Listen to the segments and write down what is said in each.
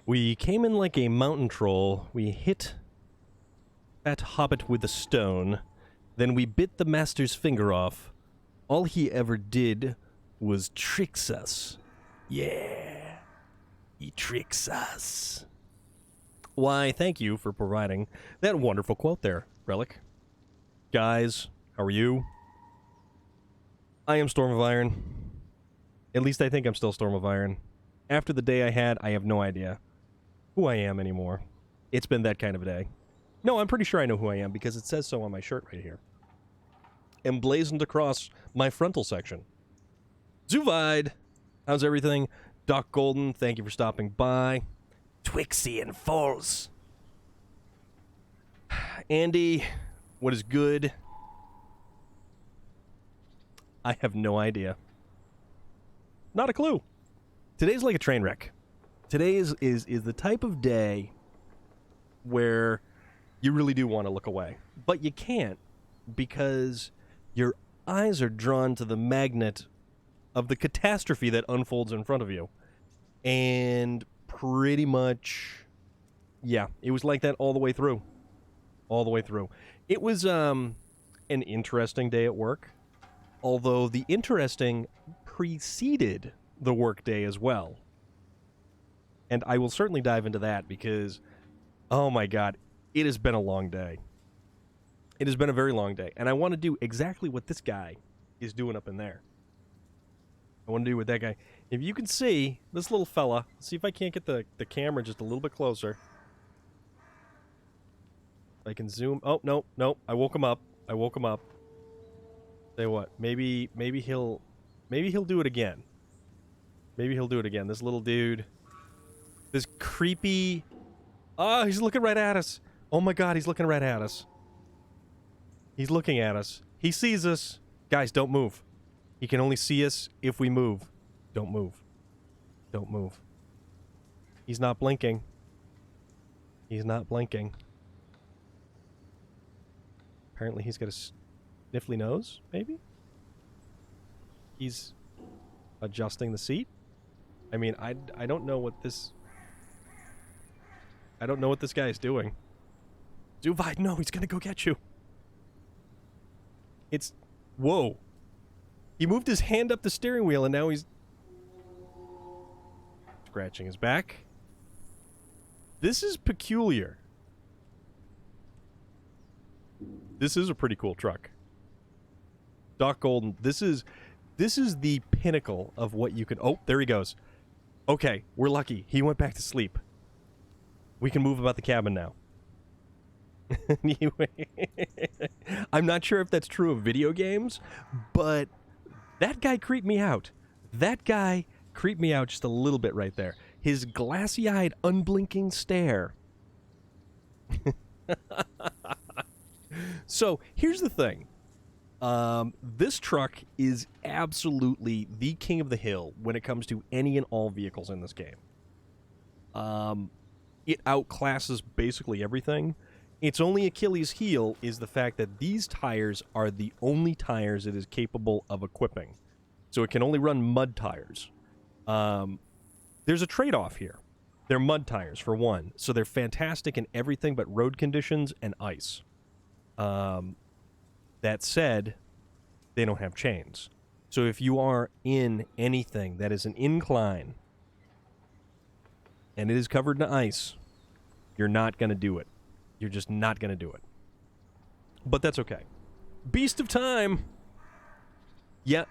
We came in like a mountain troll. We hit that hobbit with a stone. Then we bit the master's finger off. All he ever did was tricks us. Yeah. He tricks us. Why, thank you for providing that wonderful quote there, Relic. Guys, how are you? I am Storm of Iron. At least I think I'm still Storm of Iron. After the day I had, I have no idea who I am anymore. It's been that kind of a day. No, I'm pretty sure I know who I am because it says so on my shirt right here. Emblazoned across my frontal section. Zuvide! How's everything? Doc Golden, thank you for stopping by. Twixie and Falls. Andy, what is good? I have no idea. Not a clue. Today's like a train wreck. Today is the type of day where you really do want to look away. But you can't because your eyes are drawn to the magnet of the catastrophe that unfolds in front of you. And pretty much, yeah, it was like that all the way through. All the way through. It was an interesting day at work. Although the interesting preceded the workday as well. And I will certainly dive into that because, oh my god, it has been a long day. It has been a very long day. And I want to do exactly what this guy is doing up in there. I want to do what that guy... If you can see, this little fella, see if I can't get the camera just a little bit closer. I can zoom... Oh, no, I woke him up. Say what? Maybe he'll do it again. Maybe he'll do it again. This little dude. This creepy... Oh, he's looking right at us. Oh my god, he's looking right at us. He's looking at us. He sees us. Guys, don't move. He can only see us if we move. Don't move. Don't move. He's not blinking. He's not blinking. Apparently he's got a sniffly nose, maybe? He's adjusting the seat. I mean, I don't know what this... I don't know what this guy is doing. Zuvide, no, he's gonna go get you. It's... Whoa. He moved his hand up the steering wheel and now he's... scratching his back. This is peculiar. This is a pretty cool truck. Doc Golden, this is the pinnacle of what you can... Oh, there he goes. Okay, we're lucky. He went back to sleep. We can move about the cabin now. I'm not sure if that's true of video games, but that guy creeped me out. That guy creeped me out just a little bit right there. His glassy-eyed, unblinking stare. So, here's the thing. This truck is absolutely the king of the hill when it comes to any and all vehicles in this game. It outclasses basically everything. Its only Achilles heel is the fact that these tires are the only tires it is capable of equipping. So it can only run mud tires. There's a trade-off here. They're mud tires, for one. So they're fantastic in everything but road conditions and ice. That said, they don't have chains. So if you are in anything that is an incline and it is covered in ice, you're not going to do it. You're just not going to do it. But that's okay. Beast of Time! Yeah,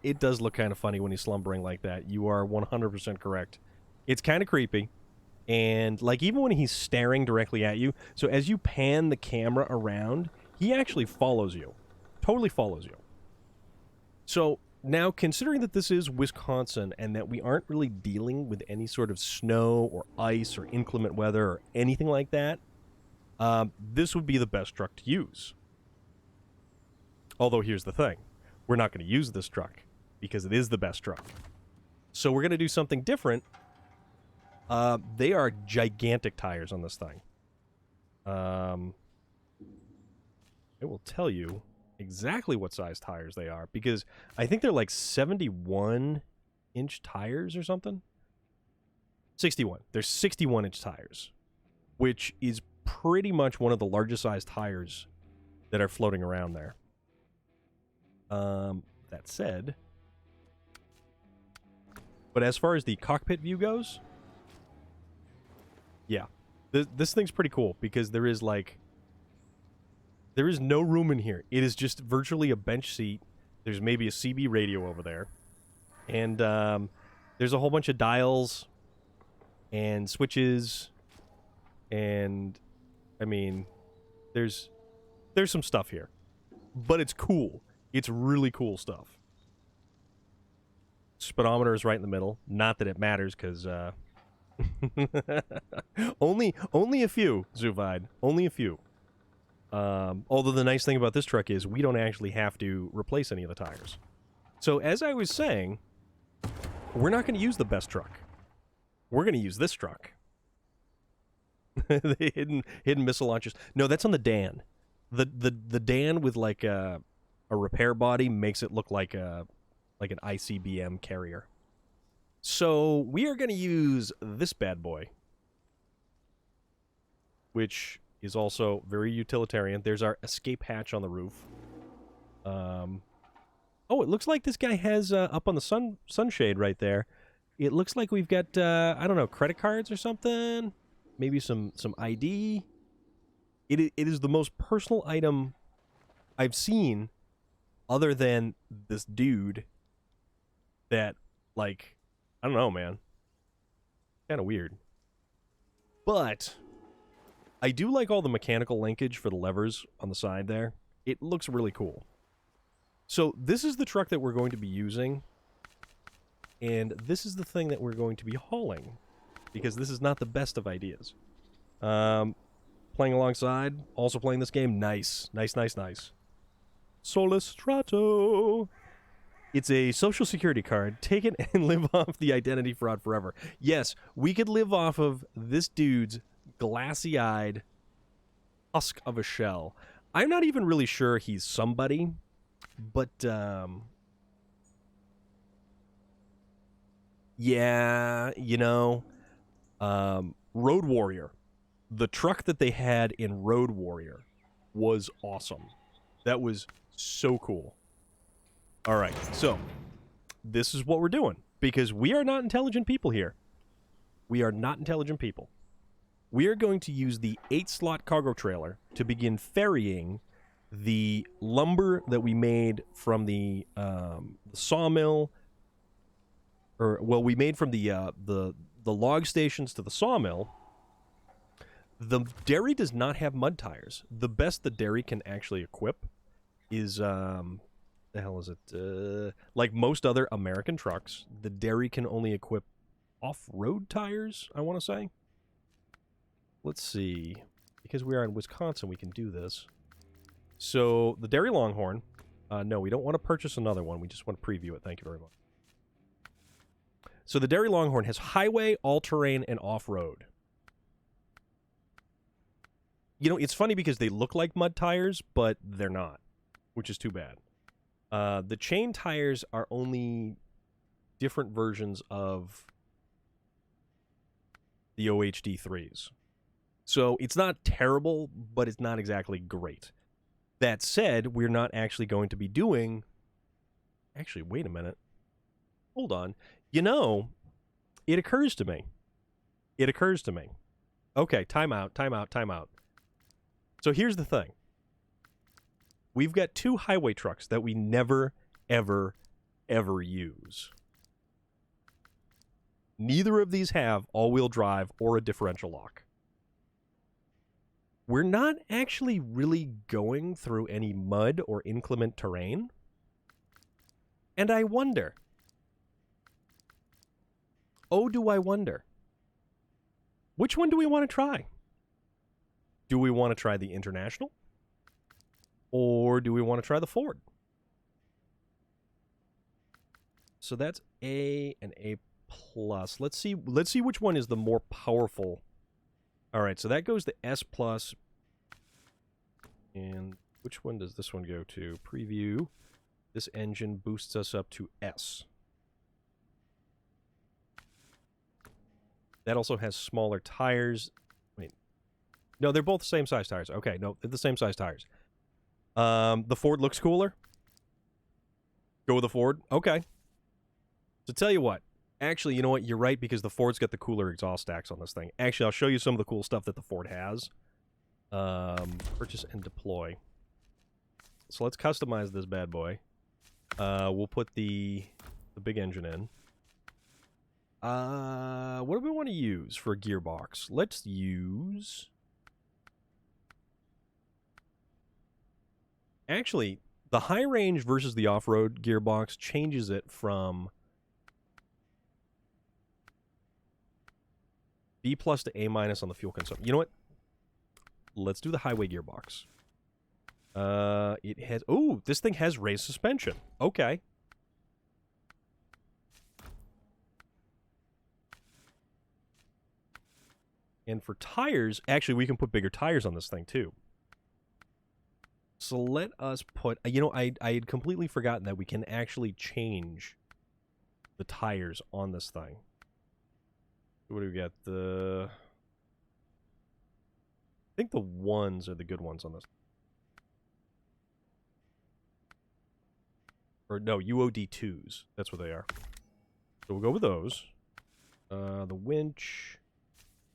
it does look kind of funny when he's slumbering like that. You are 100% correct. It's kind of creepy. And, like, even when he's staring directly at you, so as you pan the camera around, he actually follows you. Totally follows you. So, now, considering that this is Wisconsin and that we aren't really dealing with any sort of snow or ice or inclement weather or anything like that, this would be the best truck to use. Although, here's the thing. We're not going to use this truck because it is the best truck. So we're going to do something different. They are gigantic tires on this thing. It will tell you exactly what size tires they are because I think they're like 71-inch tires or something. 61. There's 61-inch tires, which is pretty much one of the largest size tires that are floating around there. That said, but as far as the cockpit view goes, yeah, this thing's pretty cool because there is no room in here. It is just virtually a bench seat. There's maybe a CB radio over there, and there's a whole bunch of dials and switches, and I mean, there's some stuff here, but it's cool. It's really cool stuff. Speedometer is right in the middle. Not that it matters, because only a few, Zuvide. Only a few. Although the nice thing about this truck is we don't actually have to replace any of the tires. So as I was saying, we're not going to use the best truck. We're going to use this truck. The hidden missile launchers. No, that's on the Dan. The Dan with like a repair body makes it look like an ICBM carrier. So we are going to use this bad boy, which is also very utilitarian. There's our escape hatch on the roof. Oh, it looks like this guy has up on the sunshade right there. It looks like we've got I don't know, credit cards or something. Maybe some ID. It is the most personal item I've seen, other than this dude that, like, I don't know, man. Kind of weird. But I do like all the mechanical linkage for the levers on the side there. It looks really cool. So this is the truck that we're going to be using, and this is the thing that we're going to be hauling, because this is not the best of ideas. Playing alongside, also playing this game, nice. Solistrato. It's a social security card. Take it and live off the identity fraud forever. Yes, we could live off of this dude's glassy-eyed husk of a shell. I'm not even really sure he's somebody, but, yeah, you know, Road Warrior. The truck that they had in Road Warrior was awesome. That was so cool. All right, so this is what we're doing, because we are not intelligent people here. We are not intelligent people. We are going to use the 8-slot cargo trailer to begin ferrying the lumber that we made from the sawmill, or, well, we made from the log stations to the sawmill. The dairy does not have mud tires. The best the dairy can actually equip is, the hell is it? Like most other American trucks, the dairy can only equip off-road tires, I want to say. Let's see. Because we are in Wisconsin, we can do this. So, the dairy Longhorn. No, we don't want to purchase another one. We just want to preview it. Thank you very much. So, the dairy Longhorn has highway, all-terrain, and off-road. You know, it's funny because they look like mud tires, but they're not, which is too bad. The chain tires are only different versions of the OHD3s. So it's not terrible, but it's not exactly great. That said, we're not actually going to be doing... Actually, wait a minute. Hold on. You know, it occurs to me. Okay, time out. So here's the thing. We've got 2 highway trucks that we never, ever, ever use. Neither of these have all-wheel drive or a differential lock. We're not actually really going through any mud or inclement terrain. And I wonder. Oh, do I wonder? Which one do we want to try? Do we want to try the International? Or do we want to try the Ford? So that's A and A+. Let's see which one is the more powerful. All right, so that goes to S+. And which one does this one go to? Preview. This engine boosts us up to S. That also has smaller tires. Wait. No, they're both the same size tires. Okay, no, they're the same size tires. The Ford looks cooler. Go with the Ford? Okay. So tell you what. Actually, you know what? You're right, because the Ford's got the cooler exhaust stacks on this thing. Actually, I'll show you some of the cool stuff that the Ford has. Purchase and deploy. So let's customize this bad boy. We'll put the big engine in. What do we want to use for a gearbox? Let's use... Actually, the high range versus the off-road gearbox changes it from B+ to A- on the fuel consumption. You know what? Let's do the highway gearbox. It has... Ooh, this thing has raised suspension. Okay. And for tires, actually, we can put bigger tires on this thing, too. So let us put... You know, I had completely forgotten that we can actually change the tires on this thing. What do we got? I think the ones are the good ones on this. Or no, UOD2s. That's what they are. So we'll go with those. The winch.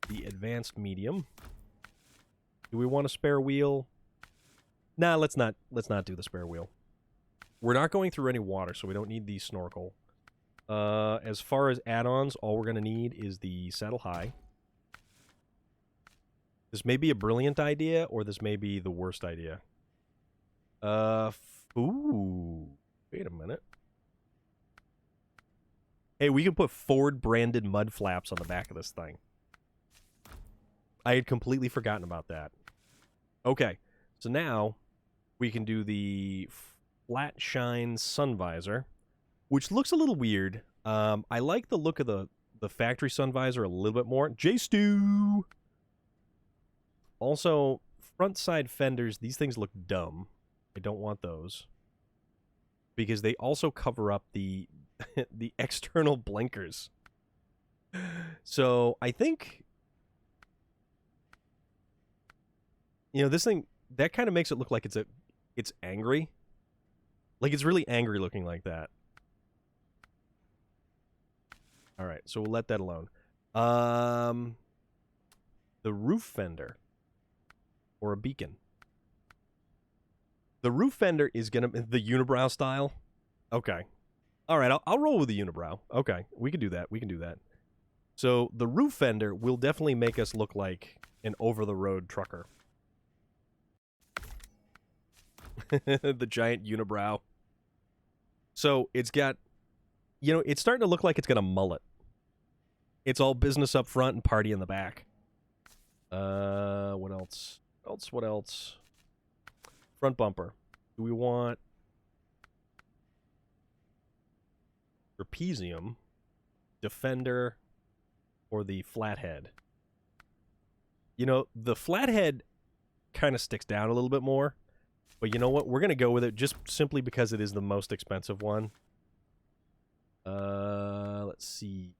The advanced medium. Do we want a spare wheel? Nah, let's not do the spare wheel. We're not going through any water, so we don't need the snorkel. As far as add-ons, all we're going to need is the saddle high. This may be a brilliant idea, or this may be the worst idea. Ooh. Wait a minute. Hey, we can put Ford-branded mud flaps on the back of this thing. I had completely forgotten about that. Okay, so now we can do the flat shine sun visor, which looks a little weird. I like the look of the factory sun visor a little bit more. J-Stew! Also, front side fenders, these things look dumb. I don't want those. Because they also cover up the the external blinkers. So, I think... You know, this thing, that kind of makes it look like it's angry. Like, it's really angry looking like that. Alright, so we'll let that alone. The roof fender. Or a beacon. The roof fender is gonna... The unibrow style? Okay. Alright, I'll roll with the unibrow. Okay, we can do that. We can do that. So, the roof fender will definitely make us look like an over-the-road trucker. The giant unibrow. So, it's got... You know, it's starting to look like it's got a mullet. It's all business up front and party in the back. What else? What else? Front bumper. Do we want... trapezium, defender, or the flathead? You know, the flathead kind of sticks down a little bit more. But you know what? We're going to go with it just simply because it is the most expensive one. Let's see.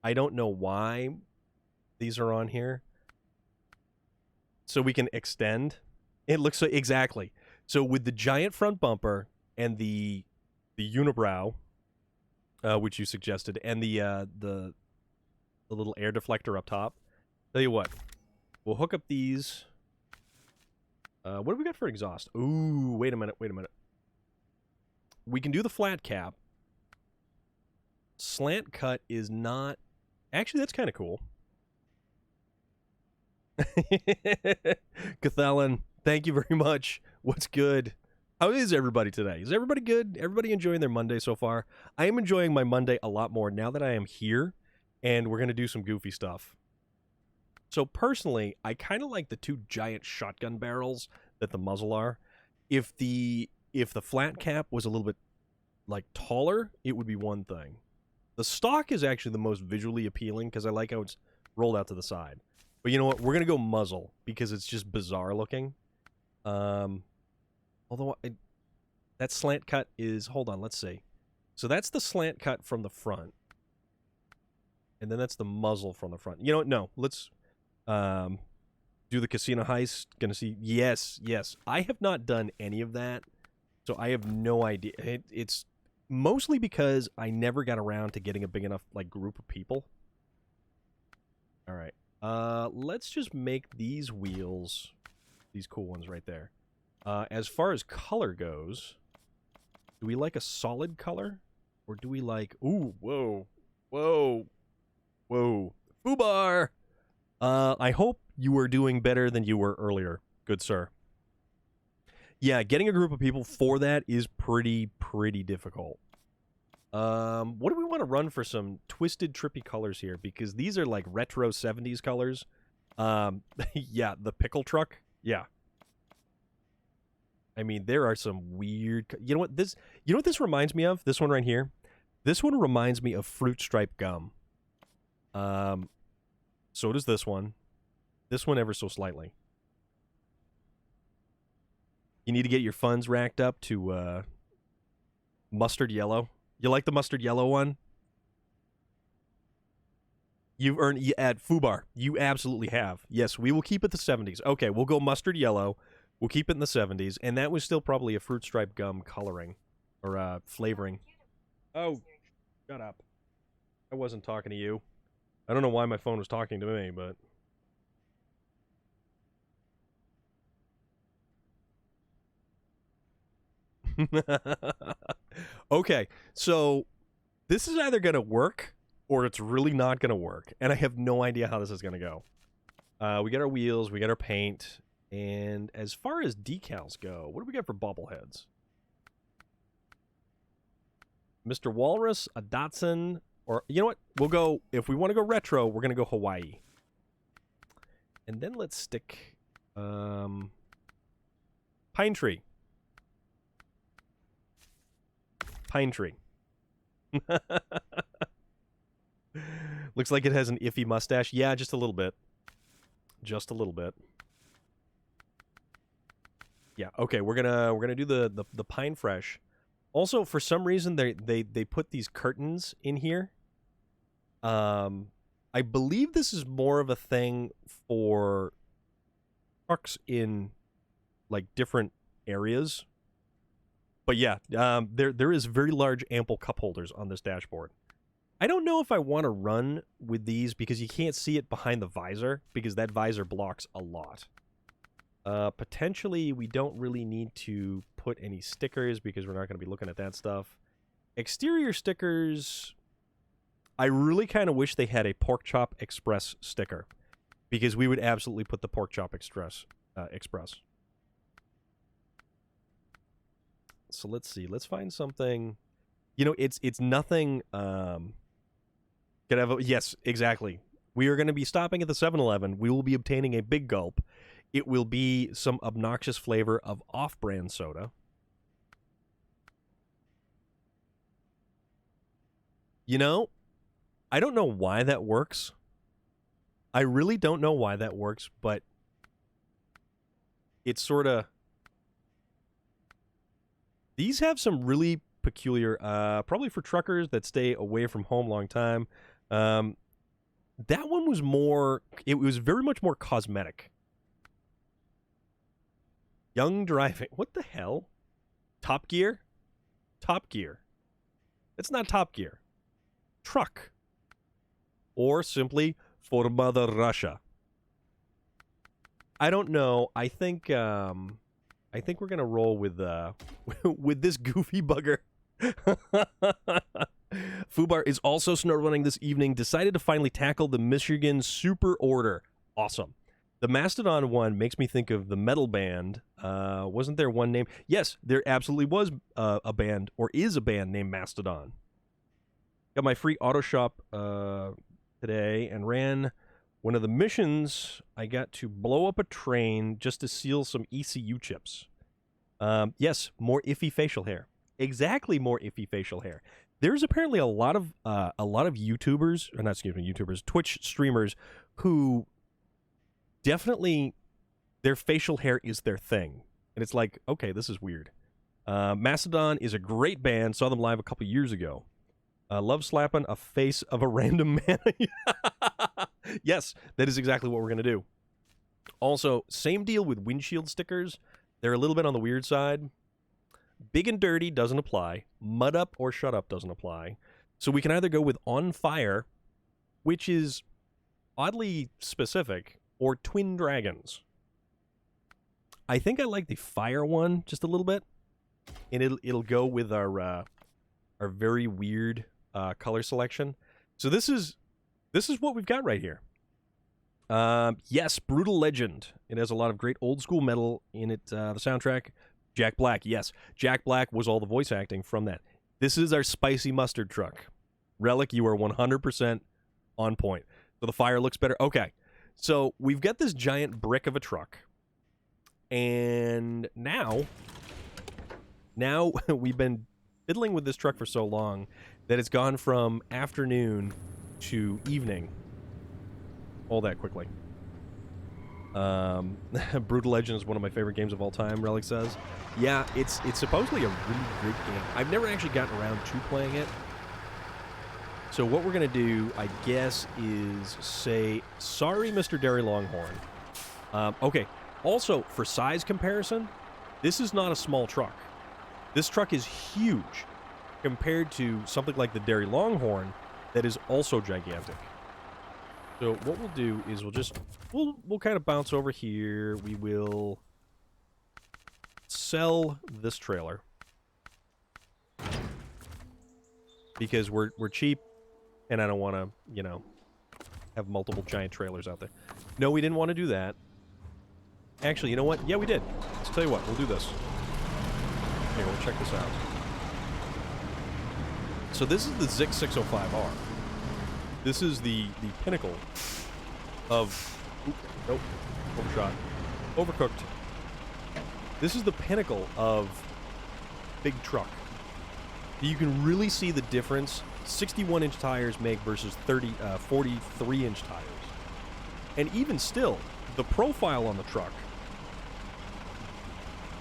I don't know why these are on here. So we can extend. It looks so... Exactly. So with the giant front bumper and the unibrow, which you suggested, and the little air deflector up top. Tell you what. We'll hook up these... what do we got for exhaust? Ooh, wait a minute. We can do the flat cap. Slant cut is not... Actually, that's kind of cool. Cathalan, thank you very much. What's good? How is everybody today? Is everybody good? Everybody enjoying their Monday so far? I am enjoying my Monday a lot more now that I am here, and we're going to do some goofy stuff. So personally, I kind of like the two giant shotgun barrels that the muzzle are. If the flat cap was a little bit like taller, it would be one thing. The stock is actually the most visually appealing because I like how it's rolled out to the side. But you know what? We're going to go muzzle because it's just bizarre looking. Although that slant cut is... Hold on, let's see. So that's the slant cut from the front. And then that's the muzzle from the front. You know what? No, let's do the casino heist. Gonna see. Yes, yes. I have not done any of that, so I have no idea. It's mostly because I never got around to getting a big enough like group of people. All right. Let's just make these wheels, these cool ones right there. As far as color goes, do we like a solid color? Or do we like... Ooh, whoa, whoa, whoa. Foobar! I hope you are doing better than you were earlier, good sir. Yeah, getting a group of people for that is pretty difficult. What do we want to run for some twisted, trippy colors here? Because these are like retro 70s colors. Yeah, the pickle truck. Yeah. I mean, there are some weird... You know what this reminds me of? This one right here. This one reminds me of fruit stripe gum. So does this one. This one ever so slightly. You need to get your funds racked up to mustard yellow. You like the mustard yellow one? You've earned at Fubar. You absolutely have. Yes, we will keep it the 70s. Okay, we'll go mustard yellow. We'll keep it in the 70s, and that was still probably a fruit stripe gum coloring or flavoring. Oh, shut up. I wasn't talking to you. I don't know why my phone was talking to me, but... Okay, so this is either going to work or it's really not going to work, and I have no idea how this is going to go. We got our wheels, we got our paint, and as far as decals go, what do we got for bobbleheads? Mr. Walrus, a Datsun, or you know what? We'll go, if we want to go retro, we're going to go Hawaii. And then let's stick Pine Tree. Pine Tree. Looks like it has an iffy mustache. Yeah, just a little bit. Just a little bit. Yeah, okay, we're gonna do the Pine Fresh. Also, for some reason they put these curtains in here. I believe this is more of a thing for trucks in like different areas. But yeah, there is very large, ample cup holders on this dashboard. I don't know if I want to run with these because you can't see it behind the visor because that visor blocks a lot. Potentially, we don't really need to put any stickers because we're not going to be looking at that stuff. Exterior stickers, I really kind of wish they had a Pork Chop Express sticker because we would absolutely put the Pork Chop Express. So let's see. Let's find something. You know, it's nothing. Yes, exactly. We are going to be stopping at the 7-Eleven. We will be obtaining a big gulp. It will be some obnoxious flavor of off-brand soda. You know, I don't know why that works. I really don't know why that works, but it's sort of... These have some really peculiar, probably for truckers that stay away from home a long time. That one was more, it was very much more cosmetic. Young driving, what the hell? Top Gear? Top Gear. It's not Top Gear. Truck. Or simply, for Mother Russia. I don't know, I think we're gonna roll with with this goofy bugger. Fubar is also SnowRunning this evening. Decided to finally tackle the Michigan Super Order. Awesome. The Mastodon one makes me think of the metal band. Wasn't there one name? Yes, there absolutely was a band, or is a band named Mastodon. Got my free auto shop today and ran one of the missions. I got to blow up a train just to steal some ECU chips. Yes, more iffy facial hair. Exactly, more iffy facial hair. There's apparently a lot of YouTubers, or not, excuse me, YouTubers, Twitch streamers who definitely their facial hair is their thing, and it's like, okay, this is weird. Mastodon is a great band. Saw them live a couple years ago. Love slapping a face of a random man. Yes, that is exactly what we're going to do. Also, same deal with windshield stickers. They're a little bit on the weird side. Big and dirty doesn't apply. Mud up or shut up doesn't apply. So we can either go with on fire, which is oddly specific, or twin dragons. I think I like the fire one just a little bit, and it'll go with our very weird color selection. So this is what we've got right here. Yes, Brutal Legend. It has a lot of great old school metal in it. The soundtrack, Jack Black. Yes, Jack Black was all the voice acting from that. This is our spicy mustard truck. Relic, you are 100% on point. So the fire looks better. Okay, so we've got this giant brick of a truck. And now we've been fiddling with this truck for so long that it's gone from afternoon to evening all that quickly. Brutal Legend is one of my favorite games of all time, Relic says. Yeah, it's supposedly a really great game. I've never actually gotten around to playing it. So what we're going to do, I guess, is say, sorry, Mr. Dairy Longhorn. Okay, also, for size comparison, this is not a small truck. This truck is huge compared to something like the Dairy Longhorn that is also gigantic. So what we'll do is we'll kind of bounce over here. We will sell this trailer because we're cheap, and I don't want to, you know, have multiple giant trailers out there. No, we didn't want to do that. Actually, you know what? Yeah, we did. Let's tell you what. We'll do this. Here, we'll check this out. So this is the Zik 605R. This is the pinnacle of... Nope. Overshot. Overcooked. This is the pinnacle of big truck. You can really see the difference 61-inch tires make versus 43-inch tires. And even still, the profile on the truck...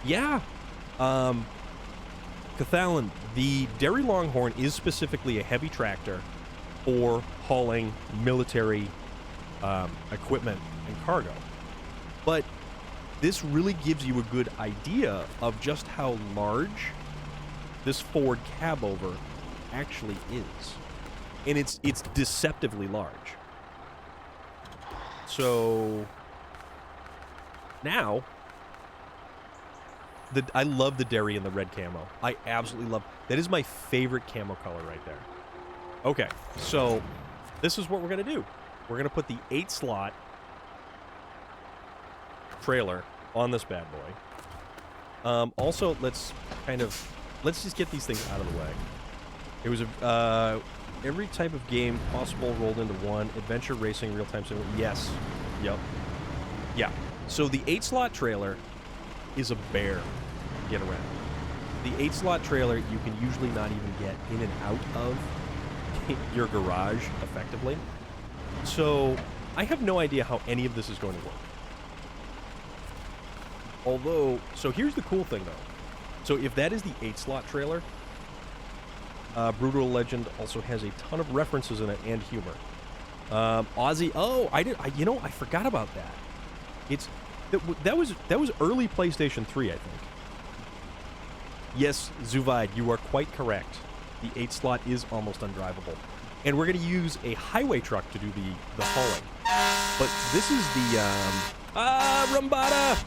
Yeah. Cathalan, the Dairy Longhorn is specifically a heavy tractor for hauling military equipment and cargo. But this really gives you a good idea of just how large this Ford cabover actually is. And it's deceptively large. So now I love the dairy and the red camo. I absolutely love. That is my favorite camo color right there. Okay, so this is what we're going to do. We're going to put the 8-slot trailer on this bad boy. Also, let's just get these things out of the way. It was every type of game possible rolled into one. Adventure, racing, real-time sim. Yes. Yep. Yeah. So the 8-slot trailer is a bear to get around. The 8-slot trailer you can usually not even get in and out of your garage effectively. So I have no idea how any of this is going to work. Although, so here's the cool thing though. So if that is the 8-slot trailer, Brutal Legend also has a ton of references in it and humor. Aussie, oh, I forgot about that. That was early PlayStation 3, I think. Yes, Zuvaid, you are quite correct. The 8-slot is almost undrivable. And we're going to use a highway truck to do the hauling. But this is the, Rumbada!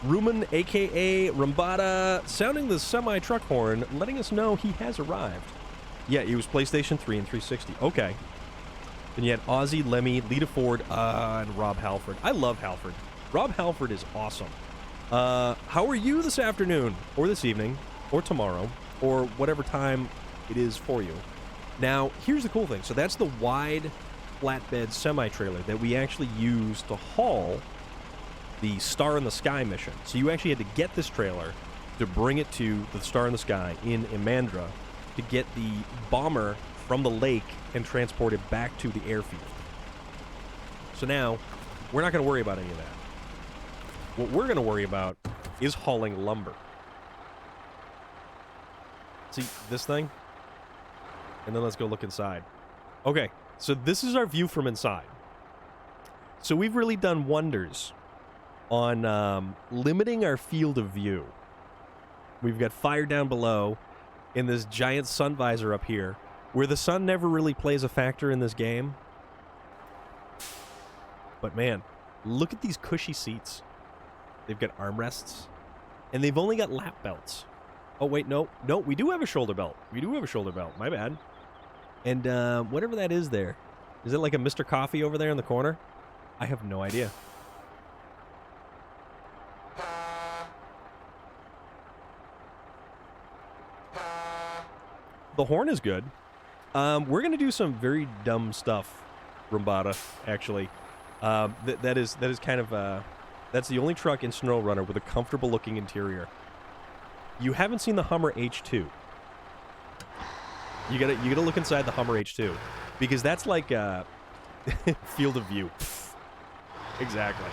Rumen, a.k.a. Rumbada, sounding the semi-truck horn, letting us know he has arrived. Yeah, it was PlayStation 3 and 360. Okay. Then you had Ozzy, Lemmy, Lita Ford, and Rob Halford. I love Halford. Rob Halford is awesome. How are you this afternoon, or this evening, or tomorrow, or whatever time it is for you? Now, here's the cool thing. So that's the wide flatbed semi-trailer that we actually use to haul the Star in the Sky mission. So you actually had to get this trailer to bring it to the Star in the Sky in Imandra to get the bomber from the lake and transport it back to the airfield. So now, we're not going to worry about any of that. What we're going to worry about is hauling lumber. See, this thing? and then let's go look inside. Okay, so this is our view from inside. So we've really done wonders on limiting our field of view. We've got fire down below in this giant sun visor up here, where the sun never really plays a factor in this game. But man, look at these cushy seats. They've got armrests, and they've only got lap belts. Oh, wait, no, we do have a shoulder belt. My bad. And whatever that is there, is it like a Mr. Coffee over there in the corner? I have no idea. The horn is good. We're going to do some very dumb stuff, Rumbata, actually. That is kind of... that's the only truck in SnowRunner with a comfortable-looking interior. You haven't seen the Hummer H2. You gotta look inside the Hummer H2, because that's like field of view. Exactly.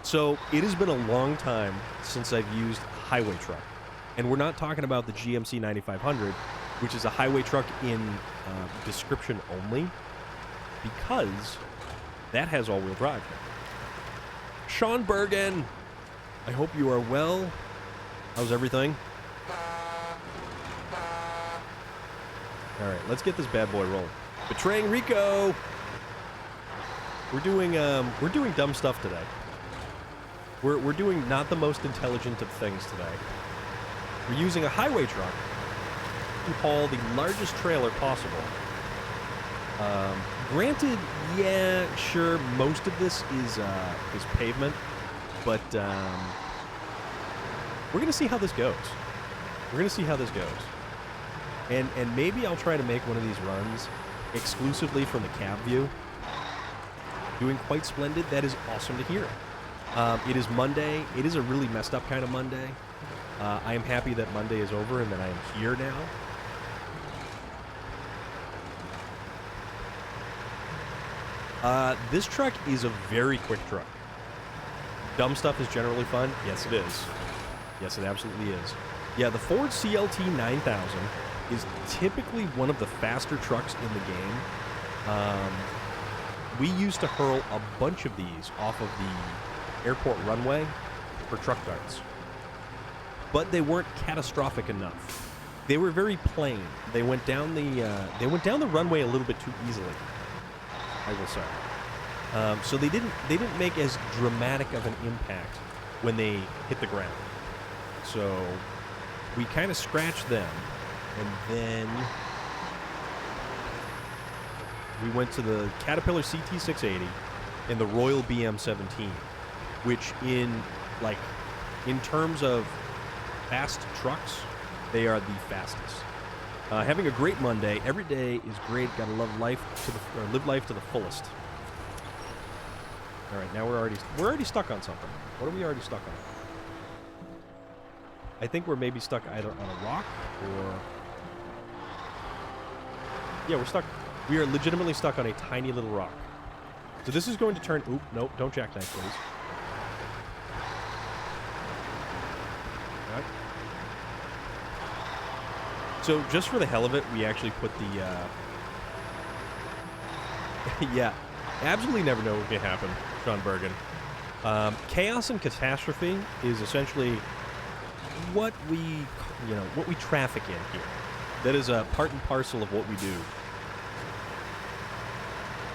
So it has been a long time since I've used a highway truck, and we're not talking about the GMC 9500, which is a highway truck in description only, because that has all-wheel drive. Sean Bergen, I hope you are well. How's everything? All right, let's get this bad boy rolling. Betraying Rico. We're doing dumb stuff today. We're doing not the most intelligent of things today. We're using a highway truck to haul the largest trailer possible. Granted, yeah, sure, most of this is pavement, but we're gonna see how this goes. And maybe I'll try to make one of these runs exclusively from the cab view. Doing quite splendid. That is awesome to hear. It is Monday. It is a really messed up kind of Monday. I am happy that Monday is over and that I am here now. This truck is a very quick truck. Dumb stuff is generally fun. Yes, it is. Yes, it absolutely is. Yeah, the Ford CLT 9000 is typically one of the faster trucks in the game. We used to hurl a bunch of these off of the airport runway for truck darts. But they weren't catastrophic enough. They were very plain. They went down the runway a little bit too easily, I will say. So they didn't make as dramatic of an impact when they hit the ground. So we kind of scratched them, and then we went to the Caterpillar CT680 and the Royal BM17, which in terms of fast trucks, they are the fastest. Having a great Monday. Every day is great. Gotta live life to the fullest. All right, now we're already stuck on something. What are we already stuck on? I think we're maybe stuck either on a rock or... Yeah, we're stuck. We are legitimately stuck on a tiny little rock. So this is going to turn... Oop, nope, don't jackknife, please. All right. So just for the hell of it, we actually put the... yeah, absolutely never know what can happen, Sean Bergen. Chaos and catastrophe is essentially what we traffic in here. That is a part and parcel of what we do.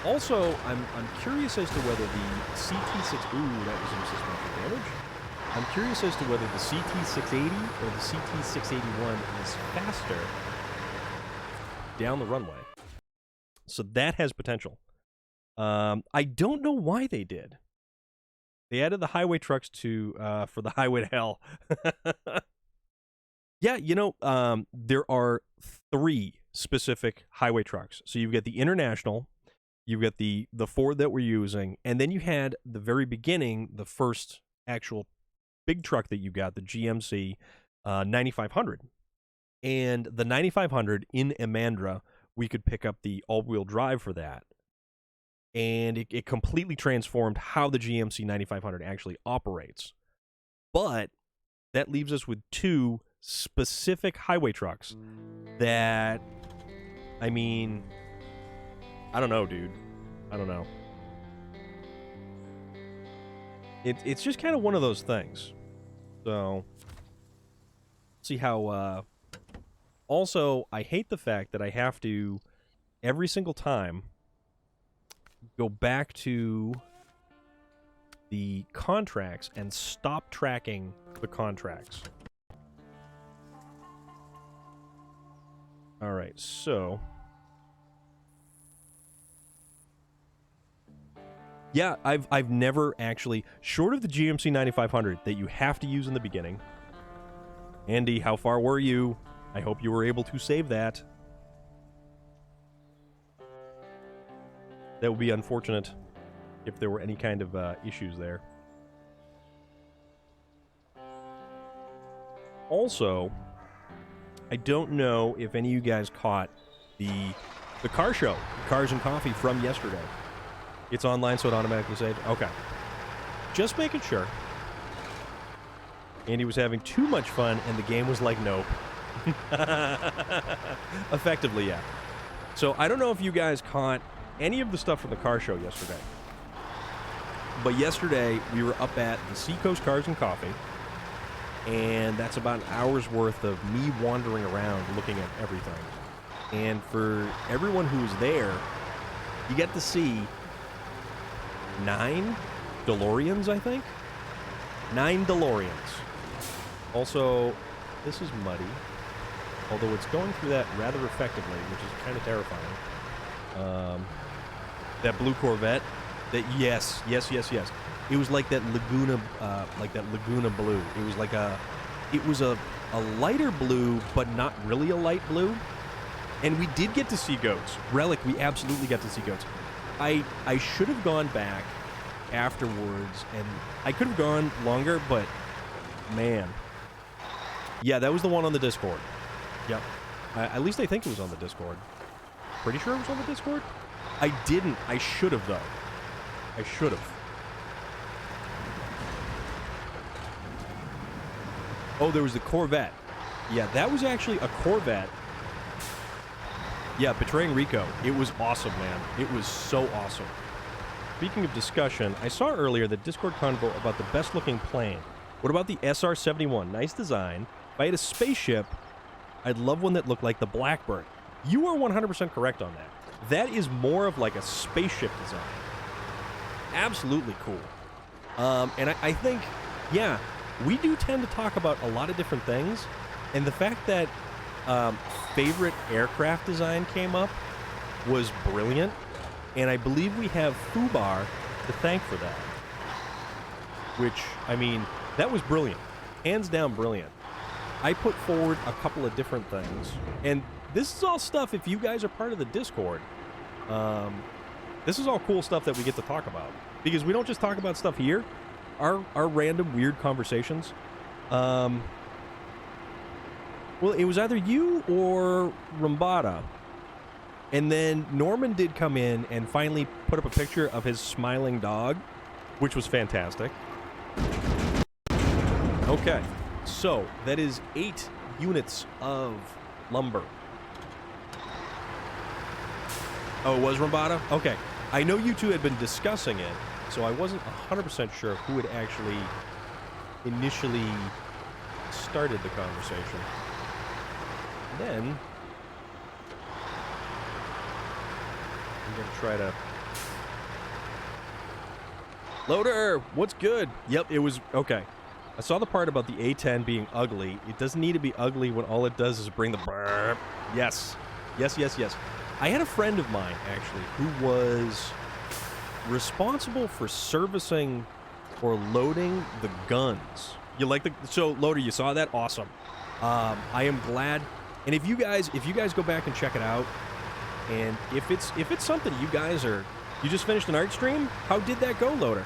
Also, I'm curious as to whether the CT6... Ooh, that was some substantial damage. I'm curious as to whether the CT680 or the CT681 is faster down the runway. So that has potential. I don't know why they did. They added the highway trucks to for the highway to hell. Yeah, there are 3 specific highway trucks. So you've got the International, you've got the Ford that we're using, and then you had the very beginning, the first actual big truck that you got, the GMC 9500. And the 9500 in Amandra, we could pick up the all-wheel drive for that. And it completely transformed how the GMC 9500 actually operates. But that leaves us with 2 specific highway trucks that I mean, I don't know, dude. I don't know. It's just kind of one of those things. So, see how, also, I hate the fact that I have to, every single time, go back to the contracts and stop tracking the contracts. Alright, so... yeah, I've never actually, short of the GMC 9500 that you have to use in the beginning. Andy, how far were you? I hope you were able to save that. That would be unfortunate if there were any kind of issues there. Also, I don't know if any of you guys caught the car show, Cars and Coffee, from yesterday. It's online, so it automatically saved. Okay. Just making sure. Andy was having too much fun, and the game was like, nope. Effectively, yeah. So I don't know if you guys caught any of the stuff from the car show yesterday. But yesterday, we were up at the Seacoast Cars and Coffee, and that's about an hour's worth of me wandering around looking at everything. And for everyone who was there, you get to see 9 DeLoreans, I think? 9 DeLoreans. Also, this is muddy, although it's going through that rather effectively, which is kind of terrifying. That blue Corvette, that, yes. It was like that Laguna blue. It was like a lighter blue, but not really a light blue. And we did get to see goats. Relic, we absolutely got to see goats. I should have gone back afterwards, and I could have gone longer, but man. Yeah, that was the one on the Discord. Yep. At least I think it was on the Discord. Pretty sure it was on the Discord? I didn't. I should have, though. I should have. Oh, there was the Corvette. Yeah, that was actually a Corvette. Yeah, Betraying Rico. It was awesome, man. It was so awesome. Speaking of discussion, I saw earlier the Discord convo about the best-looking plane. What about the SR-71? Nice design. If I had a spaceship, I'd love one that looked like the Blackbird. You are 100% correct on that. That is more of like a spaceship design. Absolutely cool. And I think, yeah, we do tend to talk about a lot of different things, and the fact that favorite aircraft design came up was brilliant, and I believe we have Fubar to thank for that. Which, I mean, that was brilliant. Hands down brilliant. I put forward a couple of different things, and this is all stuff, if you guys are part of the Discord, this is all cool stuff that we get to talk about. Because we don't just talk about stuff here. Our random weird conversations. Well, it was either you or Rumbada. And then Norman did come in and finally put up a picture of his smiling dog, which was fantastic. Okay, so that is 8 units of lumber. Oh, it was Rumbada? Okay. I know you two had been discussing it, so I wasn't 100% sure who had actually initially started the conversation. Then I'm going to try to... Loader! What's good? Yep, it was... Okay. I saw the part about the A10 being ugly. It doesn't need to be ugly when all it does is bring the burp. Yes. Yes. I had a friend of mine, actually, who was responsible for servicing or loading the guns. You like the... So, Loader, you saw that? Awesome. I am glad... And if you guys go back and check it out, and if it's something you guys are... You just finished an art stream? How did that go, Loader?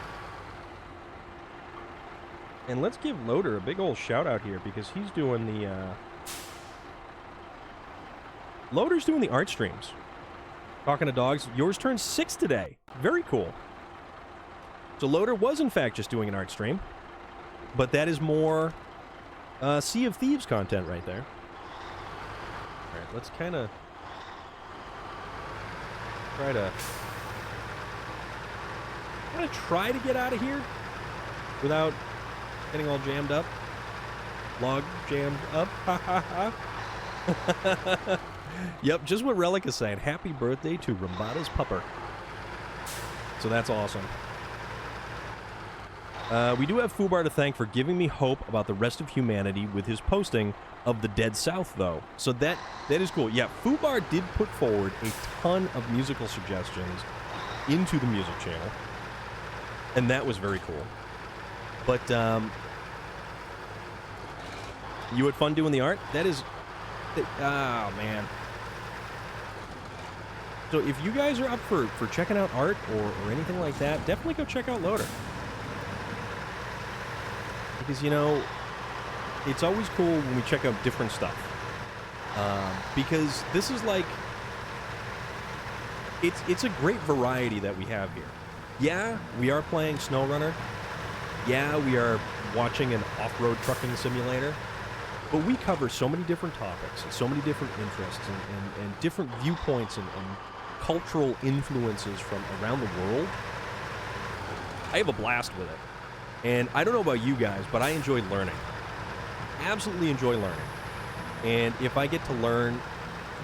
And let's give Loader a big old shout out here, because he's doing the... Loader's doing the art streams. Talking to dogs. Yours turned 6 today. Very cool. So Loader was, in fact, just doing an art stream. But that is more Sea of Thieves content right there. Alright, let's kind of try to get out of here without getting all jammed up. Log jammed up. Ha ha ha. Yep, just what Relic is saying. Happy birthday to Rambada's pupper. So that's awesome. We do have Fubar to thank for giving me hope about the rest of humanity with his posting of the Dead South, though. So that is cool. Yeah, Fubar did put forward a ton of musical suggestions into the music channel, and that was very cool. But you had fun doing the art? That is... Oh, man. So if you guys are up for checking out art or anything like that, definitely go check out Loader. Because, you know, it's always cool when we check out different stuff. Because this is like... It's a great variety that we have here. Yeah, we are playing SnowRunner. Yeah, we are watching an off-road trucking simulator. But we cover so many different topics and so many different interests and different viewpoints and cultural influences from around the world. I have a blast with it. And I don't know about you guys, but I enjoy learning. Absolutely enjoy learning. And if I get to learn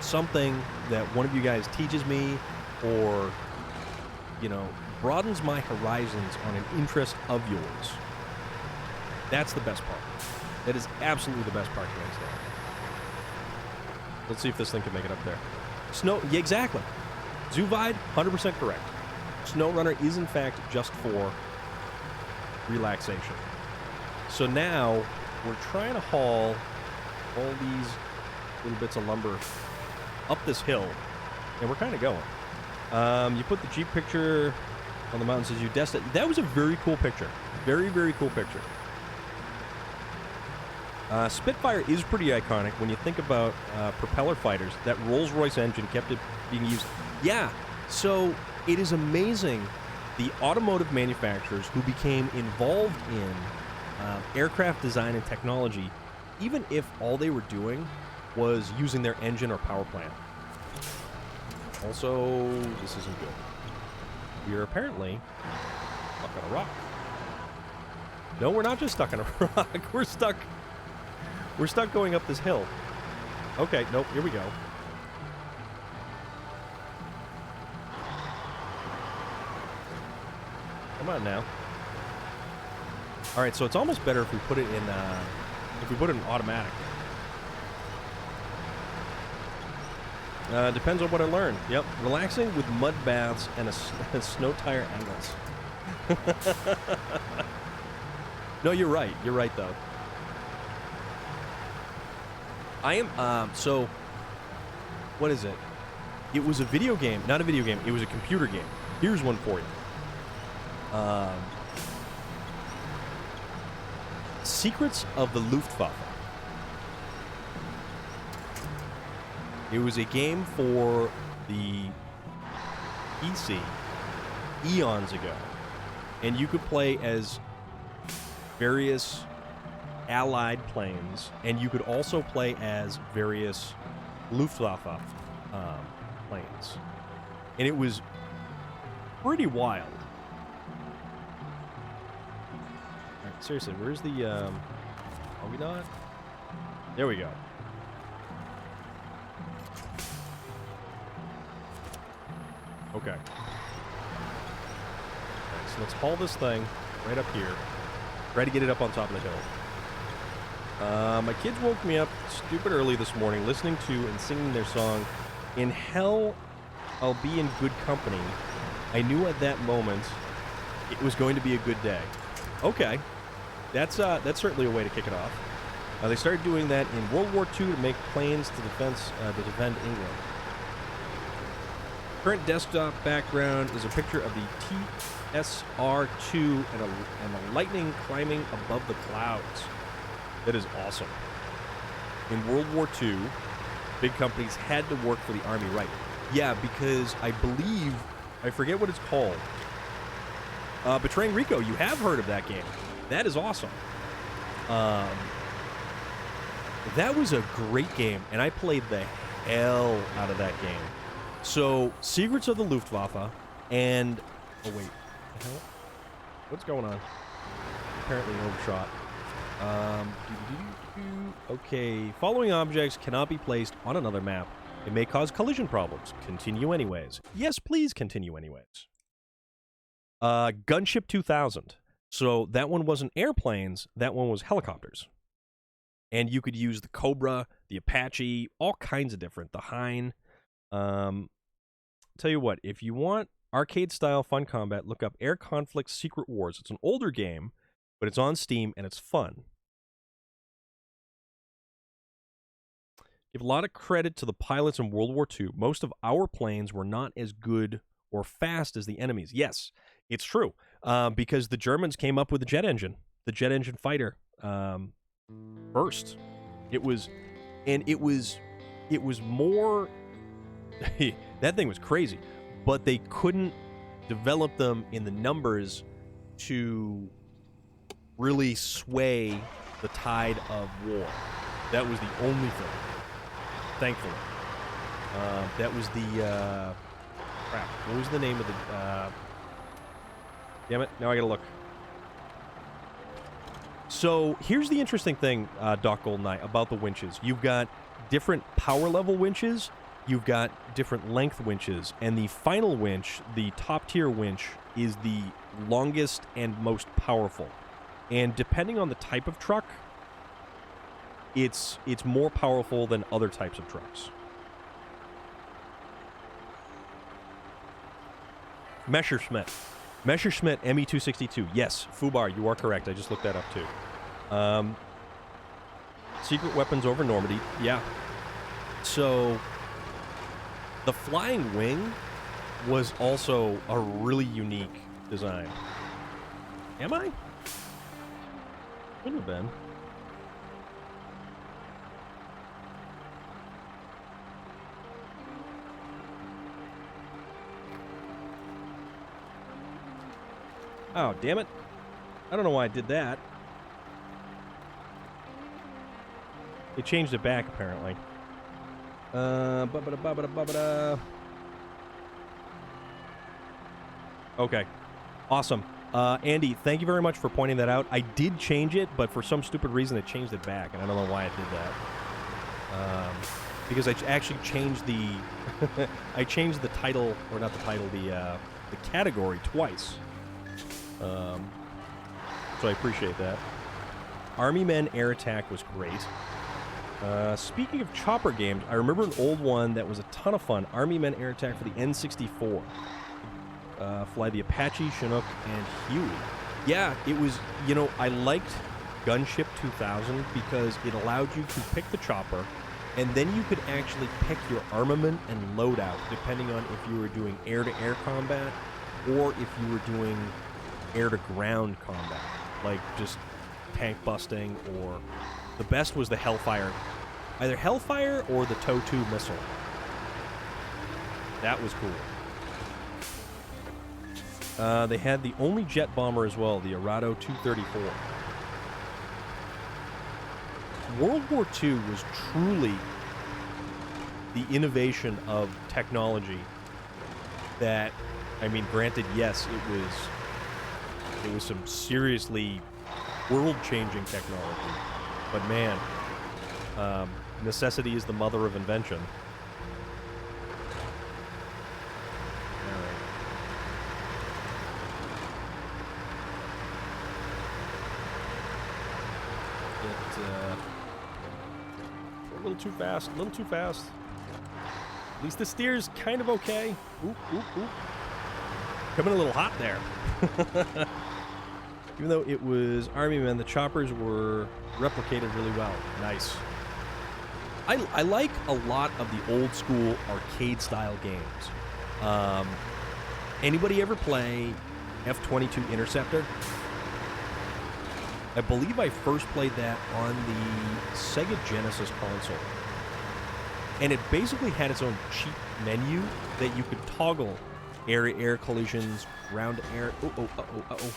something that one of you guys teaches me or, you know, broadens my horizons on an interest of yours, that's the best part. That is absolutely the best part, guys. Let's see if this thing can make it up there. Yeah, exactly. Zuvide, 100% correct. SnowRunner is, in fact, just for relaxation. So now, we're trying to haul all these little bits of lumber up this hill, and we're kind of going. You put the Jeep picture on the mountain, says you destined. That was a very cool picture. Very, very cool picture. Spitfire is pretty iconic when you think about propeller fighters. That Rolls-Royce engine kept it being used. Yeah, so it is amazing the automotive manufacturers who became involved in aircraft design and technology, even if all they were doing was using their engine or power plant. Also, this isn't good. We are apparently stuck on a rock. No, we're not just stuck on a rock. We're stuck going up this hill. Okay, nope, here we go. Come on now. All right, so it's almost better if we put it in automatic. Depends on what I learn. Yep, relaxing with mud baths and a snow tire angles. No, you're right. You're right, though. I am, so, what is it? It was a video game. Not a video game. It was a computer game. Here's one for you. Secrets of the Luftwaffe. It was a game for the PC eons ago. And you could play as various Allied planes, and you could also play as various Luftwaffe planes. And it was pretty wild. All right, seriously, where's the... are we not? There we go. Okay. All right, so let's haul this thing right up here. Try to get it up on top of the hill. My kids woke me up stupid early this morning listening to and singing their song, "In Hell, I'll Be in Good Company." I knew at that moment it was going to be a good day. Okay. That's certainly a way to kick it off. They started doing that in World War II to make planes to defend England. Current desktop background is a picture of the TSR-2 and a lightning climbing above the clouds. That is awesome. In World War II, big companies had to work for the Army, right? Yeah, because I believe, I forget what it's called. Betraying Rico, you have heard of that game. That is awesome. That was a great game, and I played the hell out of that game. So, Secrets of the Luftwaffe and... Oh, wait. The hell? What's going on? Apparently overshot. Okay. Following objects cannot be placed on another map. It may cause collision problems. Continue anyways. Yes, please continue anyways. Gunship 2000. So that one wasn't airplanes. That one was helicopters. And you could use the Cobra, the Apache, all kinds of different. The Hind. Tell you what, if you want arcade-style fun combat, look up Air Conflict Secret Wars. It's an older game, but it's on Steam, and it's fun. Give a lot of credit to the pilots in World War II. Most of our planes were not as good or fast as the enemies. Yes, it's true, because the Germans came up with the jet engine fighter first. It was more... that thing was crazy, but they couldn't develop them in the numbers to really sway the tide of war. That was the only thing. Thankfully. That was the, crap. What was the name of the, damn it, now I gotta look. So, here's the interesting thing, Doc Goldeneye, about the winches. You've got different power level winches, you've got different length winches, and the final winch, the top tier winch, is the longest and most powerful. And depending on the type of truck, it's more powerful than other types of trucks. Messerschmitt ME262. Yes, Fubar, you are correct. I just looked that up too. Secret weapons over Normandy. Yeah. So the flying wing was also a really unique design. Am I? Couldn't have been. Oh, damn it. I don't know why I did that. They changed it back, apparently. Okay. Awesome. Andy, thank you very much for pointing that out. I did change it, but for some stupid reason it changed it back, and I don't know why it did that. Because I actually changed the... I changed the title, or not the title, the category twice. So I appreciate that. Army Men Air Attack was great. Speaking of chopper games, I remember an old one that was a ton of fun. Army Men Air Attack for the N64. Fly the Apache, Chinook, and Huey. Yeah, it was, you know, I liked Gunship 2000 because it allowed you to pick the chopper, and then you could actually pick your armament and loadout, depending on if you were doing air-to-air combat or if you were doing air-to-ground combat, like just tank busting, or the best was the Hellfire. Either Hellfire or the TOW-2 missile. That was cool. They had the only jet bomber as well, the Arado 234. World War II was truly the innovation of technology that, I mean, granted, yes, it was some seriously world-changing technology, but man, necessity is the mother of invention. A little too fast, a little too fast. At least the steer's kind of okay. Oop, oop, oop. Coming a little hot there. Even though it was Army Men, the choppers were replicated really well. Nice. I like a lot of the old school arcade style games. Anybody ever play F-22 Interceptor? I believe I first played that on the Sega Genesis console. And it basically had its own cheat menu that you could toggle air-to-air collisions, ground-to-air. Uh-oh.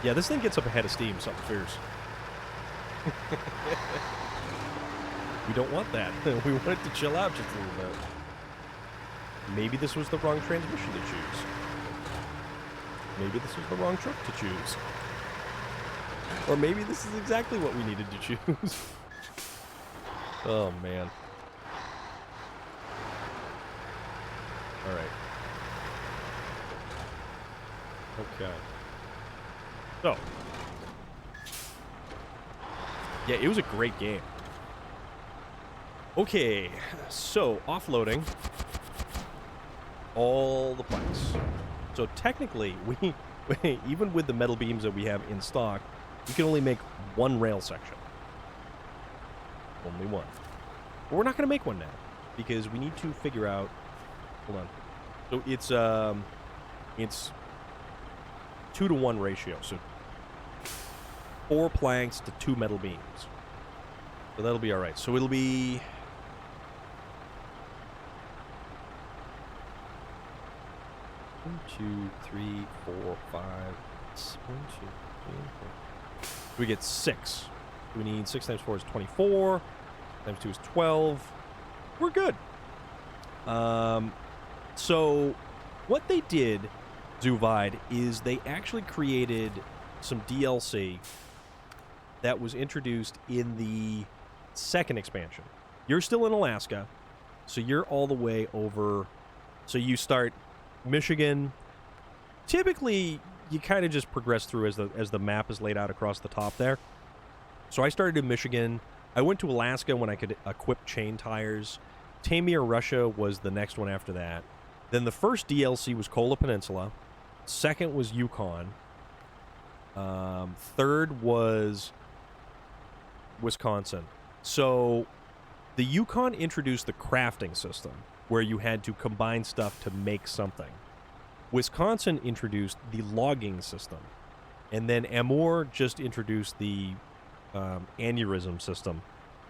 Yeah, this thing gets up ahead of steam, something fierce. We don't want that. We want it to chill out just a little bit. Maybe this was the wrong transmission to choose. Maybe this was the wrong truck to choose. Or maybe this is exactly what we needed to choose. Oh, man. All right. Okay. So. Yeah, it was a great game. Okay, so offloading all the planks. So technically, we even with the metal beams that we have in stock, we can only make one rail section. Only one. But we're not going to make one now because we need to figure out. Hold on. So it's 2-to-1 ratio. So 4 planks to 2 metal beams. So that'll be all right. So it'll be. One, 2, 3, 4, 5. 1, 2, 3, 4. We get 6. We need 6 times 4 is 24. Times 2 is 12. We're good. So what they did, Zuvide, is they actually created some DLC that was introduced in the second expansion. You're still in Alaska, so you're all the way over. So you start Michigan. Typically, you kind of just progress through as the map is laid out across the top there. So I started in Michigan. I went to Alaska when I could equip chain tires. Taimyr, Russia was the next one after that. Then the first DLC was Kola Peninsula. Second was Yukon. Third was Wisconsin. So the Yukon introduced the crafting system, where you had to combine stuff to make something. Wisconsin introduced the logging system. And then Amur just introduced the aneurysm system,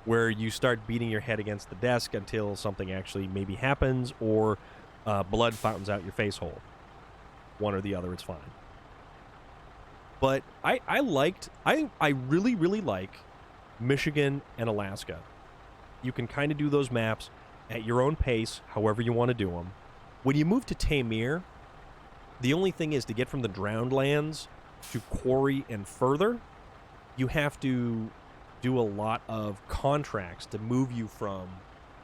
where you start beating your head against the desk until something actually maybe happens, or blood fountains out your face hole. One or the other, it's fine. But I really, really like Michigan and Alaska. You can kind of do those maps at your own pace, however you want to do them. When you move to Taimyr, the only thing is to get from the drowned lands to Quarry and further, you have to do a lot of contracts to move you from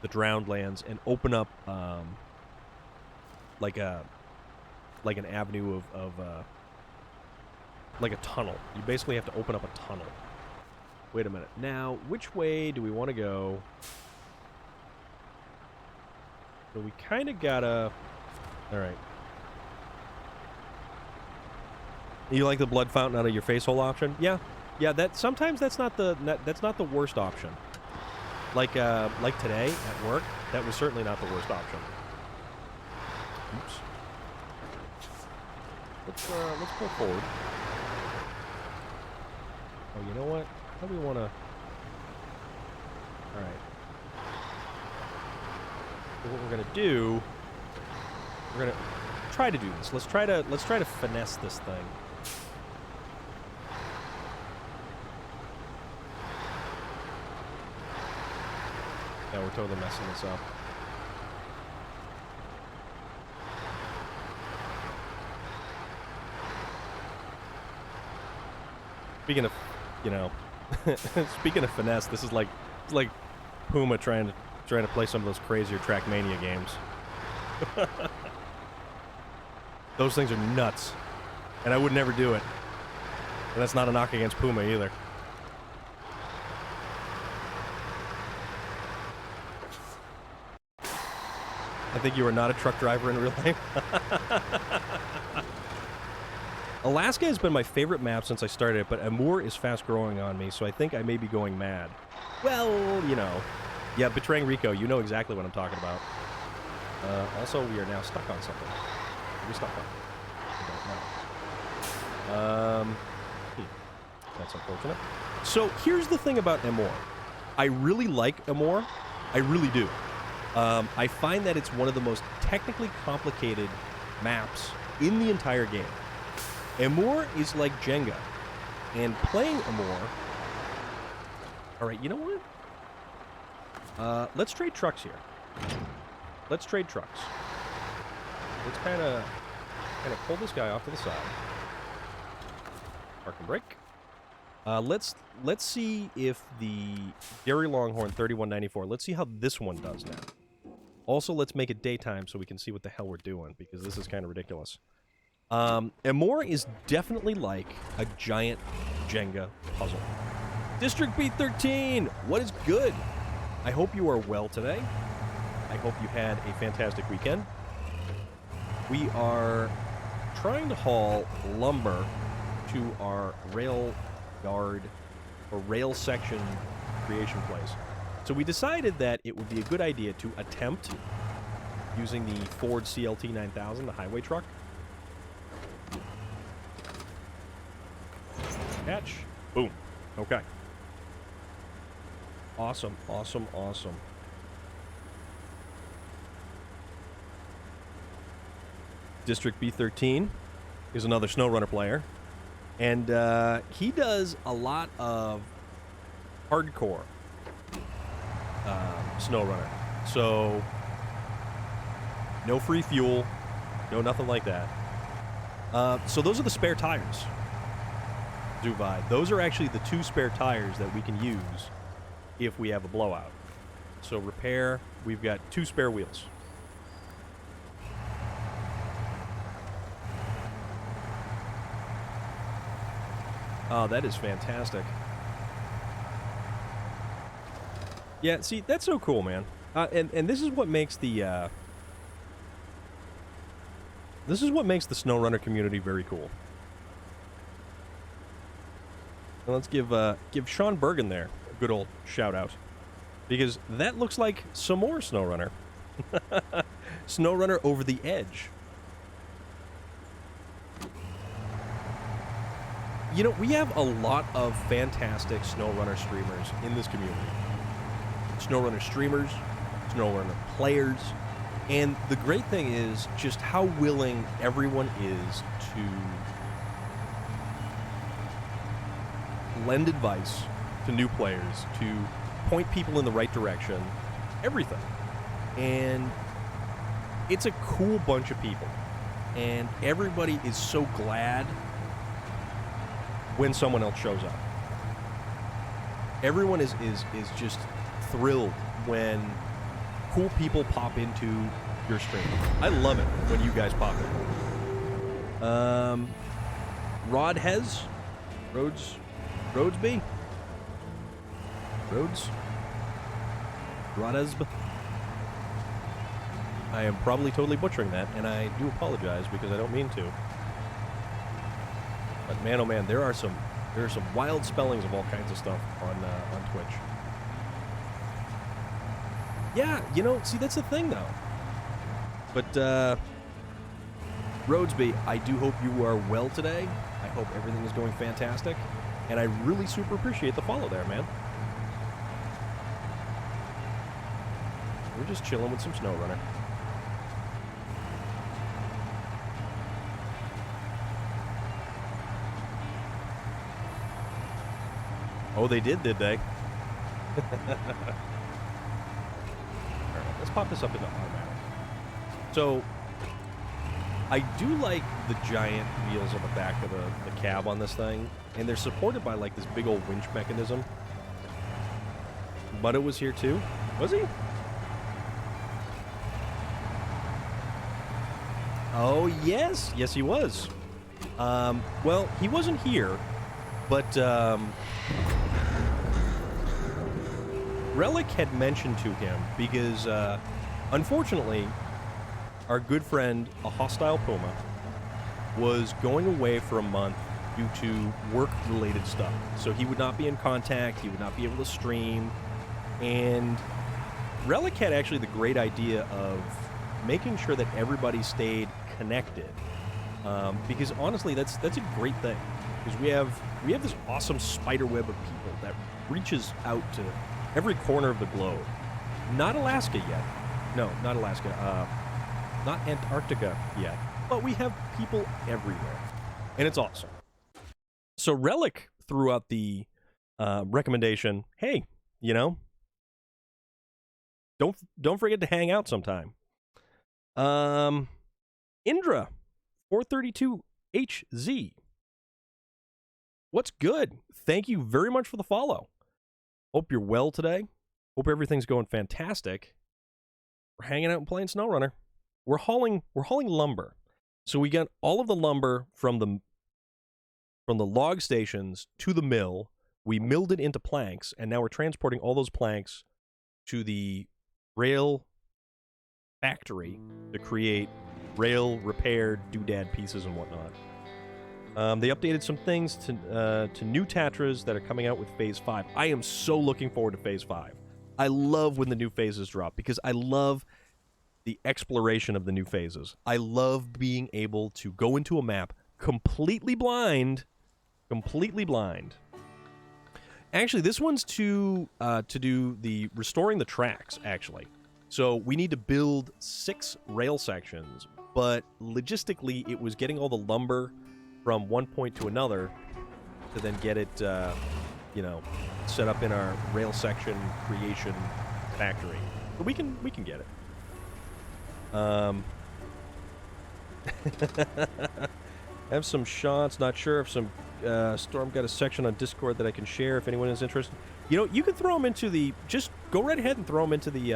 the drowned lands and open up like an avenue of like a tunnel. You basically have to open up a tunnel. Wait a minute. Now, which way do we want to go? So we kind of gotta. All right. You like the blood fountain out of your face hole option? Yeah, yeah. That sometimes that's not the worst option. Like today at work, that was certainly not the worst option. Oops. Let's pull forward. Oh, you know what? How do we want to? All right. So what we're gonna do? We're gonna try to do this. Let's try to finesse this thing. Yeah, we're totally messing this up. Speaking of, speaking of finesse, this is like Puma trying to play some of those crazier Trackmania games. Those things are nuts, and I would never do it. And that's not a knock against Puma either. I think you are not a truck driver in real life. Alaska has been my favorite map since I started it, but Amur is fast growing on me, so I think I may be going mad. Well, yeah, betraying Rico, you know exactly what I'm talking about. Also, we are now stuck on something. What are we stuck on? I don't know. That's unfortunate. So here's the thing about Amur. I really like Amur. I really do. I find that it's one of the most technically complicated maps in the entire game. Amur is like Jenga, and playing Amur... Alright, you know what? Let's trade trucks here. Let's trade trucks. Let's kind of pull this guy off to the side. Park and brake. Let's see if the Gary Longhorn 3194. Let's see how this one does now. Also, let's make it daytime so we can see what the hell we're doing, because this is kind of ridiculous. Amore is definitely like a giant Jenga puzzle. District B13, what is good? I hope you are well today. I hope you had a fantastic weekend. We are trying to haul lumber to our rail yard or rail section creation place. So we decided that it would be a good idea to attempt using the Ford CLT 9000, the highway truck. Catch. Boom. Okay. Awesome, awesome, awesome. District B13 is another SnowRunner player. And he does a lot of hardcore SnowRunner. So, no free fuel, no nothing like that. So those are the spare tires. Zuvai. Those are actually the 2 spare tires that we can use if we have a blowout. So repair, we've got 2 spare wheels. Oh, that is fantastic. Yeah, see, that's so cool, man. And this is what makes the SnowRunner community very cool. And let's give Sean Bergen there a good old shout out, because that looks like some more SnowRunner. SnowRunner over the edge. You know, we have a lot of fantastic SnowRunner streamers in this community. SnowRunner streamers, SnowRunner players, and the great thing is just how willing everyone is to lend advice to new players, to point people in the right direction, everything. And it's a cool bunch of people, and everybody is so glad when someone else shows up. Everyone is just thrilled when cool people pop into your stream. I love it when you guys pop in. Rod Hez, Rhodesby, Rodesb. I am probably totally butchering that, and I do apologize because I don't mean to. But man, oh man, there are some wild spellings of all kinds of stuff on Twitch. Yeah, you know, see, that's the thing though. But Rhodesby, I do hope you are well today. I hope everything is going fantastic, and I really super appreciate the follow there, man. We're just chilling with some SnowRunner. Oh, they did they? Alright, let's pop this up into automatic. So, I do like the giant wheels on the back of the cab on this thing, and they're supported by like this big old winch mechanism. Mudda was here too? Was he? Oh, yes. Yes, he was. Well, he wasn't here, but Relic had mentioned to him because, unfortunately, our good friend, a hostile Puma, was going away for a month due to work-related stuff. So he would not be in contact, he would not be able to stream, and Relic had actually the great idea of making sure that everybody stayed connected. Because honestly, that's a great thing. Because we have this awesome spider web of people that reaches out to every corner of the globe. Not Alaska yet. No, not Alaska. Not Antarctica yet. But we have people everywhere. And it's awesome. So Relic threw out the recommendation, hey, you know, don't forget to hang out sometime. Indra 432HZ. What's good? Thank you very much for the follow. Hope you're well today. Hope everything's going fantastic. We're hanging out and playing SnowRunner. We're hauling lumber. So we got all of the lumber from the log stations to the mill. We milled it into planks, and now we're transporting all those planks to the rail factory to create rail repaired doodad pieces and whatnot. They updated some things to new Tatras that are coming out with Phase 5. I am so looking forward to Phase 5. I love when the new phases drop because I love the exploration of the new phases. I love being able to go into a map completely blind. Actually, this one's to do the restoring the tracks, actually. So we need to build 6 rail sections, but logistically it was getting all the lumber from one point to another to then get it, set up in our rail section creation factory. But we can get it. Have some shots. Not sure if some Storm got a section on Discord that I can share if anyone is interested. You know, you can throw them into the. Just go right ahead and throw them into the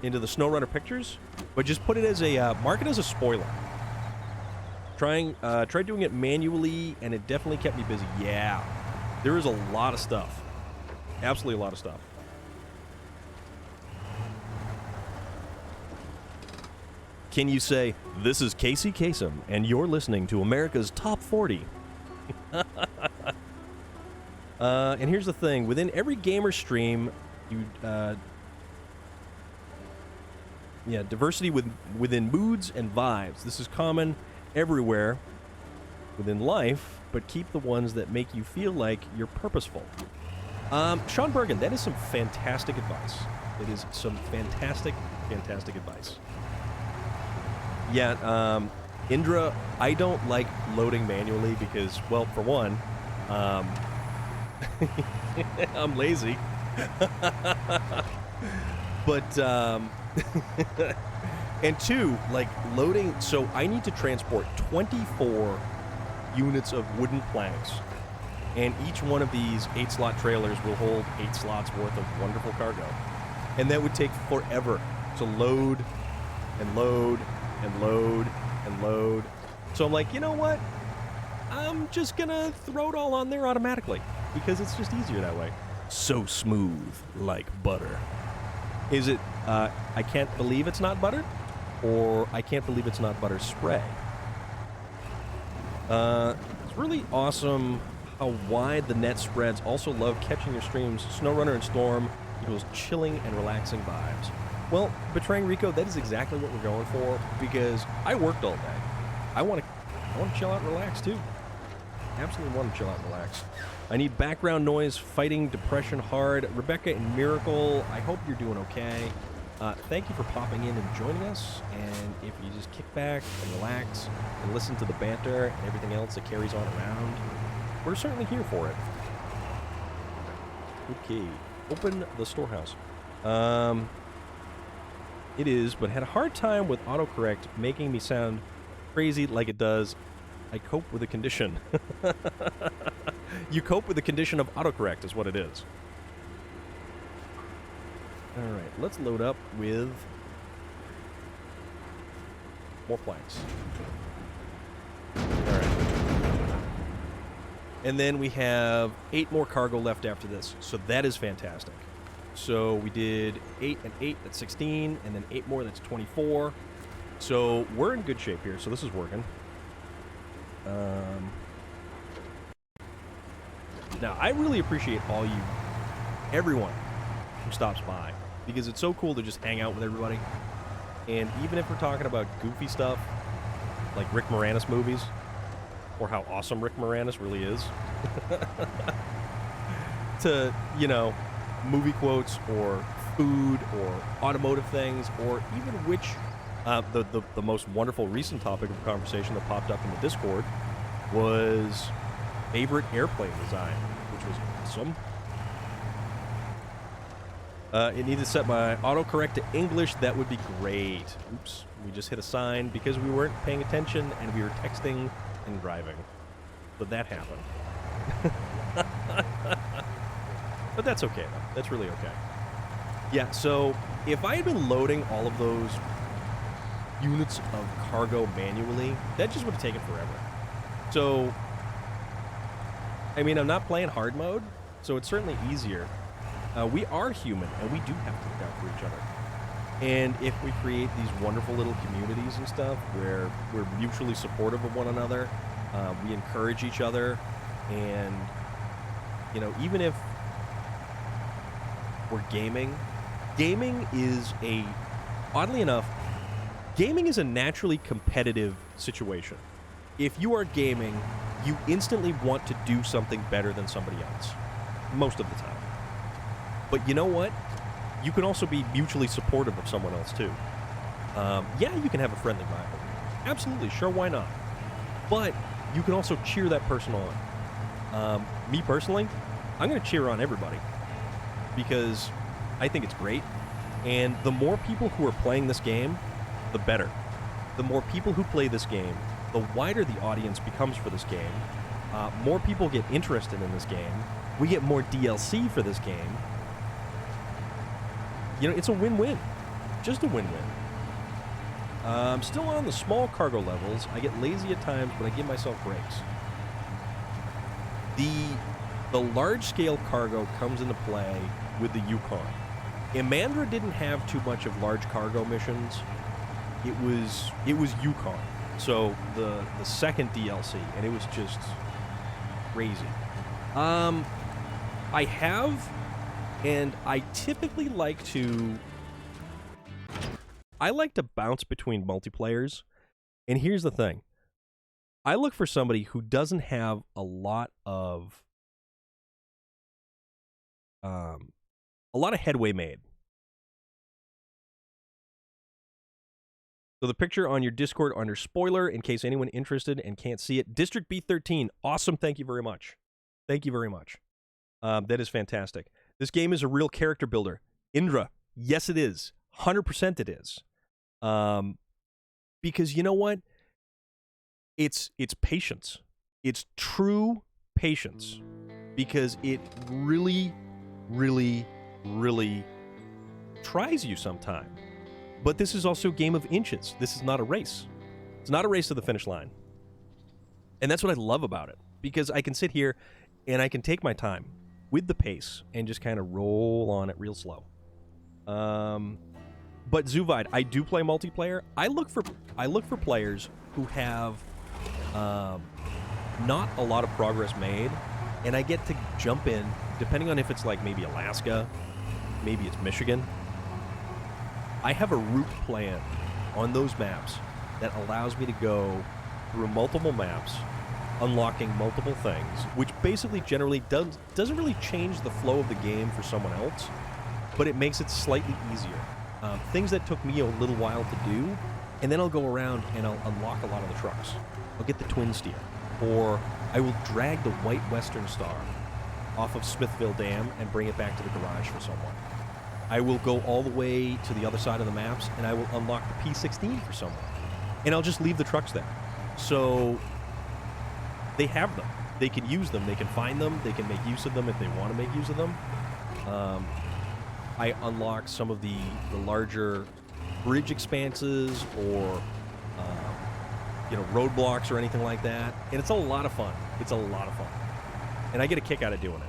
SnowRunner pictures, but just put it as a mark it as a spoiler. Try doing it manually, and it definitely kept me busy. Yeah, there is a lot of stuff. Absolutely a lot of stuff. Can you say, this is Casey Kasem, and you're listening to America's Top 40? And here's the thing. Within every gamer stream, diversity within moods and vibes. This is common everywhere within life, but keep the ones that make you feel like you're purposeful. Sean Bergen, that is some fantastic advice. It is some fantastic advice. Yeah, Indra, I don't like loading manually because, well, for one, I'm lazy. But, and two, like, loading, so I need to transport 24 units of wooden planks, and each one of these 8-slot trailers will hold 8 slots worth of wonderful cargo. And that would take forever to load and load and load and load. So I'm like, you know what? I'm just gonna throw it all on there automatically because it's just easier that way. So smooth, like butter. Is it, I can't believe it's not butter? Or I can't believe it's not butter spray? It's really awesome how wide the net spreads. Also love catching your streams. SnowRunner and Storm equals chilling and relaxing vibes. Well, Betraying Rico, that is exactly what we're going for because I worked all day. I want to chill out and relax too. Absolutely want to chill out and relax. I need background noise, fighting depression hard. Rebecca and Miracle, I hope you're doing okay. Thank you for popping in and joining us. And if you just kick back and relax and listen to the banter and everything else that carries on around, we're certainly here for it. Okay, open the storehouse. It is, but had a hard time with autocorrect making me sound crazy like it does. I cope with the condition. You cope with the condition of autocorrect is what it is. Alright, let's load up with more planks. Alright. And then we have 8 more cargo left after this, so that is fantastic. So we did 8 and 8, that's 16, and then 8 more, that's 24. So we're in good shape here, so this is working. Now, I really appreciate everyone who stops by, because it's so cool to just hang out with everybody. And even if we're talking about goofy stuff, like Rick Moranis movies, or how awesome Rick Moranis really is, to, movie quotes, or food, or automotive things, or even which, the most wonderful recent topic of conversation that popped up in the Discord was favorite airplane design, which was awesome. It needs to set my autocorrect to English. That would be great. Oops. We just hit a sign because we weren't paying attention and we were texting and driving. But that happened. But that's okay, though. That's really okay. Yeah, so if I had been loading all of those units of cargo manually, that just would have taken forever. So, I mean, I'm not playing hard mode, so it's certainly easier. We are human, and we do have to look out for each other. And if we create these wonderful little communities and stuff where we're mutually supportive of one another, we encourage each other, and, you know, even if we're gaming is oddly enough, gaming is a naturally competitive situation. If you are gaming, you instantly want to do something better than somebody else, most of the time. But you know what? You can also be mutually supportive of someone else, too. Yeah, you can have a friendly rivalry. Absolutely, sure, why not? But you can also cheer that person on. Me personally, I'm going to cheer on everybody because I think it's great. And the more people who are playing this game, the better. The more people who play this game, the wider the audience becomes for this game. More people get interested in this game. We get more DLC for this game. You know, it's a win-win. Just a win-win. Still on the small cargo levels. I get lazy at times, but I give myself breaks. The large-scale cargo comes into play with the Yukon. Imandra didn't have too much of large cargo missions. It was Yukon. So the second DLC, and it was just crazy. I have, and I typically like to bounce between multiplayers. And here's the thing. I look for somebody who doesn't have a lot of headway made. So the picture on your Discord under spoiler, in case anyone interested and can't see it, District B13, awesome, thank you very much. Thank you very much. That is fantastic. This game is a real character builder. Indra, yes it is. 100% it is. Because you know what? It's patience. It's true patience. Because it really, really, really tries you sometime. But this is also a game of inches. This is not a race. It's not a race to the finish line. And that's what I love about it. Because I can sit here and I can take my time with the pace and just kind of roll on it real slow. But Zuvide, I do play multiplayer. I look for players who have not a lot of progress made, and I get to jump in, depending on if it's like maybe Alaska, maybe it's Michigan. I have a route plan on those maps that allows me to go through multiple maps, unlocking multiple things, which basically generally doesn't really change the flow of the game for someone else, but it makes it slightly easier. Things that took me a little while to do, and then I'll go around and I'll unlock a lot of the trucks. I'll get the Twin Steer, or I will drag the White Western Star off of Smithville Dam and bring it back to the garage for someone. I will go all the way to the other side of the maps, and I will unlock the P16 for someone. And I'll just leave the trucks there. So they have them. They can use them. They can find them. They can make use of them if they want to make use of them. I unlock some of the larger bridge expanses or roadblocks or anything like that. And it's a lot of fun. It's a lot of fun. And I get a kick out of doing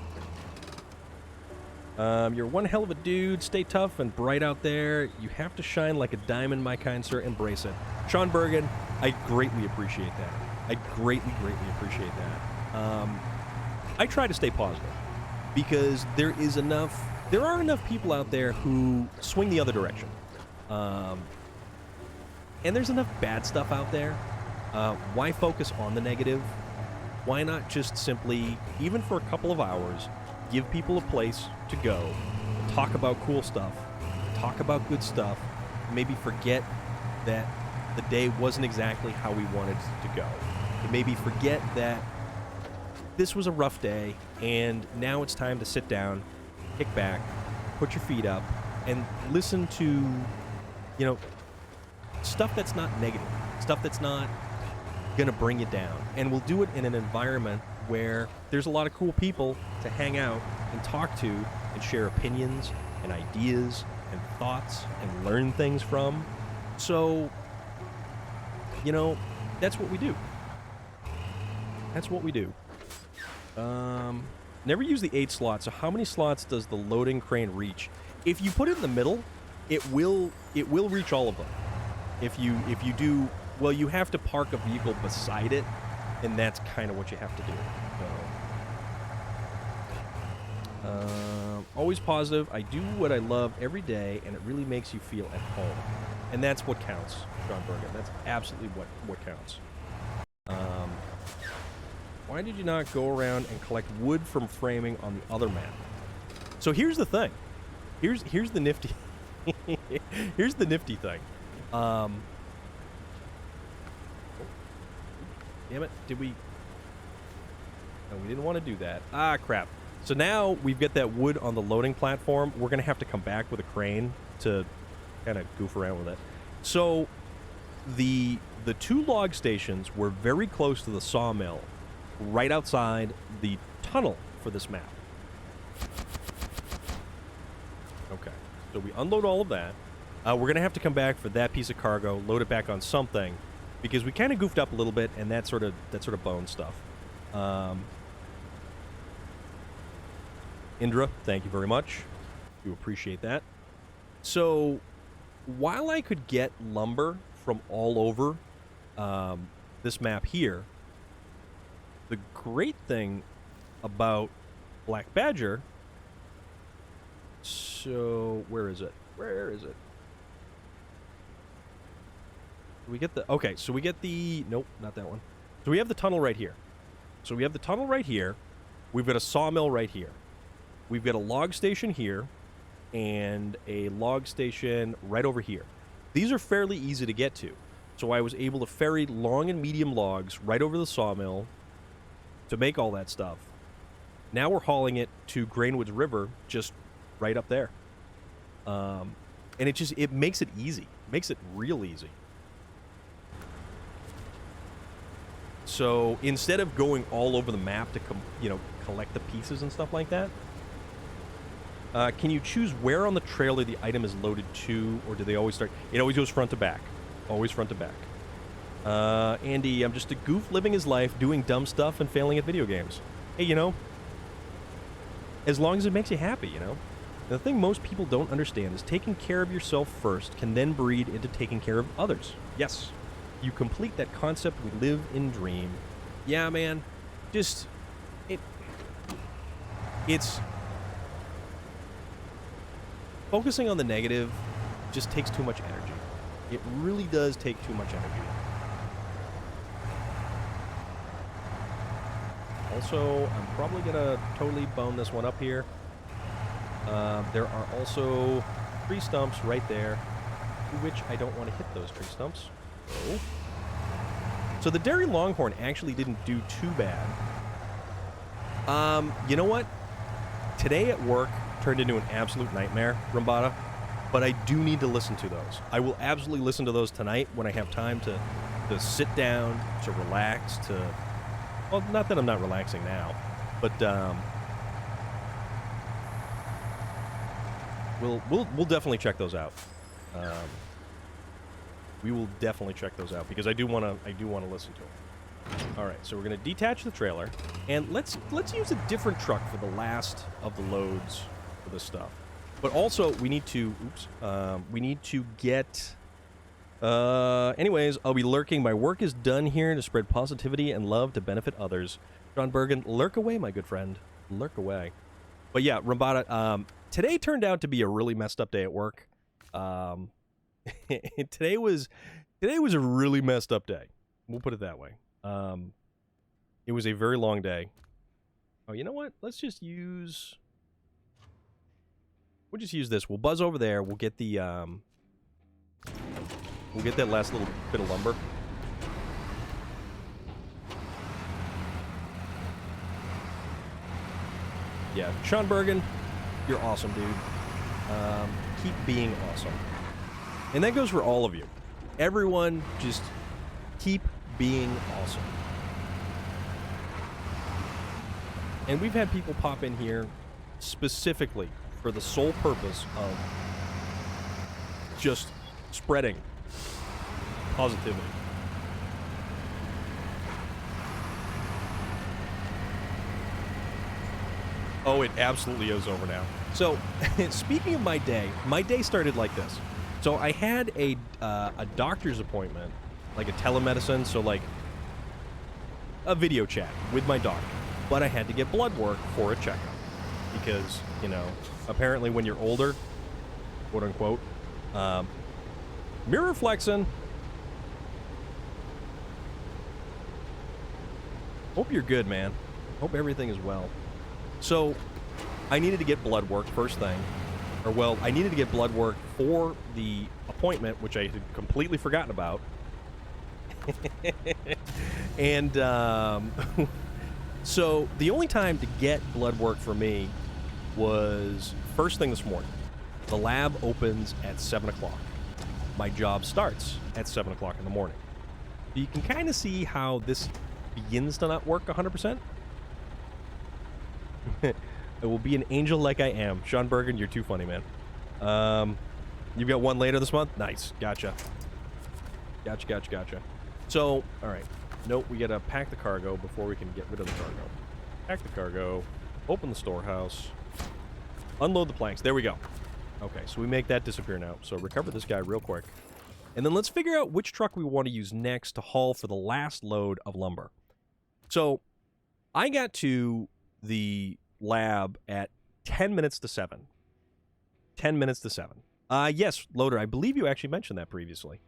it. You're one hell of a dude. Stay tough and bright out there. You have to shine like a diamond, my kind sir. Embrace it. Sean Bergen, I greatly appreciate that. I greatly, greatly appreciate that. I try to stay positive because there are enough people out there who swing the other direction. And there's enough bad stuff out there. Why focus on the negative? Why not just simply, even for a couple of hours, give people a place to go, talk about cool stuff, talk about good stuff, maybe forget that the day wasn't exactly how we wanted it to go. Maybe forget that this was a rough day, and now it's time to sit down, kick back, put your feet up, and listen to, you know, stuff that's not negative, stuff that's not gonna bring you down. And we'll do it in an environment where there's a lot of cool people to hang out and talk to and share opinions and ideas and thoughts and learn things from. So, you know, that's what we do. That's what we do. Never use the 8 slots. So how many slots does the loading crane reach? If you put it in the middle, it will reach all of them. If you do, well, you have to park a vehicle beside it, and that's kind of what you have to do. So, always positive. I do what I love every day, and it really makes you feel at home. And that's what counts, John Bergen. That's absolutely what counts. Why did you not go around and collect wood from framing on the other map? So here's the thing. Here's the nifty. Here's the nifty thing. Oh, damn it! Did we? No, we didn't want to do that. Ah, crap. So now we've got that wood on the loading platform. We're gonna have to come back with a crane to kind of goof around with it. So the 2 log stations were very close to the sawmill, right outside the tunnel for this map. Okay, so we unload all of that. We're going to have to come back for that piece of cargo, load it back on something, because we kind of goofed up a little bit, and that sort of bone stuff. Indra, thank you very much. Do appreciate that. So, while I could get lumber from all over this map here, the great thing about Black Badger... So, where is it? Where is it? We get the... Okay, so we get the... Nope, not that one. So we have the tunnel right here. So we have the tunnel right here. We've got a sawmill right here. We've got a log station here. And a log station right over here. These are fairly easy to get to. So I was able to ferry long and medium logs right over the sawmill to make all that stuff. Now we're hauling it to Grainwoods River, just right up there. And it makes it easy. It makes it real easy. So instead of going all over the map to collect the pieces and stuff like that, can you choose where on the trailer the item is loaded to, or do they always start? It always goes front to back. Always front to back. Andy, I'm just a goof living his life, doing dumb stuff and failing at video games. Hey, you know, as long as it makes you happy, you know. The thing most people don't understand is taking care of yourself first can then breed into taking care of others. Yes, you complete that concept we live and dream. Yeah, man, just, it's, focusing on the negative just takes too much energy. It really does take too much energy. Also, I'm probably going to totally bone this one up here. There are also tree stumps right there, to which I don't want to hit those tree stumps. So the Dairy Longhorn actually didn't do too bad. You know what? Today at work turned into an absolute nightmare, Rambada, but I do need to listen to those. I will absolutely listen to those tonight when I have time to sit down, to relax, to... Well, not that I'm not relaxing now, but we'll definitely check those out. We will definitely check those out because I do want to listen to them. All right, so we're going to detach the trailer, and let's use a different truck for the last of the loads for this stuff. But also, we need to get... anyways, I'll be lurking. My work is done here to spread positivity and love to benefit others. John Bergen, lurk away, my good friend. Lurk away. But yeah, Rambada, today turned out to be a really messed up day at work. Today was a really messed up day. We'll put it that way. It was a very long day. Oh, you know what? Let's just use... We'll just use this. We'll buzz over there. We'll get the, we'll get that last little bit of lumber. Yeah, Sean Bergen, you're awesome, dude. Keep being awesome. And that goes for all of you. Everyone, just keep being awesome. And we've had people pop in here specifically for the sole purpose of just spreading positivity. Oh, it absolutely is over now. So, speaking of my day started like this. So I had a doctor's appointment, like a telemedicine, so like a video chat with my doctor. But I had to get blood work for a checkup because, you know, apparently when you're older, quote unquote, mirror flexing. Hope you're good, man. Hope everything is well. So, I needed to get blood work first thing. Or, well, I needed to get blood work for the appointment, which I had completely forgotten about. And, so, the only time to get blood work for me was first thing this morning. The lab opens at 7 o'clock. My job starts at 7 o'clock in the morning. You can kind of see how this begins to not work 100%. I will be an angel like I am. Sean Bergen, you're too funny, man. You've got one later this month? Nice. Gotcha. Gotcha. So, all right. Nope, we got to pack the cargo before we can get rid of the cargo. Pack the cargo. Open the storehouse. Unload the planks. There we go. Okay, so we make that disappear now. So recover this guy real quick. And then let's figure out which truck we want to use next to haul for the last load of lumber. So, I got to the lab at 10 minutes to 7. 10 minutes to 7. Yes, Loader, I believe you actually mentioned that previously.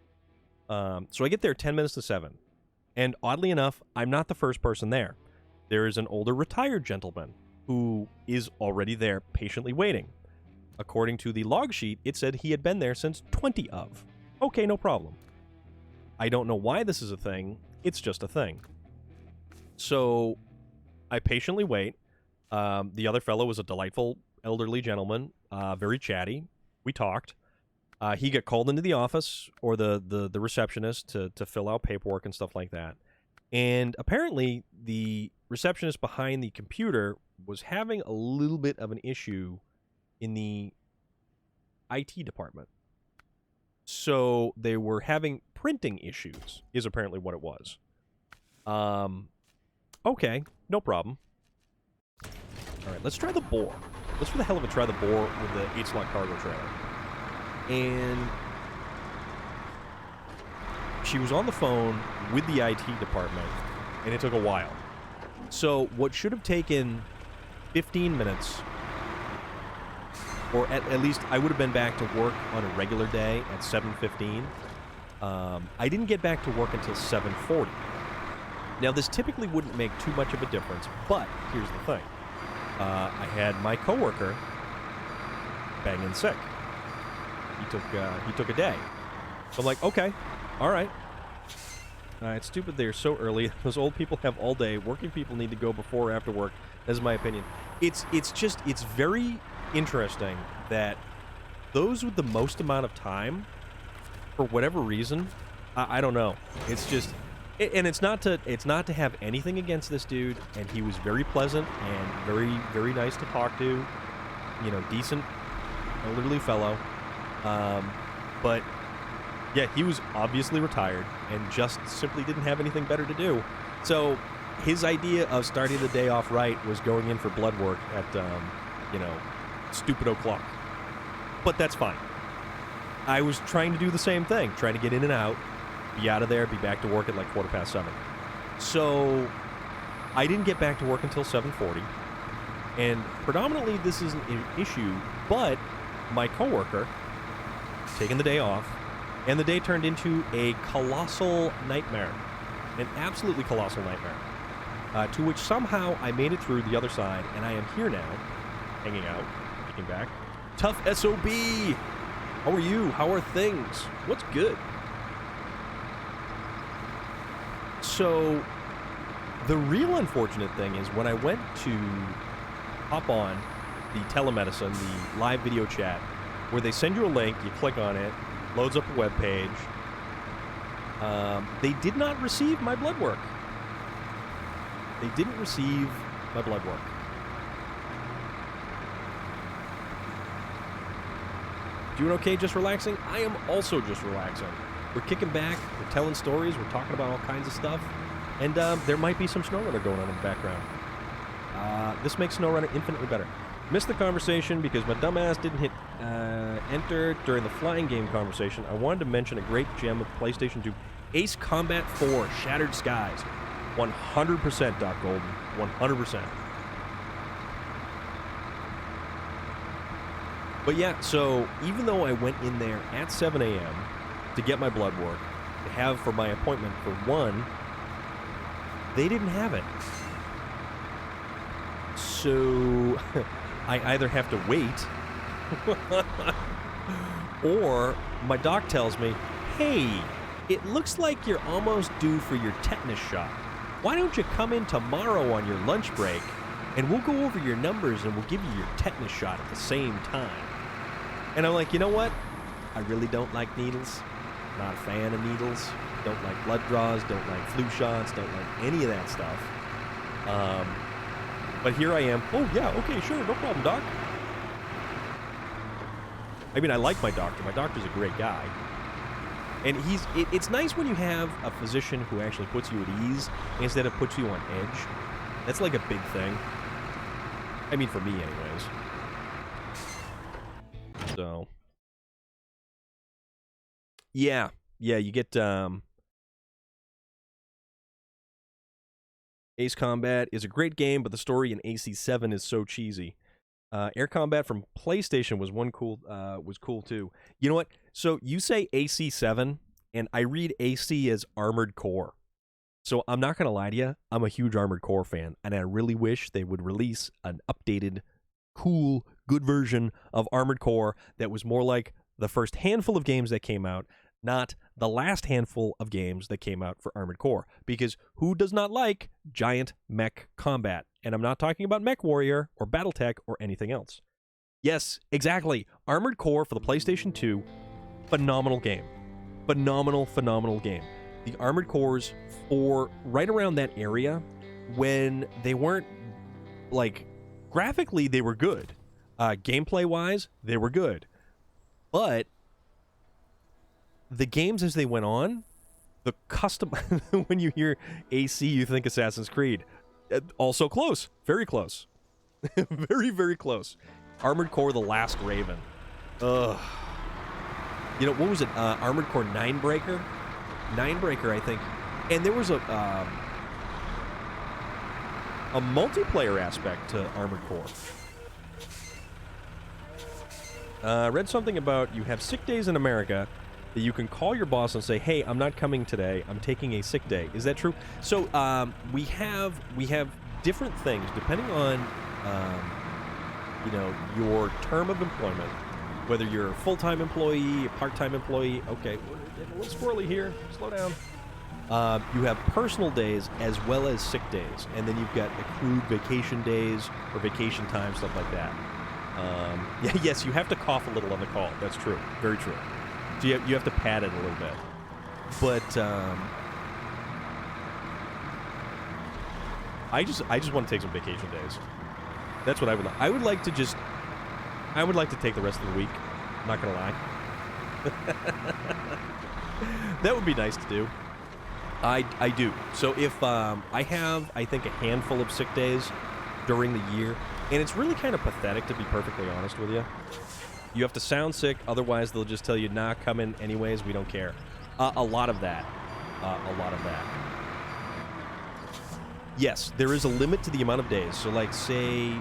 So I get there 10 minutes to 7. And oddly enough, I'm not the first person there. There is an older retired gentleman who is already there patiently waiting. According to the log sheet, it said he had been there since 20 of. Okay, no problem. I don't know why this is a thing. It's just a thing. So I patiently wait. The other fellow was a delightful elderly gentleman, very chatty. We talked. He got called into the office, or the receptionist, to fill out paperwork and stuff like that. And apparently, the receptionist behind the computer was having a little bit of an issue in the IT department. So they were having printing issues, is apparently what it was. Okay, no problem. All right, let's try the bore. Let's for the hell of it try the bore with the 8-slot cargo trailer. And she was on the phone with the IT department, and it took a while. So what should have taken 15 minutes, or at least I would have been back to work on a regular day at 7:15. I didn't get back to work until 7:40. Now, this typically wouldn't make too much of a difference, but here's the thing. I had my coworker banging sick. He took a day. So I'm like, okay, all right. It's stupid they're so early. Those old people have all day. Working people need to go before or after work. That's my opinion. It's very interesting that those with the most amount of time, for whatever reason, I don't know. It's just, and it's not to have anything against this dude. And he was very pleasant and very, very nice to talk to. You know, decent, elderly fellow. But yeah, he was obviously retired and just simply didn't have anything better to do. So his idea of starting the day off right was going in for blood work at, stupid o'clock. But that's fine. I was trying to do the same thing, trying to get in and out, be out of there, be back to work at like 7:15. So I didn't get back to work until 7:40. And predominantly this isn't an issue, but my coworker taking the day off, and the day turned into a colossal nightmare. An absolutely colossal nightmare. To which somehow I made it through the other side, and I am here now, hanging out, kicking back. Tough SOB! How are you? How are things? What's good? So, the real unfortunate thing is when I went to hop on the telemedicine, the live video chat where they send you a link, you click on it, loads up a web page. They did not receive my blood work. They didn't receive my blood work. Doing okay, just relaxing? I am also just relaxing. We're kicking back, we're telling stories, we're talking about all kinds of stuff, and there might be some SnowRunner going on in the background. This makes SnowRunner infinitely better. Missed the conversation because my dumbass didn't hit enter during the flying game conversation. I wanted to mention a great gem of PlayStation 2, Ace Combat 4, Shattered Skies. 100%, Doc Golden. 100%. But yeah, so even though I went in there at 7 a.m. to get my blood work, to have for my appointment for 1, they didn't have it. So I either have to wait or my doc tells me, hey, it looks like you're almost due for your tetanus shot. Why don't you come in tomorrow on your lunch break and we'll go over your numbers and we'll give you your tetanus shot at the same time. And I'm like, you know what? I really don't like needles. Not a fan of needles. Don't like blood draws. Don't like flu shots. Don't like any of that stuff. But here I am. Oh, yeah, okay, sure, no problem, doc. I mean, I like my doctor. My doctor's a great guy. And it's nice when you have a physician who actually puts you at ease instead of puts you on edge. That's like a big thing. I mean, for me, anyways. So. Yeah, you get, Ace Combat is a great game, but the story in AC7 is so cheesy. Air Combat from PlayStation was cool too. You know what? So you say AC7, and I read AC as Armored Core. So I'm not gonna lie to you, I'm a huge Armored Core fan, and I really wish they would release an updated, cool, good version of Armored Core that was more like the first handful of games that came out, not the last handful of games that came out for Armored Core. Because who does not like giant mech combat? And I'm not talking about Mech Warrior or Battletech or anything else. Yes, exactly. Armored Core for the PlayStation 2, phenomenal game. Phenomenal game. The Armored Cores for right around that area, when they weren't, like, graphically they were good. Gameplay-wise, they were good. But the games as they went on, the custom... when you hear AC, you think Assassin's Creed. Also close. Very close. Very, very close. Armored Core The Last Raven. Ugh. You know, what was it? Armored Core Ninebreaker? Ninebreaker, I think. And there was a multiplayer aspect to Armored Core. Read something about you have sick days in America that you can call your boss and say, hey, I'm not coming today. I'm taking a sick day. Is that true? So we have different things depending on you know, your term of employment, whether you're a full-time employee, a part-time employee. Okay, getting a little squirrely here. Slow down. You have personal days as well as sick days, and then you've got accrued vacation days or vacation time, stuff like that. Yeah, yes, you have to cough a little on the call. That's true. Very true. So you have to pad it a little bit. But I just want to take some vacation days. That's what I would like. I would like to take the rest of the week. I'm not gonna lie. That would be nice to do. I do. So if I have, I think, a handful of sick days during the year, and it's really kind of pathetic, to be perfectly honest with you. You have to sound sick, otherwise they'll just tell you, nah, come in anyways, we don't care. A lot of that. Yes, there is a limit to the amount of days. So, like, say,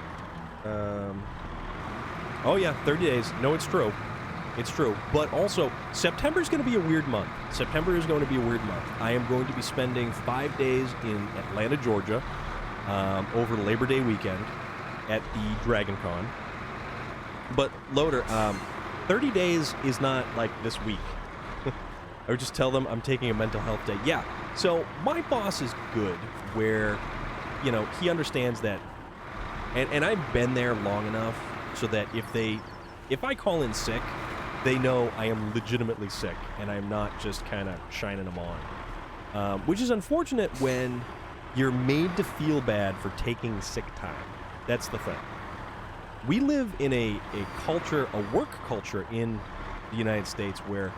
oh yeah, 30 days. No, it's true. It's true. But also, September's going to be a weird month. September is going to be a weird month. I am going to be spending 5 days in Atlanta, Georgia, over Labor Day weekend at the Dragon Con. But, Loader, 30 days is not like this week. I would just tell them I'm taking a mental health day. Yeah, so my boss is good where, you know, he understands that. And I've been there long enough so that if they If I call in sick, they know I am legitimately sick, and I'm not just kind of shining them on. Which is unfortunate when you're made to feel bad for taking sick time. That's the thing. We live in a culture, a work culture in the United States where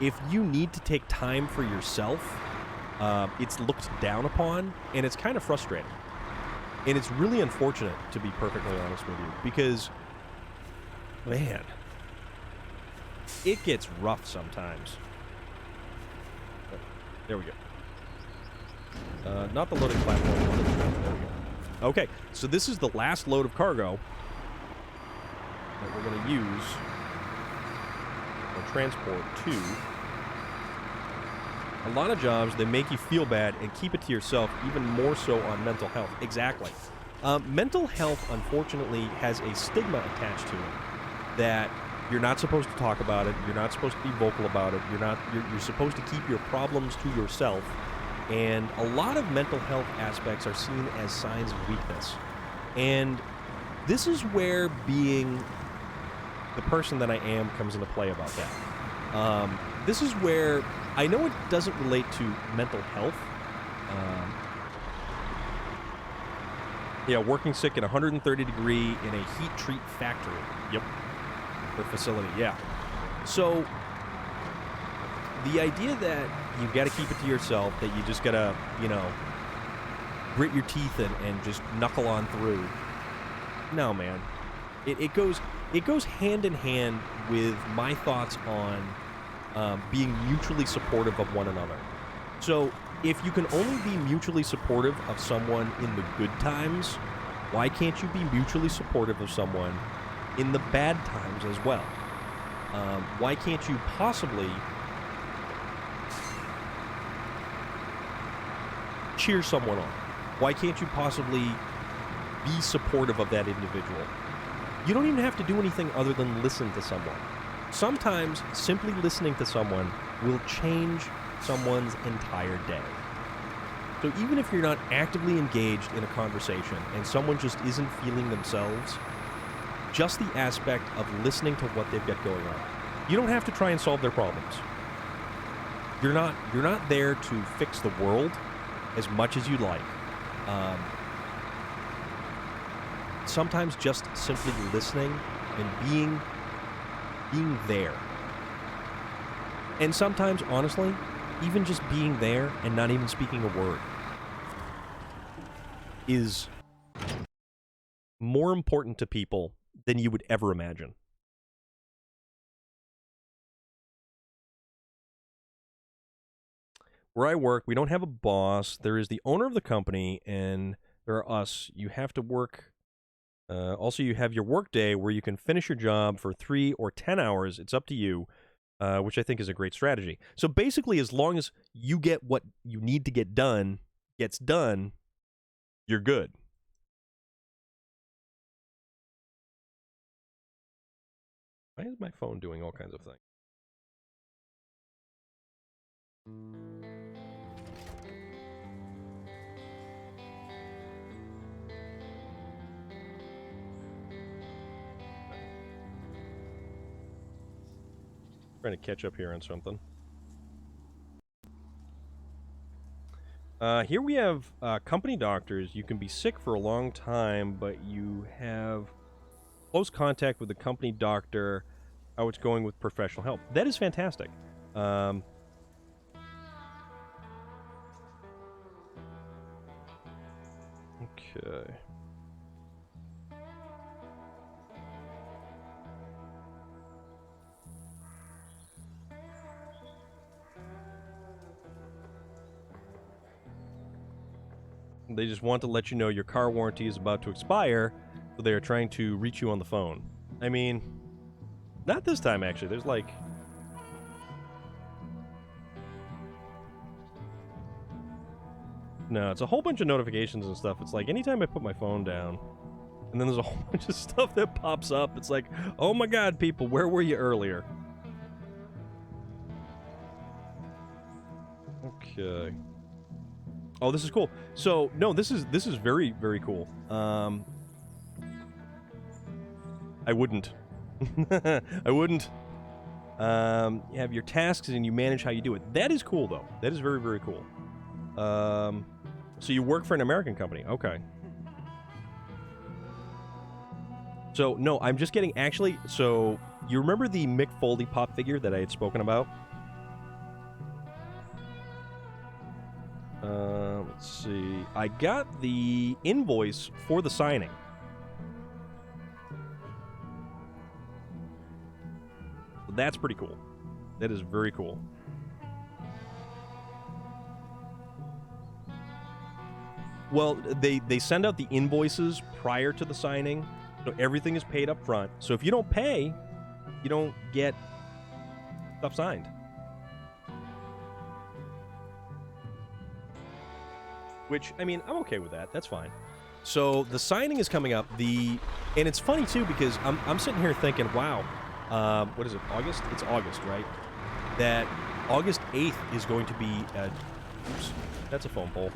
if you need to take time for yourself, it's looked down upon, and it's kind of frustrating. And it's really unfortunate, to be perfectly honest with you, because, man, it gets rough sometimes. Oh, there we go. Not the loading platform. There we go. Okay, so this is the last load of cargo that we're going to use or transport to. A lot of jobs, they make you feel bad and keep it to yourself, even more so on mental health. Exactly. Mental health, unfortunately, has a stigma attached to it that you're not supposed to talk about it, you're not supposed to be vocal about it, you're supposed to keep your problems to yourself, and a lot of mental health aspects are seen as signs of weakness. And this is where being the person that I am comes into play about that. This is where I know it doesn't relate to mental health. Yeah, working sick at 130 degree in a heat treat factory. Yep. Or facility, yeah. So, the idea that you've got to keep it to yourself, that you just got to, grit your teeth and just knuckle on through. No, man. It goes hand in hand with my thoughts on being mutually supportive of one another. So, if you can only be mutually supportive of someone in the good times, why can't you be mutually supportive of someone in the bad times as well? Why can't you possibly cheer someone on? Why can't you possibly be supportive of that individual? You don't even have to do anything other than listen to someone. Sometimes simply listening to someone will change someone's entire day. So even if you're not actively engaged in a conversation and someone just isn't feeling themselves, just the aspect of listening to what they've got going on. You don't have to try and solve their problems. You're not there to fix the world as much as you'd like. Sometimes just simply listening and being there. And sometimes, honestly, even just being there and not even speaking a word is more important to people than you would ever imagine. Where I work, we don't have a boss. There is the owner of the company, and there are us. You have to work. Also, you have your work day where you can finish your job for 3 or 10 hours. It's up to you, which I think is a great strategy. So basically, as long as you get what you need to get done, gets done, you're good. Why is my phone doing all kinds of things? Trying to catch up here on something. Here we have company doctors. You can be sick for a long time, but you have close contact with the company doctor. How it's going with professional help. That is fantastic. Okay. They just want to let you know your car warranty is about to expire, so they are trying to reach you on the phone. I mean, not this time, actually. There's like... No, it's a whole bunch of notifications and stuff. It's like anytime I put my phone down, and then there's a whole bunch of stuff that pops up. It's like, oh my god, people, where were you earlier? Okay. Oh, this is cool. So, no, this is very, very cool. I wouldn't. I wouldn't. You have your tasks and you manage how you do it. That is cool, though. That is very, very cool. So you work for an American company. Okay. So, no, I'm just getting... Actually, so you remember the Mick Foley pop figure that I had spoken about? Let's see. I got the invoice for the signing. That's pretty cool. That is very cool. Well, they send out the invoices prior to the signing, so everything is paid up front. So if you don't pay, you don't get stuff signed. Which, I mean, I'm okay with that. That's fine. So the signing is coming up. And it's funny, too, because I'm sitting here thinking, wow, what is it, August? It's August, right? That August 8th is going to be... oops, that's a phone pole.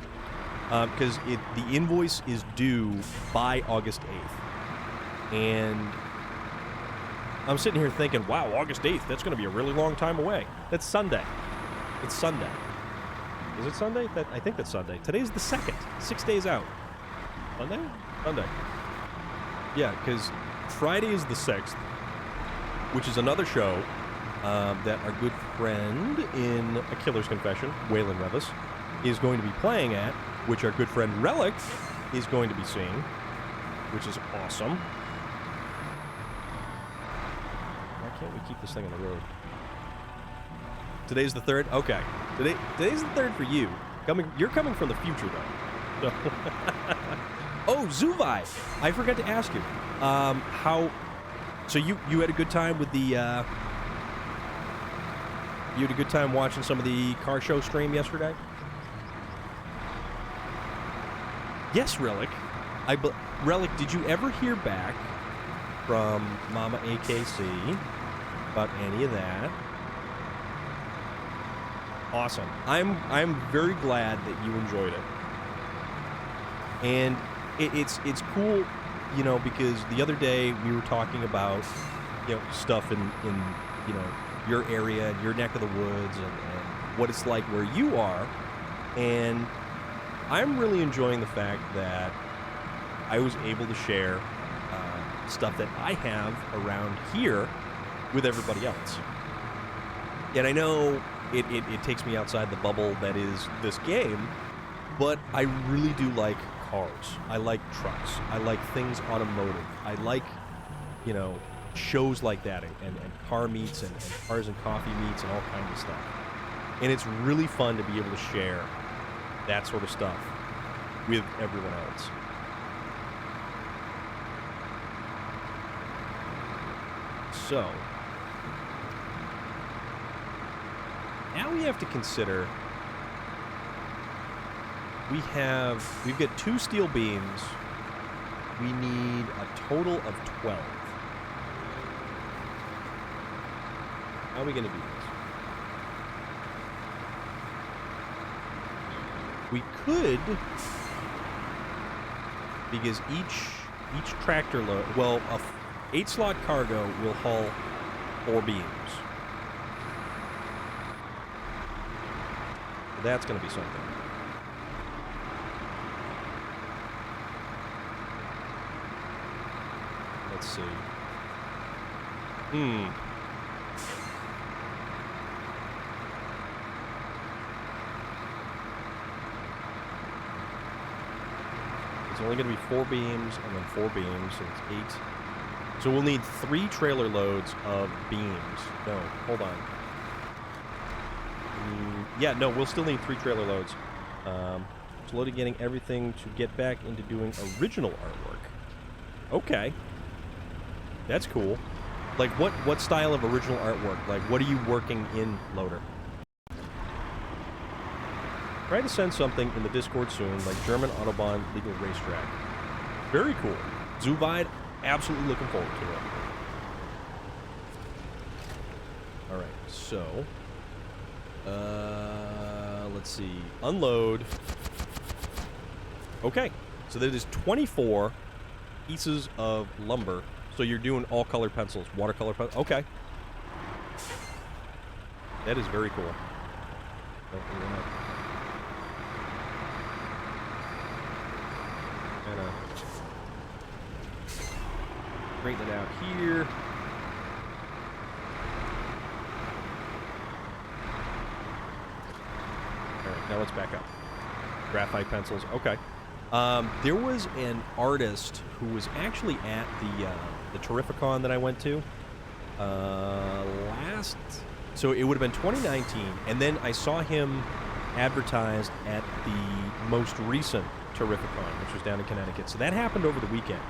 Because the invoice is due by August 8th. And I'm sitting here thinking, wow, August 8th, that's going to be a really long time away. That's Sunday. It's Sunday. Is it Sunday? I think that's Sunday. Today's the 2nd. 6 days out. Sunday? Sunday. Yeah, because Friday is the 6th, which is another show that our good friend in A Killer's Confession, Waylon Revis, is going to be playing at, which our good friend Relic is going to be seeing, which is awesome. Why can't we keep this thing on the road? Today's the 3rd? Okay. Today's the 3rd for you. You're coming from the future, though. So oh, Zuvai! I forgot to ask you. So you had a good time with the... you had a good time watching some of the car show stream yesterday? Yes, Relic. Relic, did you ever hear back from Mama AKC about any of that? Awesome. I'm very glad that you enjoyed it. And it's cool, you know, because the other day we were talking about, you know, stuff in you know, your area and your neck of the woods and what it's like where you are. And I'm really enjoying the fact that I was able to share stuff that I have around here with everybody else. And I know it takes me outside the bubble that is this game, but I really do like cars. I like trucks. I like things automotive. I like, you know, shows like that and car meets and cars and coffee meets and all kinds of stuff. And it's really fun to be able to share that sort of stuff with everyone else. So, now we have to consider, we've got 2 steel beams. We need a total of 12. How are we going to do this? We could, because each tractor load, well, a 8-slot cargo will haul 4 beams. So that's going to be something. Let's see. It's only going to be 4 beams and then 4 beams, so it's 8. So we'll need 3 trailer loads of beams. No, hold on. Yeah, no, we'll still need 3 trailer loads. Slowly getting everything to get back into doing original artwork. Okay. That's cool. Like, what style of original artwork? Like, what are you working in, Loader? Try to send something in the Discord soon, like German Autobahn Legal Racetrack. Very cool. Zuvide, absolutely looking forward to it. Alright, so... let's see. Unload. Okay, so that is 24 pieces of lumber So you're doing all colored pencils, watercolor pencils. Okay. That is very cool. Kind of straighten it out here. All right, now let's back up. Graphite pencils. Okay. There was an artist who was actually at the Terrificon that I went to so it would have been 2019, and then I saw him advertised at the most recent Terrificon, which was down in Connecticut. So that happened over the weekend.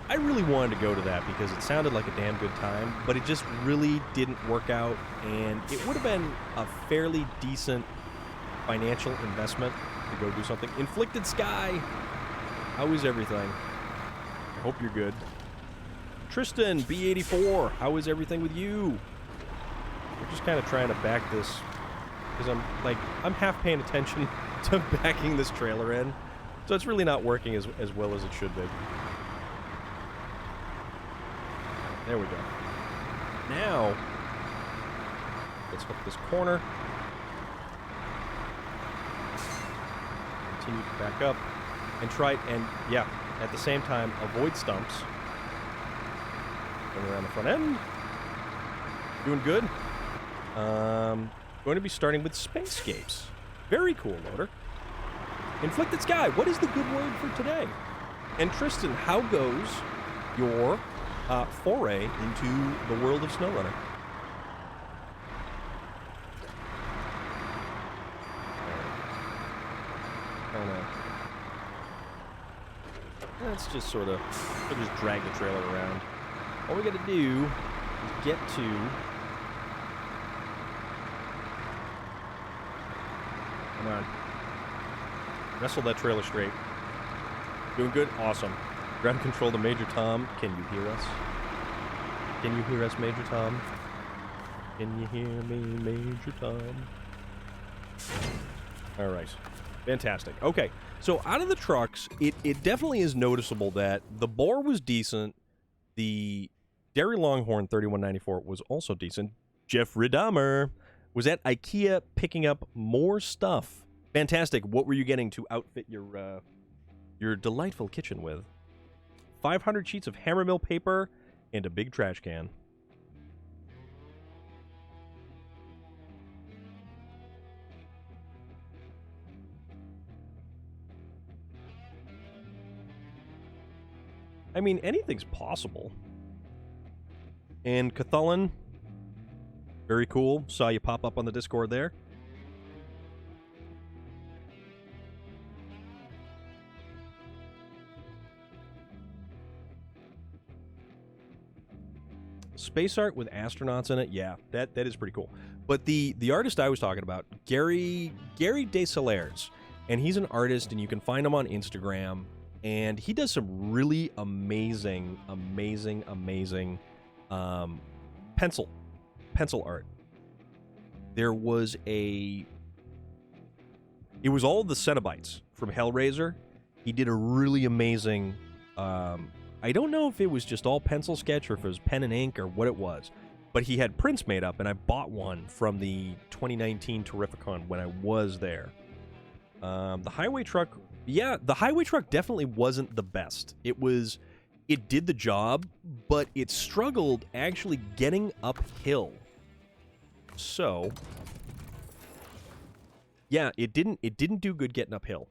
I really wanted to go to that because it sounded like a damn good time, but it just really didn't work out, and it would have been a fairly decent financial investment to go do something. Inflicted Sky, how is everything? I hope you're good. Tristan, B84, how is everything with you? We're just kind of trying to back this, because I'm half paying attention to backing this trailer in, so it's really not working as well as it should be. There we go. Now, let's hook this corner. Continue to back up and try, and yeah, at the same time, avoid stumps. Going around the front end. Doing good. Going to be starting with Spacescapes. Very cool, loader. Inflicted Sky, what is the good word for today? And Tristan, how goes your foray into the world of SnowRunner? Let's just sort of, we'll just drag the trailer around. All we gotta do is get to, come on, wrestle that trailer straight. Doing good? Awesome. Ground control to Major Tom. Can you hear us? Can you hear us, Major Tom? Can you hear me, Major Tom? All right. Fantastic. Okay, so out of the trucks, it definitely is noticeable that the Boar was decent. The Derry Longhorn 3194 was also decent. Jeff Ridamer was at IKEA picking up more stuff. Fantastic. What were you getting to outfit your delightful kitchen with? 500 sheets of hammer mill paper and a big trash can. I mean, anything's possible. And Cathulan, very cool. Saw you pop up on the Discord there. Space art with astronauts in it, yeah, that is pretty cool. But the artist I was talking about, Gary Desalaires, and he's an artist, and you can find him on Instagram. And he does some really amazing pencil art. There was it was all of the Cenobites from Hellraiser. He did a really amazing, I don't know if it was just all pencil sketch or if it was pen and ink or what it was, but he had prints made up, and I bought one from the 2019 Terrificon when I was there. The highway truck... Yeah, the highway truck definitely wasn't the best. It did the job, but it struggled actually getting uphill. So, yeah, it didn't do good getting uphill.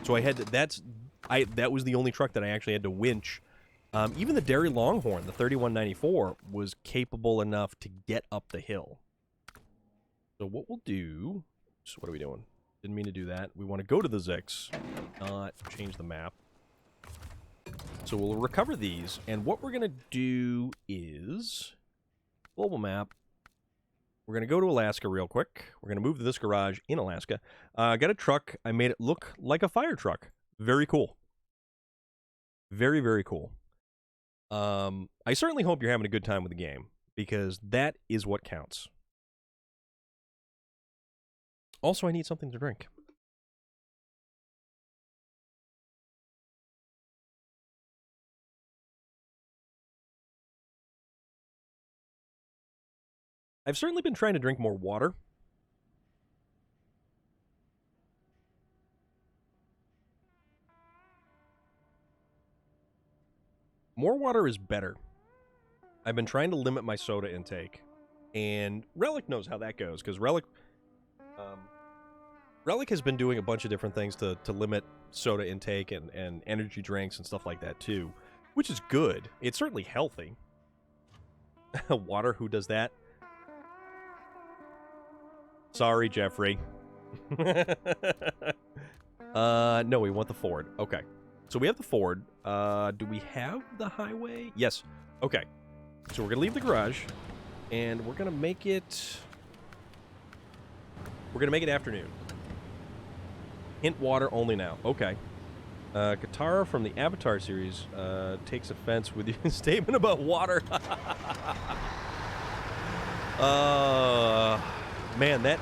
So I had to, that was the only truck that I actually had to winch. Even the Derry Longhorn, the 3194, was capable enough to get up the hill. So what we'll do, so what are we doing? Didn't mean to do that. We want to go to the Zix, not change the map. So we'll recover these, and what we're going to do is global map. We're going to go to Alaska real quick. We're going to move to this garage in Alaska. I got a truck. I made it look like a fire truck. Very cool. Very, very cool. I certainly hope you're having a good time with the game, because that is what counts. Also, I need something to drink. I've certainly been trying to drink more water. More water is better. I've been trying to limit my soda intake, and Relic knows how that goes, because Relic has been doing a bunch of different things to limit soda intake and energy drinks and stuff like that too, which is good. It's certainly healthy. Water, who does that? Sorry, Jeffrey. No, we want the Ford. Okay. So we have the Ford. Do we have the highway? Yes. Okay. So we're going to leave the garage, and we're going to make it... We're going to make it afternoon. Hint water only now. Okay. Katara from the Avatar series takes offense with your statement about water. Man, that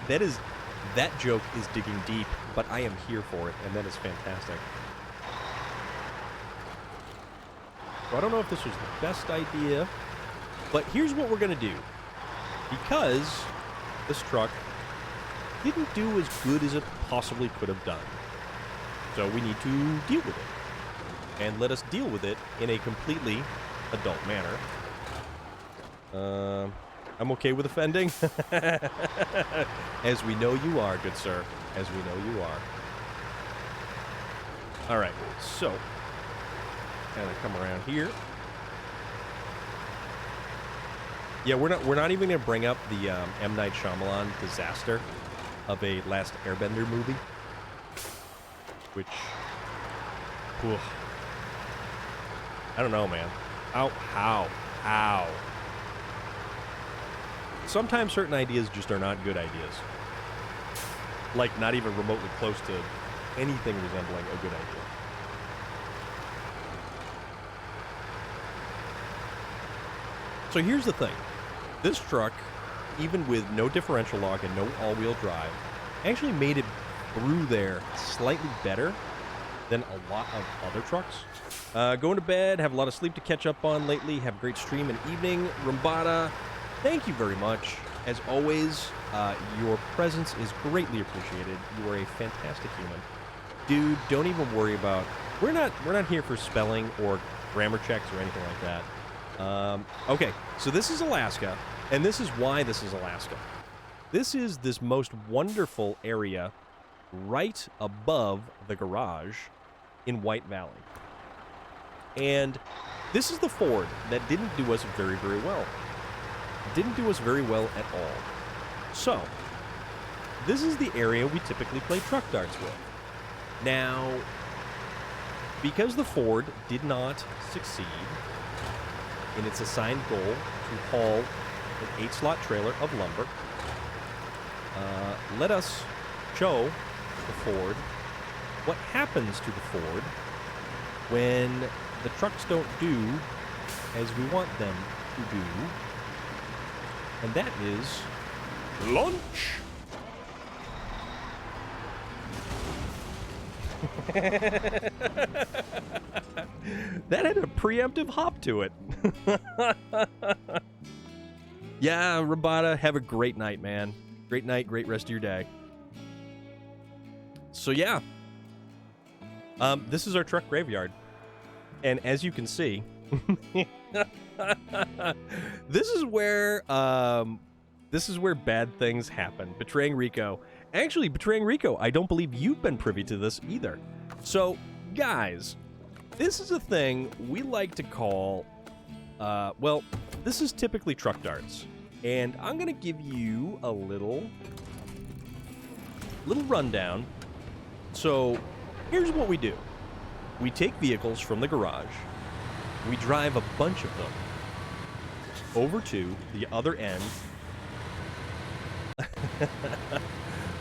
joke is digging deep, but I am here for it, and that is fantastic. So I don't know if this was the best idea, but here's what we're going to do. Because this truck didn't do as good as it possibly could have done. So we need to deal with it. And let us deal with it in a completely adult manner. I'm okay with offending. As we know you are, good sir. As we know you are. Alright, so... kind of come around here. Yeah, we're not even gonna bring up the M. Night Shyamalan disaster of a Last Airbender movie, which, whew, I don't know, man. How? Sometimes certain ideas just are not good ideas. Like, not even remotely close to anything resembling a good idea. So here's the thing. This truck, even with no differential lock and no all-wheel drive, actually made it through there slightly better than a lot of other trucks. Going to bed, have a lot of sleep to catch up on lately, have a great stream and evening. Rumbada, thank you very much. As always, your presence is greatly appreciated. You are a fantastic human. Dude, don't even worry about... We're not here for spelling or grammar checks or anything like that. Okay, so this is Alaska, and this is why this is Alaska. This is this most wonderful area right above the garage in White Valley. And this is the Ford that didn't do us very, very well. Didn't do us very well at all. So, this is the area we typically play truck darts with. Now, because the Ford did not succeed in its assigned goal to haul an 8-slot trailer of lumber, let us show the Ford what happens to the Ford when the trucks don't do as we want them to do, and that is lunch. That had a preemptive hop to it. Yeah, Rabata, have a great night, man. Great night, great rest of your day. So yeah, this is our truck graveyard, and as you can see, this is where bad things happen. Betraying Rico. Actually, Betraying Rico, I don't believe you've been privy to this either. So, guys, this is a thing we like to call, well, this is typically truck darts. And I'm going to give you a little rundown. So, here's what we do. We take vehicles from the garage. We drive a bunch of them over to the other end.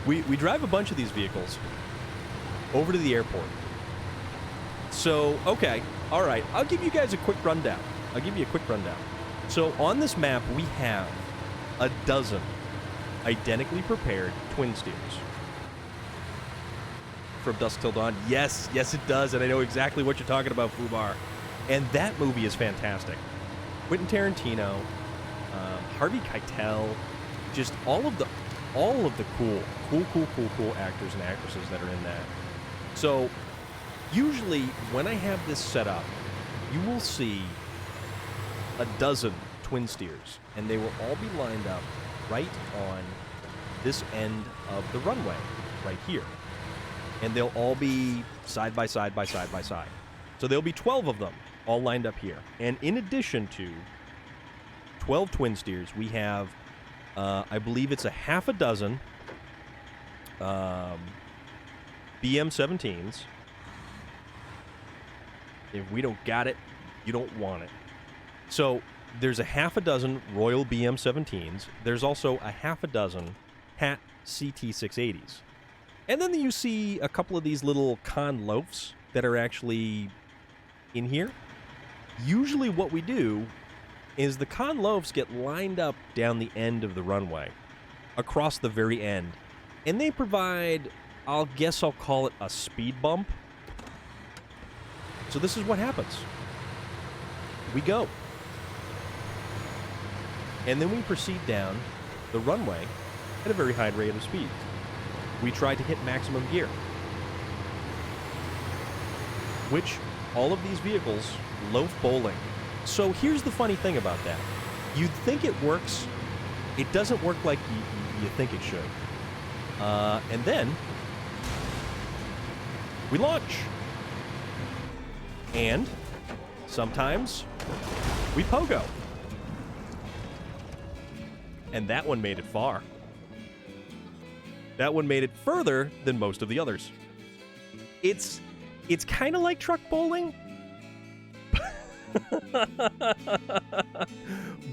We drive a bunch of these vehicles over to the airport. So, okay, all right, I'll give you guys a quick rundown. So, on this map, we have a dozen identically prepared twin steers. From Dusk Till Dawn. Yes, it does, and I know exactly what you're talking about, Fubar. And that movie is fantastic. Quentin Tarantino, Harvey Keitel, just all of the cool actors and actresses that are in that. So usually when I have this set up, you will see a dozen twin steers, and they will all be lined up right on this end of the runway, right here. And they'll all be side by side by side by side. So there'll be 12 of them all lined up here. And in addition to 12 twin steers, we have, I believe it's a half a dozen BM-17s. If we don't got it, you don't want it. So there's a half a dozen Royal BM-17s. There's also a half a dozen Hat CT-680s. And then you see a couple of these little con loafs that are actually in here. Usually what we do is the con loafs get lined up down the end of the runway, across the very end. And they provide, I'll call it a speed bump. So this is what happens. We go. And then we proceed down the runway at a very high rate of speed. We try to hit maximum gear, which all of these vehicles loaf bowling. So here's the funny thing about that. You'd think it works. It doesn't work like you think it should. And then we launch. And sometimes we pogo. And that one made it far. That one made it further than most of the others. It's kind of like truck bowling.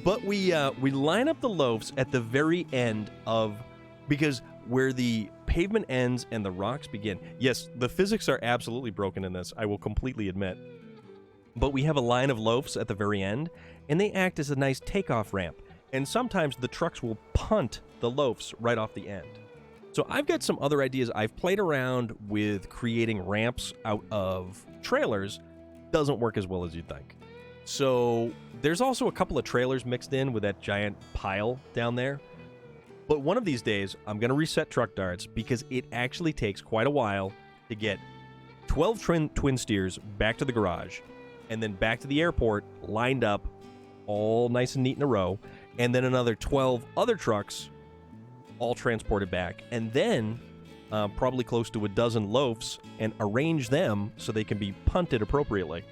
But we line up the loafs at the very end of, because where the pavement ends and the rocks begin. Yes, the physics are absolutely broken in this, I will completely admit. But we have a line of loafs at the very end, and they act as a nice takeoff ramp. And sometimes the trucks will punt the loafs right off the end. So I've got some other ideas. I've played around with creating ramps out of trailers. Doesn't work as well as you'd think. So there's also a couple of trailers mixed in with that giant pile down there. But one of these days, I'm going to reset truck darts because it actually takes quite a while to get 12 twin steers back to the garage and then back to the airport, lined up all nice and neat in a row, and then another 12 other trucks all transported back, and then probably close to a dozen loafs, and arrange them so they can be punted appropriately.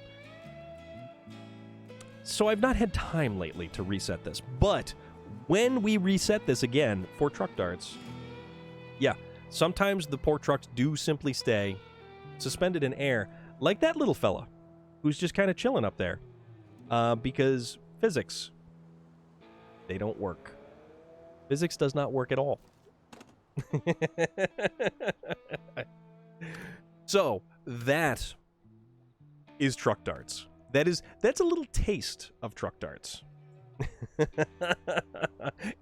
So I've not had time lately to reset this, but when we reset this again for truck darts, yeah, sometimes the poor trucks do simply stay suspended in air, like that little fella who's just kind of chilling up there, because physics, they don't work. Physics does not work at all. So that is truck darts. That's a little taste of truck darts.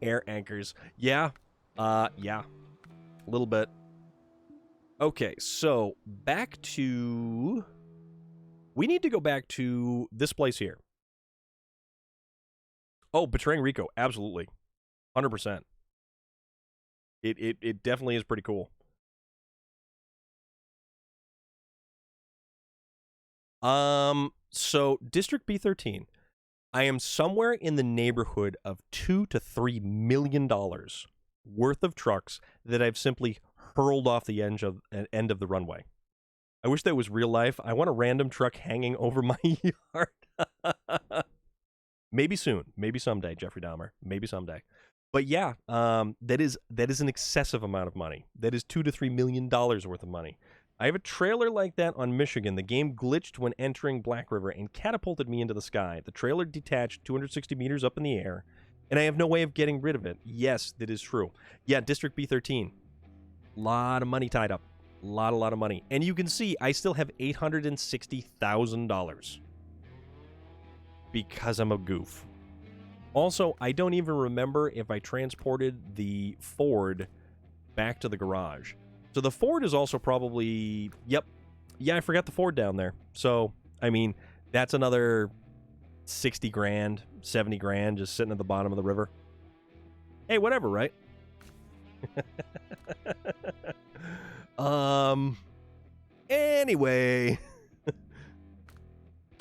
Air anchors. Yeah. Yeah. A little bit. Okay, so we need to go back to this place here. Oh, Betraying Rico, absolutely. 100%. It definitely is pretty cool. So District B13, I am somewhere in the neighborhood of $2 to $3 million worth of trucks that I've simply hurled off the end of the runway. I wish that was real life. I want a random truck hanging over my yard. Maybe soon. Maybe someday, Jeffrey Dahmer. Maybe someday. But yeah, that is an excessive amount of money. That is $2 to $3 million worth of money. I have a trailer like that on Michigan. The game glitched when entering Black River and catapulted me into the sky. The trailer detached 260 meters up in the air, and I have no way of getting rid of it. Yes, that is true. Yeah, District B13. Lot of money tied up. A lot of money. And you can see I still have $860,000 because I'm a goof. Also, I don't even remember if I transported the Ford back to the garage. So the Ford is also probably... Yep. Yeah, I forgot the Ford down there. So, I mean, that's another 60 grand, 70 grand just sitting at the bottom of the river. Hey, whatever, right? Anyway.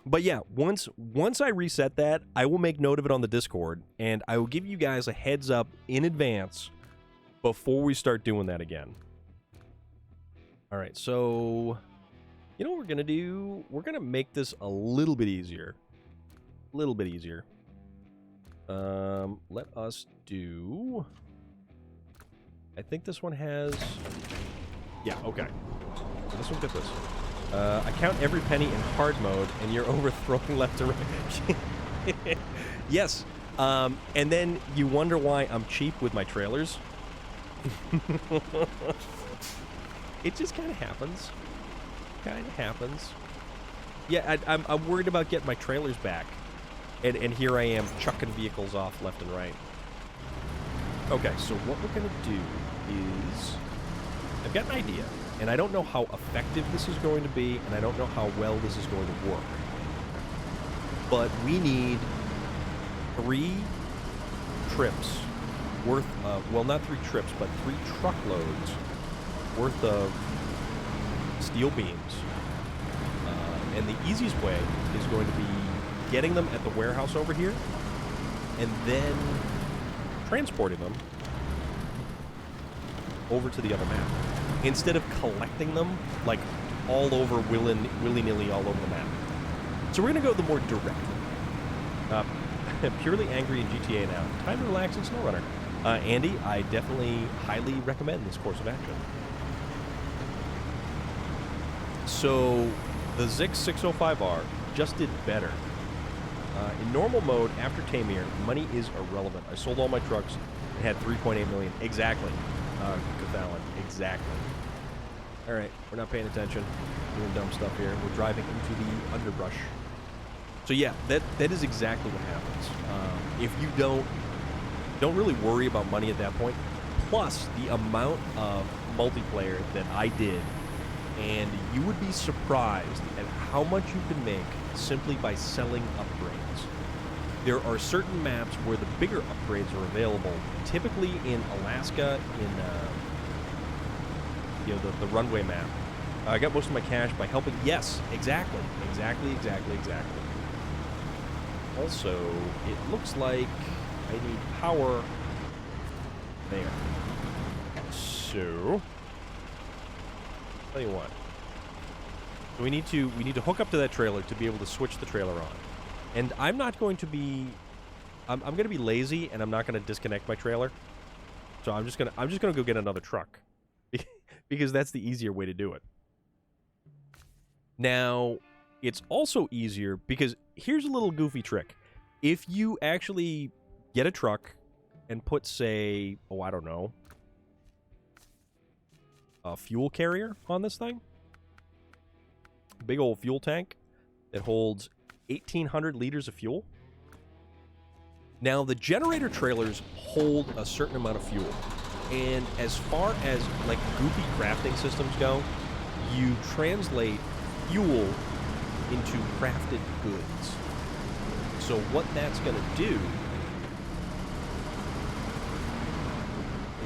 But yeah, once I reset that, I will make note of it on the Discord, and I will give you guys a heads up in advance before we start doing that again. All right, so you know what we're going to do? We're going to make this a little bit easier. A little bit easier. Let us do... I think this one has... Yeah, okay. So this one, get this. I count every penny in hard mode, and you're overthrowing left to right. Yes. And then you wonder why I'm cheap with my trailers. It just kind of happens. Kind of happens. Yeah, I'm worried about getting my trailers back. And here I am chucking vehicles off left and right. Okay, so what we're going to do is... I've got an idea. And I don't know how effective this is going to be, and I don't know how well this is going to work. But we need 3 trips worth of, well, not 3 trips, but 3 truckloads worth of steel beams. And the easiest way is going to be getting them at the warehouse over here, and then transporting them over to the other map. Instead of collecting them, like, all over willy-nilly all over the map. So we're going to go the more direct. Purely angry in GTA now. Time to relax in SnowRunner. Andy, I definitely highly recommend this course of action. So, the Zix 605R just did better. In normal mode, after Tamir, money is irrelevant. I sold all my trucks and had 3.8 million. Exactly. Cathalan, exactly. Alright, we're not paying attention. Doing dumb stuff here. We're driving into the underbrush. So yeah, that is exactly what happens. If you don't really worry about money at that point, plus the amount of multiplayer that I did, and you would be surprised at how much you can make simply by selling upgrades. There are certain maps where the bigger upgrades are available, typically in Alaska, in the runway map. I got most of my cash by helping. Yes, exactly. Also, it looks like I need power there. So, tell you what. We need to hook up to that trailer to be able to switch the trailer on. And I'm not going to be I'm going to be lazy, and I'm not going to disconnect my trailer. So I'm just going to go get another truck. Because that's the easier way to do it. Now, it's also easier because here's a little goofy trick. If you actually get a truck and put, say, oh, I don't know, a fuel carrier on this thing, big old fuel tank that holds 1,800 liters of fuel. Now, the generator trailers hold a certain amount of fuel. And as far as, like, goofy crafting systems go, you translate fuel into crafted goods. So what that's going to do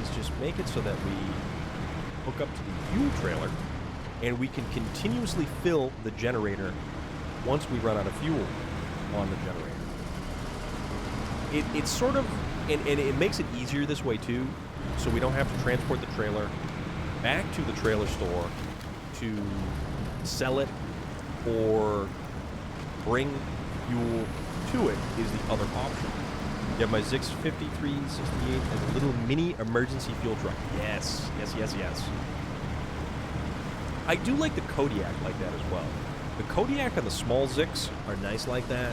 is just make it so that we hook up to the fuel trailer, and we can continuously fill the generator once we run out of fuel on the generator. It's sort of, and it makes it easier this way too, so we don't have to transport the trailer back to the trailer store to sell it or bring fuel to it is the other option. You have my Zix 5368 as a little mini emergency fuel truck. Yes. I do like the Kodiak like that as well. The Kodiak and the small Zix are nice like that.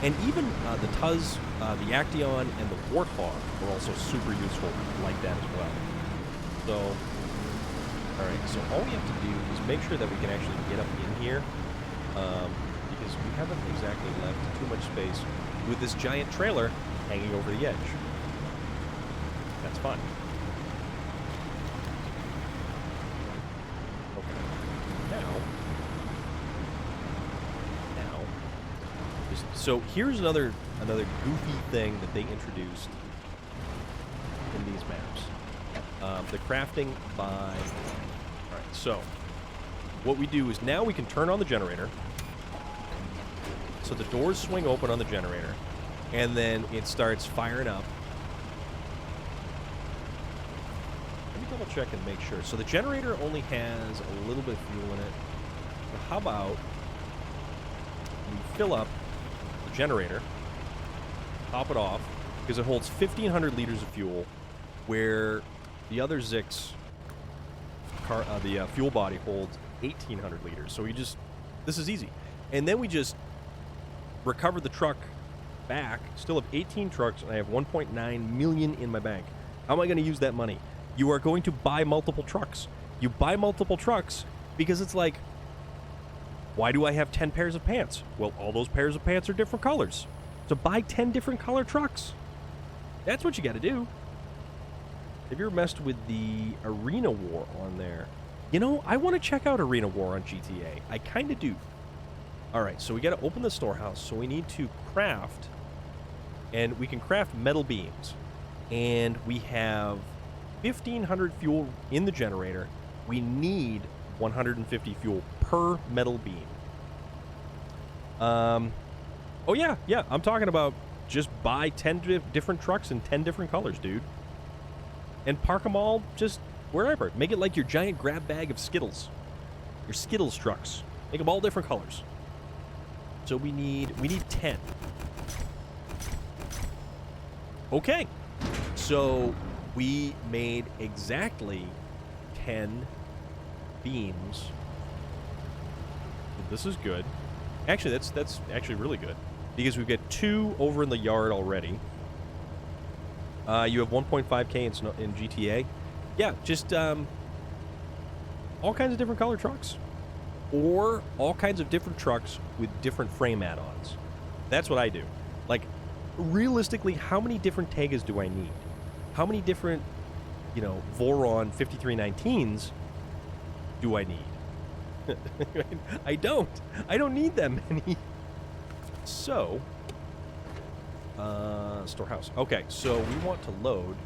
And even the Tuz, the Action, and the Warthog are also super useful like that as well. So, alright, so all we have to do is make sure that we can actually get up in here, because we haven't exactly left too much space with this giant trailer hanging over the edge. That's fun. So here's another goofy thing that they introduced in these maps. The crafting by... All right, so what we do is now we can turn on the generator. So the doors swing open on the generator, and then it starts firing up. Let me double check and make sure. So the generator only has a little bit of fuel in it. So how about we fill up the generator, top it off, because it holds 1,500 liters of fuel, where the other Zix the fuel body holds 1,800 liters. So this is easy. And then we just recover the truck back. Still have 18 trucks, and I have 1.9 million in my bank. How am I going to use that money? You are going to buy multiple trucks. You buy multiple trucks because it's like, why do I have 10 pairs of pants? Well, all those pairs of pants are different colors. So buy 10 different color trucks. That's what you got to do. Have you ever messed with the Arena War on there? You know, I want to check out Arena War on GTA. I kind of do. All right, so we got to open the storehouse. So we need to craft, and we can craft metal beams. And we have 1,500 fuel in the generator. We need 150 fuel per metal beam. Oh, yeah, I'm talking about just buy 10 different trucks in 10 different colors, dude. And park them all just wherever. Make it like your giant grab bag of Skittles. Your Skittles trucks. Make them all different colors. So we need 10. Okay. So we made exactly 10 beams. This is good. Actually, that's actually really good. Because we've got 2 over in the yard already. You have 1.5K in GTA. Yeah, just all kinds of different color trucks. Or all kinds of different trucks with different frame add-ons. That's what I do. Like, realistically, how many different Tegas do I need? How many different, Voron 5319s do I need? I don't. I don't need that many. So... storehouse. Okay, so we want to load.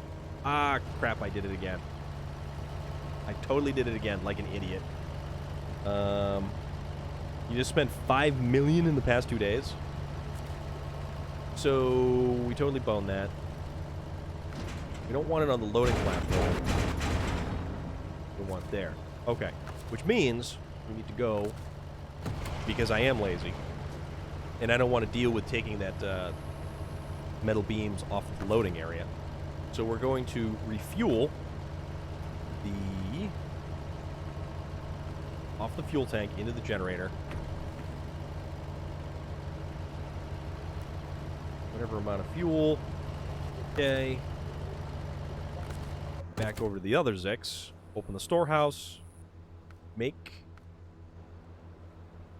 Ah, crap, I did it again. I totally did it again, like an idiot. You just spent 5 million in the past 2 days. So, we totally boned that. We don't want it on the loading platform. We want there. Okay, which means we need to go, because I am lazy, and I don't want to deal with taking that, metal beams off of the loading area. So we're going to refuel off the fuel tank into the generator. Whatever amount of fuel. Okay. Back over to the other Zix. Open the storehouse. Make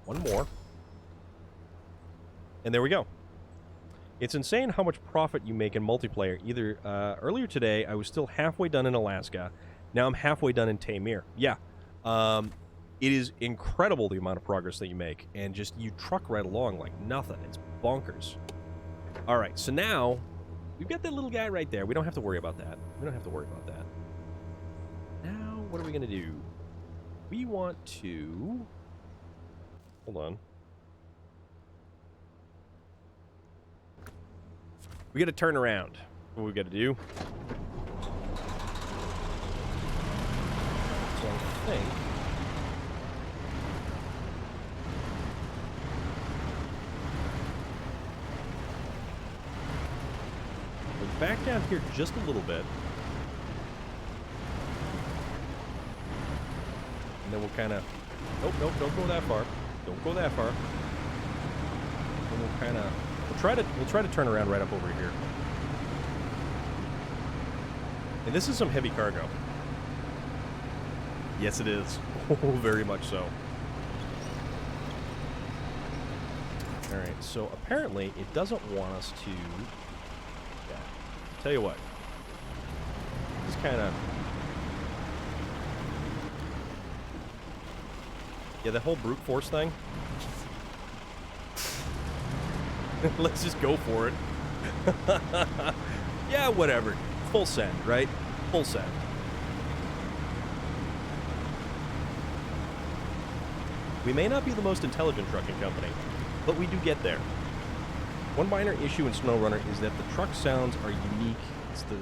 one more. And there we go. It's insane how much profit you make in multiplayer. Either earlier today, I was still halfway done in Alaska. Now I'm halfway done in Tamir. Yeah. It is incredible the amount of progress that you make. And just, you truck right along like nothing. It's bonkers. All right, so now, we've got that little guy right there. We don't have to worry about that. We don't have to worry about that. Now, what are we going to do? We want to... Hold on. We got to turn around. What we got to do? So I think... we'll back down here just a little bit. And then we'll kind of... Nope, don't go that far. Don't go that far. And we'll kind of... We'll try to turn around right up over here. And this is some heavy cargo. Yes, it is. Oh, very much so. Alright, so apparently it doesn't want us to... Yeah. Tell you what. Just kind of... Yeah, the whole brute force thing. Let's just go for it. Yeah, whatever. full send, right? Full send. We may not be the most intelligent trucking company, but we do get there. One minor issue in SnowRunner is that the truck sounds are unique. It's the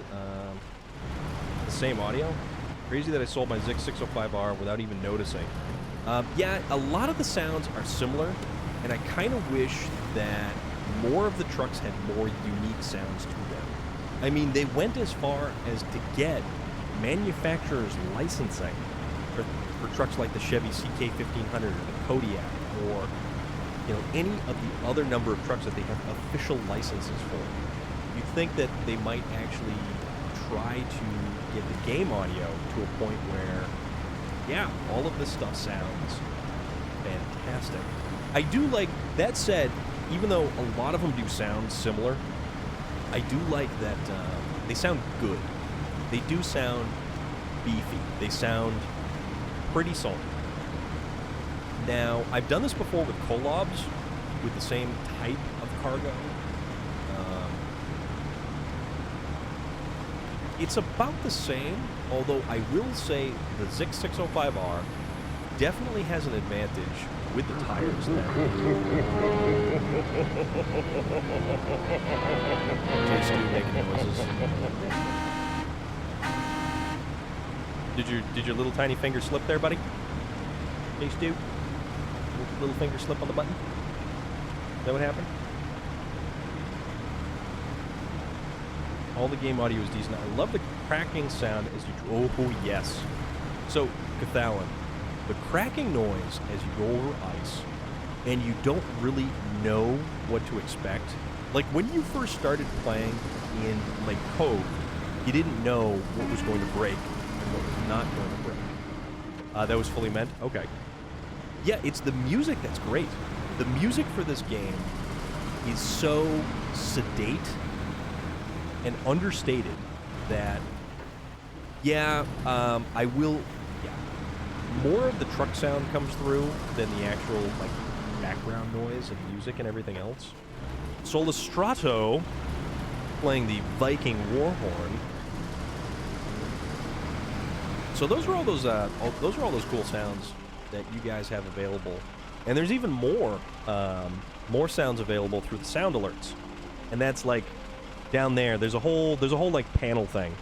same audio. Crazy that I sold my Zix 605R without even noticing. Yeah, a lot of the sounds are similar, and I kind of wish that more of the trucks had more unique sounds to them. I mean, they went as far as to get manufacturer's licensing for trucks like the Chevy CK1500 or the Kodiak, or any of the other number of trucks that they have official licenses for. You'd think that they might actually try to get the game audio to a point where, yeah, all of this stuff sounds fantastic. I do like, that said, even though a lot of them do sound similar, I do like that they sound good. They do sound beefy. They sound pretty solid. Now, I've done this before with collabs with the same type of cargo. It's about the same, although I will say the Zix 605R definitely has an advantage with the tires now. Okay, Stu making noises. Did your little tiny finger slip there, buddy? Hey, Stu? Little finger slip on the button? Is that what happened? All the game audio is decent. I love the cracking sound as you... Oh, yes. So, Cathalan, the cracking noise as you go over ice, and you don't really know what to expect. Like, when you first started playing in Lake Cove, you didn't know what was going to break and what was not going to break. That was fully meant? Okay. Yeah, it's the music that's great. The music for this game is so sedate and understated that, yeah, I will... Yeah, more of the truck sound comes through than the actual, like, background noise and music and everything else. Solastrato playing the Viking Warhorn. So those are all those cool sounds that you guys have available, and there's even more sounds available through the sound alerts, and that's like down there. There's a whole like panel thing,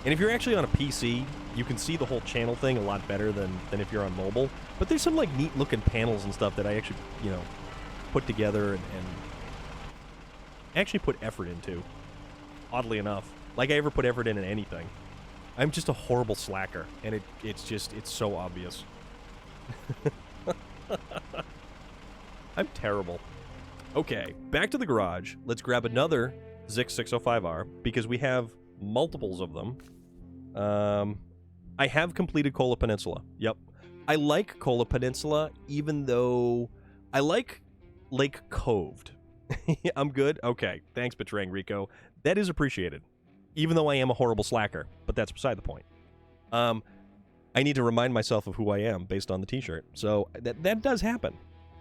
and if you're actually on a PC, you can see the whole channel thing a lot better than if you're on mobile. But there's some like neat looking panels and stuff that I actually put together and actually put effort into. Oddly enough, like I ever put effort into anything. I'm just a horrible slacker, and it's so obvious. I'm terrible. Okay, back to the garage. Let's grab another Zix 605R, because we have multiples of them. I have completed Kola Peninsula. Yep. I like Kola Peninsula, even though I like Lake Coved. I'm good? Okay, thanks, Betraying Rico. That is appreciated, even though I am a horrible slacker, but that's beside the point. I need to remind myself of who I am based on the t-shirt. So that does happen.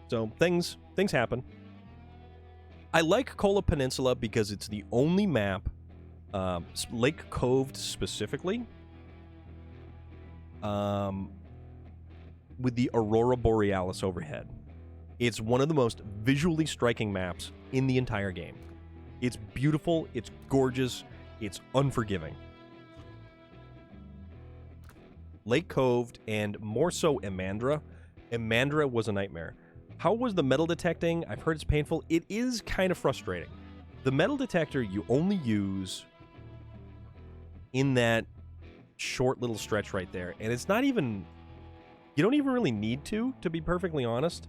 So things happen. I like Kola Peninsula because it's the only map, Lake Coved specifically, with the Aurora Borealis overhead. It's one of the most visually striking maps in the entire game. It's beautiful, it's gorgeous, it's unforgiving. Lake Coved, and more so Emandra. Emandra was a nightmare. How was the metal detecting? I've heard it's painful. It is kind of frustrating. The metal detector you only use in that short little stretch right there, and it's not even... You don't even really need to be perfectly honest.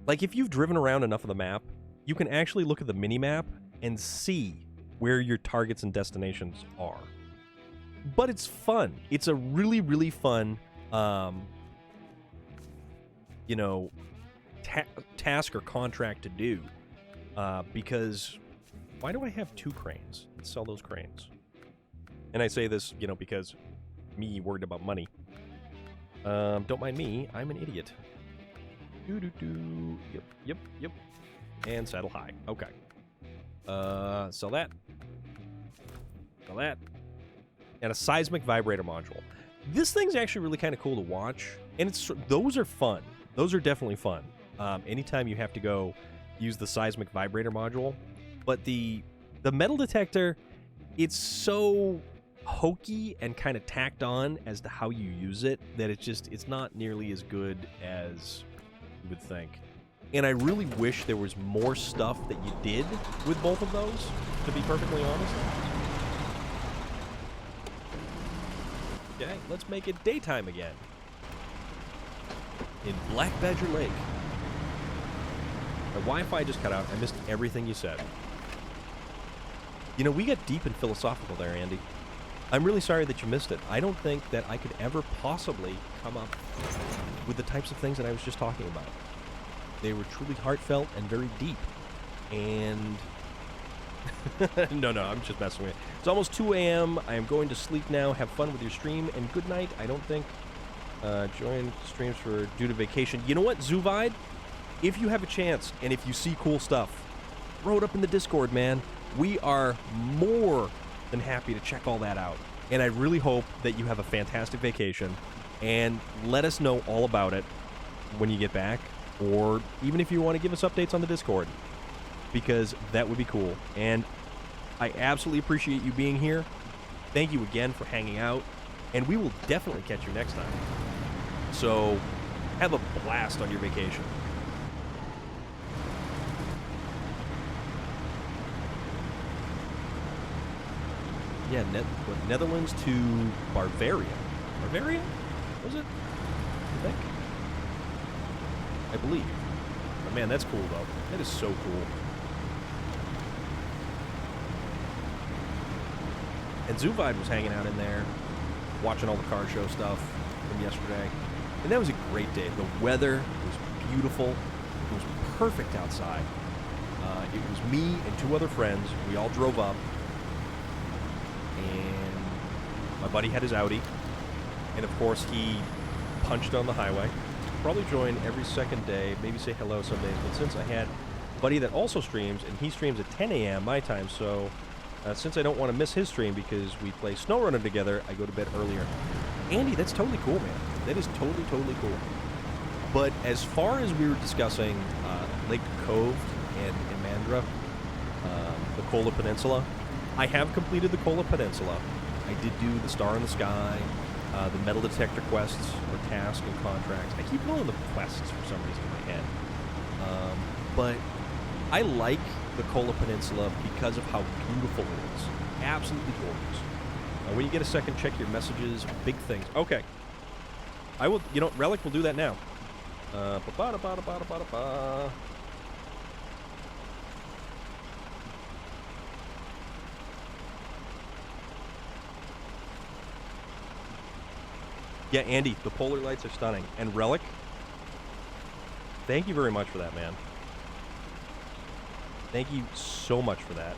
Like, if you've driven around enough of the map, you can actually look at the mini-map and see where your targets and destinations are. But it's fun. It's a really, really fun, task or contract to do. Because why do I have 2 cranes? Let's sell those cranes. And I say this, because me worried about money. Don't mind me. I'm an idiot. Yep. And saddle high. Okay. Sell that. Now that. And a seismic vibrator module. This thing's actually really kind of cool to watch. And those are fun. Those are definitely fun. Anytime you have to go use the seismic vibrator module. But the metal detector, it's so hokey and kind of tacked on as to how you use it that it's not nearly as good as you would think. And I really wish there was more stuff that you did with both of those, to be perfectly honest. Okay, let's make it daytime again. In Black Badger Lake. My Wi-Fi just cut out. I missed everything you said. You know, we got deep and philosophical there, Andy. I'm really sorry that you missed it. I don't think that I could ever possibly come up with the types of things that I was just talking about. They were truly heartfelt and very deep. And... no, I'm just messing with you. It's almost 2 a.m. I am going to sleep now. Have fun with your stream, and good night. I don't think join streams due to vacation. You know what, Zuvide? If you have a chance, and if you see cool stuff, throw it up in the Discord, man. We are more than happy to check all that out. And I really hope that you have a fantastic vacation, and let us know all about it when you get back, or even if you want to give us updates on the Discord, because that would be cool. And I absolutely appreciate you being here. Thank you again for hanging out, and we will definitely catch you next time. So, have a blast on your vacation. Yeah, Netherlands to Bavaria. Bavaria? Was it? I think. I believe. But man, that's cool, though. That is so cool. And Zuvide was hanging out in there, watching all the car show stuff from yesterday. And that was a great day. The weather was beautiful. It was perfect outside. It was me and 2 other friends. We all drove up. And my buddy had his Audi. And of course, he punched on the highway. Probably join every second day, maybe say hello some days. But since I had a buddy that also streams, and he streams at 10 a.m. my time, so since I don't want to miss his stream because we play SnowRunner together, I go to bed earlier. Andy, that's totally cool, man. That is totally cool. But as far as we were discussing Lake Cove and Imandra, the Kola Peninsula, I have completed the Kola Peninsula. I did do the Star in the Sky, the metal detector quests, or tasks and contracts. I keep calling them quests for some reason in my head. But I like the Kola Peninsula because of how beautiful it is. Absolutely gorgeous. When you get a second, check your messages. Big things. Okay. I will, you know, Relic will do that now. Yeah, Andy, the polar lights are stunning. And Relic, thank you very much for that, man. Thank you so much for that.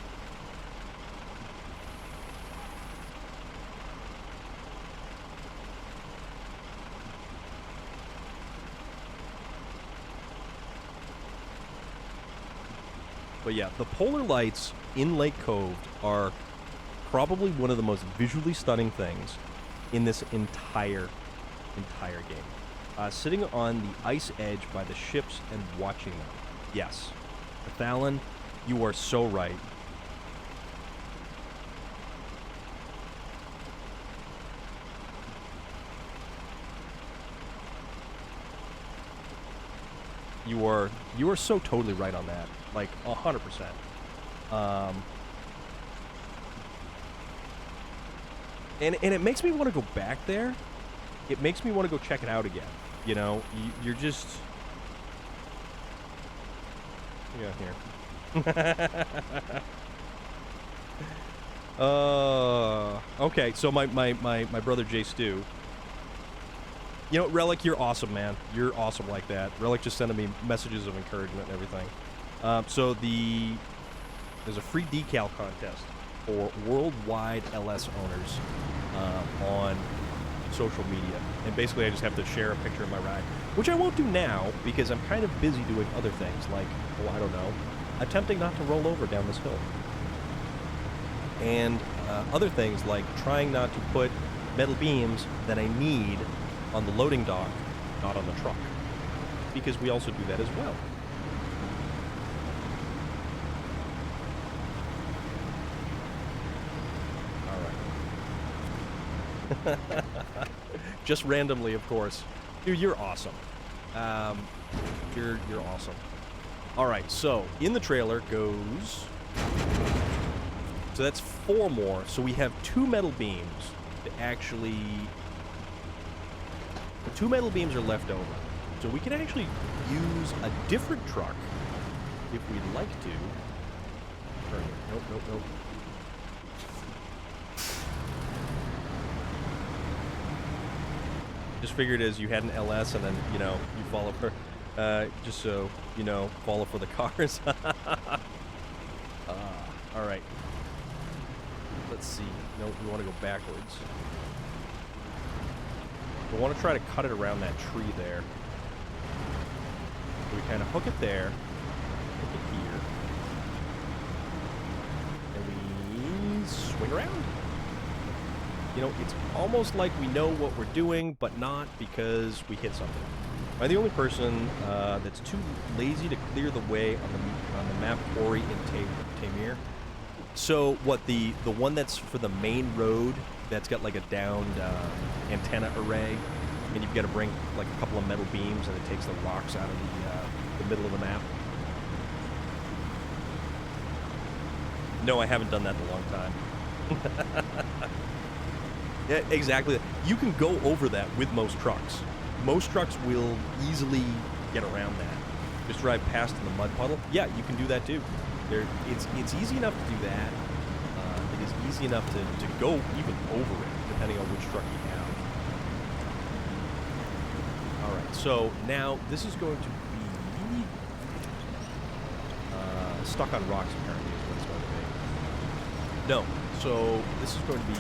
But yeah, the polar lights in Lake Cove are probably one of the most visually stunning things in this entire game. Sitting on the ice edge by the ships and watching them. Yes. Thalon, you are so right. You are so totally right on that. Like 100%. And it makes me want to go back there. It makes me want to go check it out again. You know, you're just... What do we got here? Okay, so my brother Jay Stu. You know, Relic, you're awesome, man. You're awesome like that. Relic just sending me messages of encouragement and everything. So there's a free decal contest for worldwide LS owners on social media. And basically I just have to share a picture of my ride, which I won't do now because I'm kind of busy doing other things like, oh, I don't know, attempting not to roll over down this hill. and other things like trying not to put metal beams that I need on the loading dock, not on the truck, because we also do that as well. All right. Just randomly, of course. Dude, you're awesome. You're awesome. All right, so in the trailer goes... So that's 4 more. So we have 2 metal beams to actually... The 2 metal beams are left over. So we can actually use a different truck if we'd like to. Turn it. Nope, nope, nope. Just figured as you had an LS and then, you know, you follow for... just so, you know, follow for the cars. All right. Let's see. No, we want to go backwards. We want to try to cut it around that tree there. So we kind of hook it there, hook it here, and we swing around. You know, it's almost like we know what we're doing, but not, because we hit something. Am I the only person that's too lazy to clear the way on the map Ori in Tamir? So what, the one that's for the main road that's got like a downed antenna array, and you've got to bring like a couple of metal beams and it takes the rocks out of the middle of the map? No, I haven't done that in a long time. Yeah, exactly. You can go over that with most trucks. Most trucks will easily get around that. Just drive past in the mud puddle. Yeah, you can do that too. It's easy enough to do that. It is easy enough to go even over it, depending on which truck you have. All right, so now this is going to be stuck on rocks, apparently, is what it's going to be. No, so this is going to be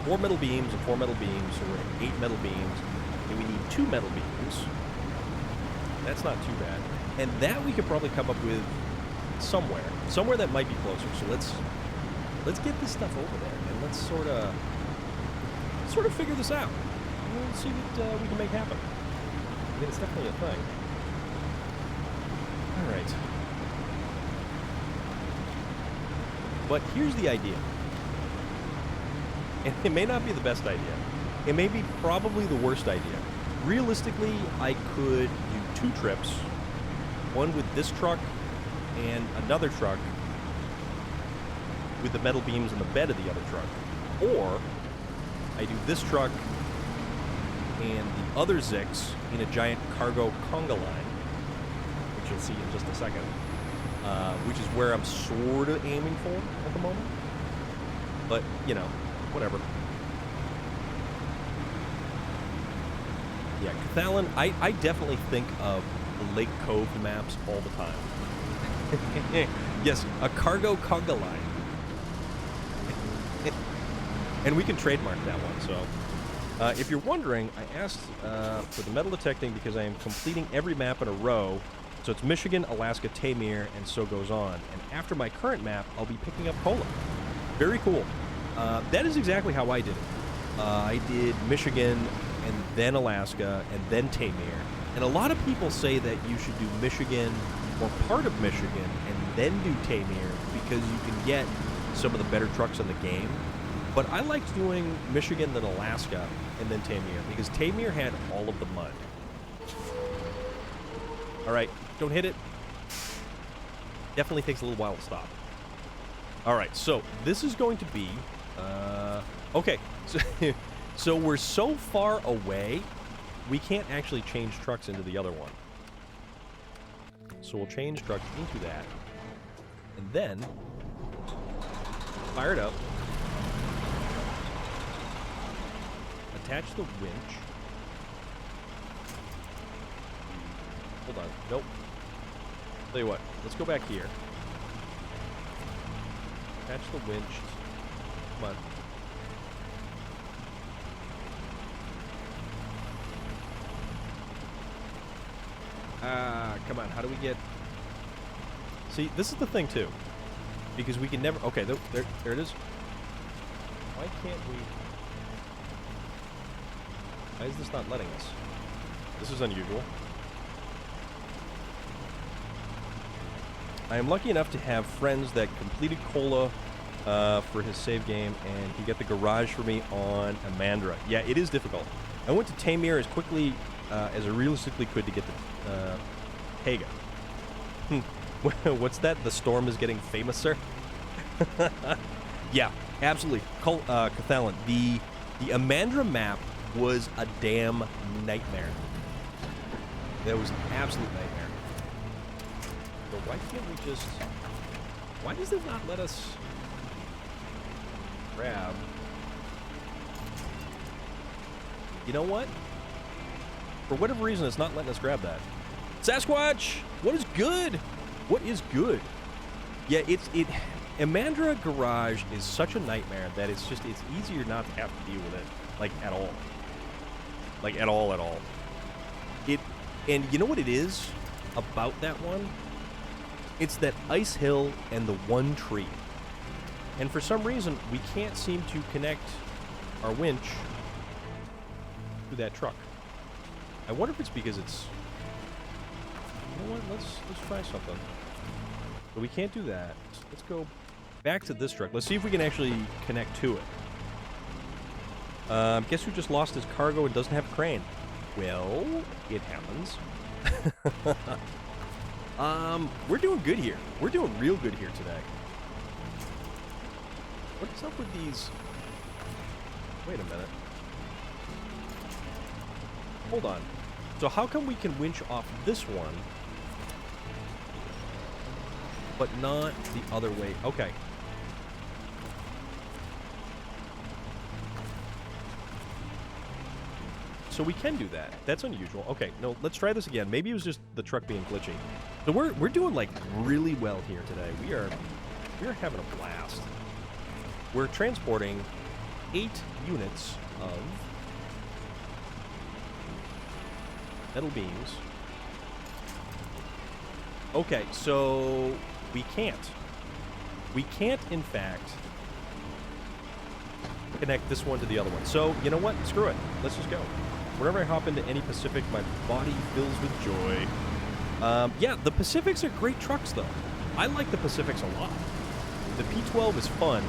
4 metal beams and 4 metal beams, so we're at 8 metal beams, and we need 2 metal beams. That's not too bad. And that we could probably come up with somewhere that might be closer. So let's get this stuff over there, and let's sort of figure this out. We'll see what we can make happen. I mean, it's definitely a thing. All right. But here's the idea. And it may not be the best idea. It may be probably the worst idea. Realistically, I could do 2 trips. One with this truck and another truck with the metal beams in the bed of the other truck. Or I do this truck and the other Zix in a giant cargo conga line, which you'll see in just a second, which is where I'm sort of aiming for at the moment. But, you know, whatever. Yeah, Cathalan, I definitely think of the Lake Cove maps all the time. Yes, a cargo conga line. And we can trademark that one, so. If you're wondering, I asked for the metal detecting because I am completing every map in a row. So it's Michigan, Alaska, Tamir, and so goes on. And after my current map, I'll be picking up Poland. Very cool. That is exactly how I did it. I did Michigan, and then Alaska, and then Tamir. And a lot of people say that you should do Michigan, or part of Michigan, and then do Tamir, because you can get some of the better trucks in the game. But I liked doing Michigan, then Alaska, and then Tamir, because Tamir had all of the mud. All right, don't hit it. Definitely takes a little while to stop. All right, so this is going to be... okay, so we're so far away, we can't actually change trucks into the other one. So we'll change trucks into that, and then fire it up, attach the winch. Hold on, nope. Tell you what, let's go back here. Attach the winch. Come on. Come on, how do we get... See, this is the thing, too. Because we can never... Okay, there it is. Why can't we... Why is this not letting us? This is unusual. I am lucky enough to have friends that completed Cola for his save game, and he got the garage for me on Amandra. Yeah, it is difficult. I went to Tamir as quickly as I realistically could to get the Haga. What's that? The storm is getting famous, sir? Yeah, absolutely. Cathalan, the Amandra map was a damn nightmare. That was an absolute nightmare. So why can't we just... Why does it not let us grab... You know what? For whatever reason, it's not letting us grab that. Sasquatch! What is good? What is good? Yeah, Amandra Garage is such a nightmare that it's easier not to have to deal with it, like, at all. Like, at all. And you know what it is about that one? It's that ice hill and the one tree. And for some reason, we can't seem to connect our winch to that truck. I wonder if it's because it's... You know what? Let's try something. But we can't do that. Let's go back to this truck. Let's see if we can actually connect to it. Guess who just lost his cargo and doesn't have a crane? Well, it happens. We're doing good here. We're doing real good here today. What is up with these? Wait a minute. Hold on. So how come we can winch off this one, but not the other way? Okay. So we can do that. That's unusual. Okay, no, let's try this again. Maybe it was just the truck being glitchy. So we're doing like really well here today. We are having a blast. We're transporting 8 units of metal beams. Okay, so we can't. We can't, in fact, connect this one to the other one. So, you know what? Screw it. Let's just go. Whenever I hop into any Pacific, my body fills with joy. Yeah, the Pacifics are great trucks, though. I like the Pacifics a lot. The P12 is fun,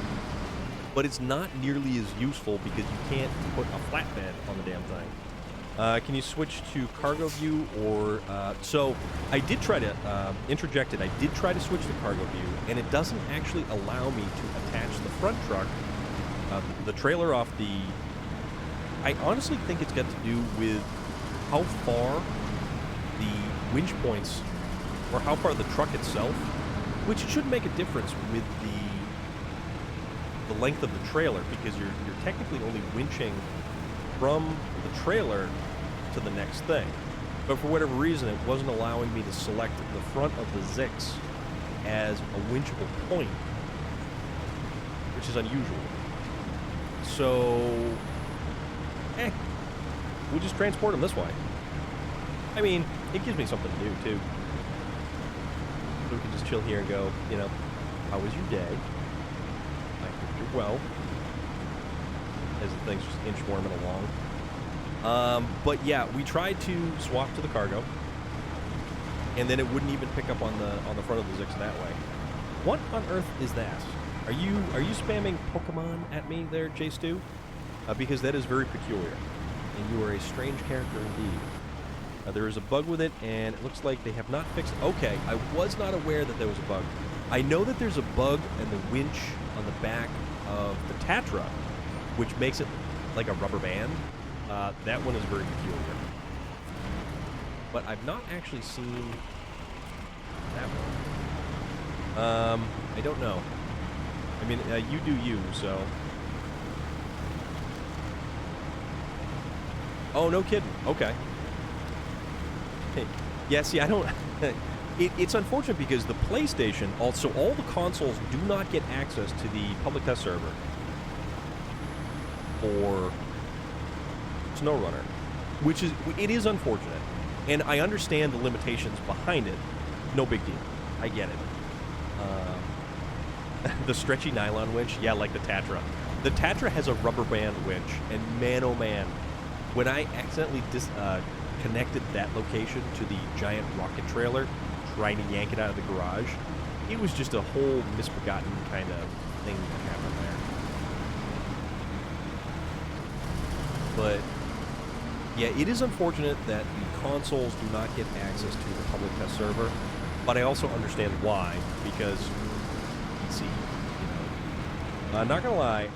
but it's not nearly as useful because you can't put a flatbed on the damn thing. Can you switch to cargo view or... so I did try to interject it. I did try to switch to cargo view, and it doesn't actually allow me to attach the front truck, the trailer off the... I honestly think it's got to do with how far the winch points, or how far the truck itself, which should make a difference with the length of the trailer, because you're technically only winching from the trailer to the next thing. But for whatever reason, it wasn't allowing me to select the front of the Zix as a winchable point, which is unusual. So... we'll just transport them this way. I mean, it gives me something to do, too. So we can just chill here and go, you know, how was your day? I hope you're well. As the thing's just inchworming along. But yeah, we tried to swap to the cargo, and then it wouldn't even pick up on the front of the Zix that way. What on earth is that? Are you spamming Pokemon at me there, J Stu? Because that is very peculiar, and you are a strange character indeed. There is a bug with it, and it looks like they have not fixed it. Okay, I was not aware that there was a bug. I know that there's a bug in the winch on the back of the Tatra, which makes it like a rubber band. That one is very peculiar. But I've not actually seen that one. I don't know. I mean, you do you, so... Oh, no kidding. Okay. Hey. Yeah, see, I don't... It's unfortunate because the PlayStation, also all the consoles do not get access to the public test server for SnowRunner, which is unfortunate. And I understand the limitations behind it. No big deal. I get it. The stretchy nylon winch, yeah, like the Tatra. The Tatra has a rubber band winch, and man, oh man, when I accidentally connected that location to the giant rocket trailer, trying to yank it out of the garage, it was just a whole misbegotten kind of thing that happened there. But yeah, it is unfortunate that the consoles do not get access to the public test server, but I also understand why, because PC, you know. Not gonna lie,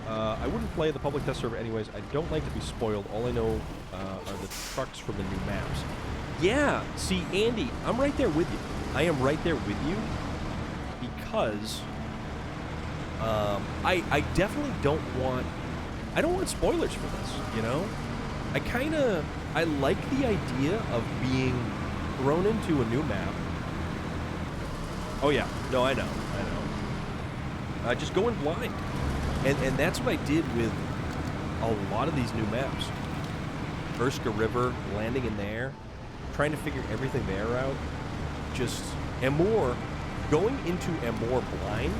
I wouldn't play the public test server anyways. I don't like to be spoiled. All I know are the trucks from the new maps. Yeah, see, Andy, I'm right there with you. I am right there with you because I definitely don't want spoilers for this, you know? I like the idea of being thrown into a new map. Oh yeah, no, I know. Just going blind. And that's what I did with a lot of these new maps. Erska River, landing in there, trying to figure everything there out. Just, Amor, going into Amor blind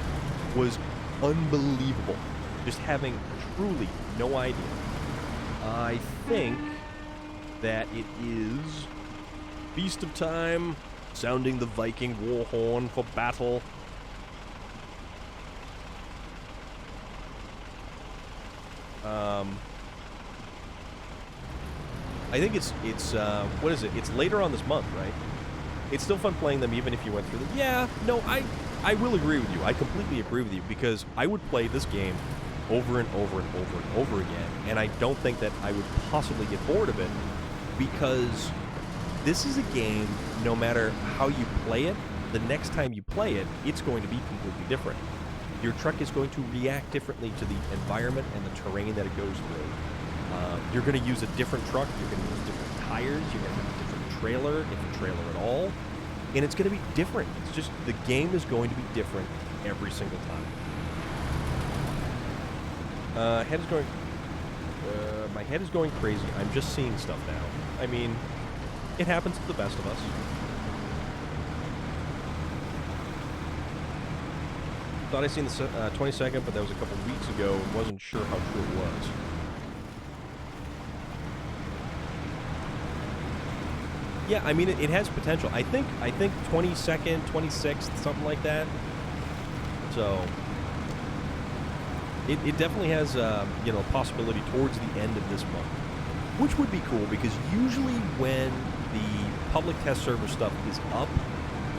was unbelievable. Just having truly no idea. I think that it is Feast of Time, sounding the Viking war horn for battle. I think it's what is it? It's later on this month, right? It's still fun playing them even if you went through them. Yeah, no, I will agree with you. I completely agree with you because I would play this game over and over and over and over again, and I don't think that I would possibly get bored of it because this is a game, no matter how you play it, the next time you play it, it's going to be completely different. Your truck is going to react differently to the environment and the terrain that it goes through. You're going to use a different truck, you're going to use different tires, you're going to have a different trailer, if a trailer at all, and it's going to be different. It's just, the game is going to be different every single time. Head is going... my head is going crazy. I'm just seeing stuff now. I mean, it happens to the best of us. Thought I seen the 22nd, but that was a couple weeks ago and wasn't sure how true it was. Yeah, I mean, it has potential. I think 22nd, 26th, something like that. So, it definitely has, you know, possibility towards the end of this month. Which would be cool, because usually when the public test server stuff is up,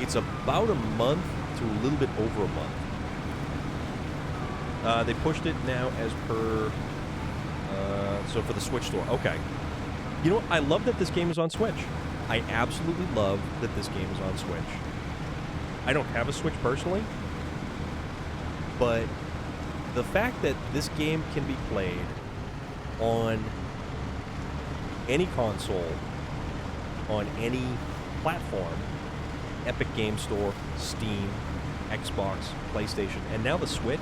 it's about a month to a little bit over a month. They pushed it now as per, so for the Switch store. Okay. You know what? I love that this game is on Switch. I absolutely love that this game is on Switch. I don't have a Switch personally, but the fact that this game can be played on any console, on any platform, Epic Game Store, Steam, Xbox, PlayStation, and now the Switch,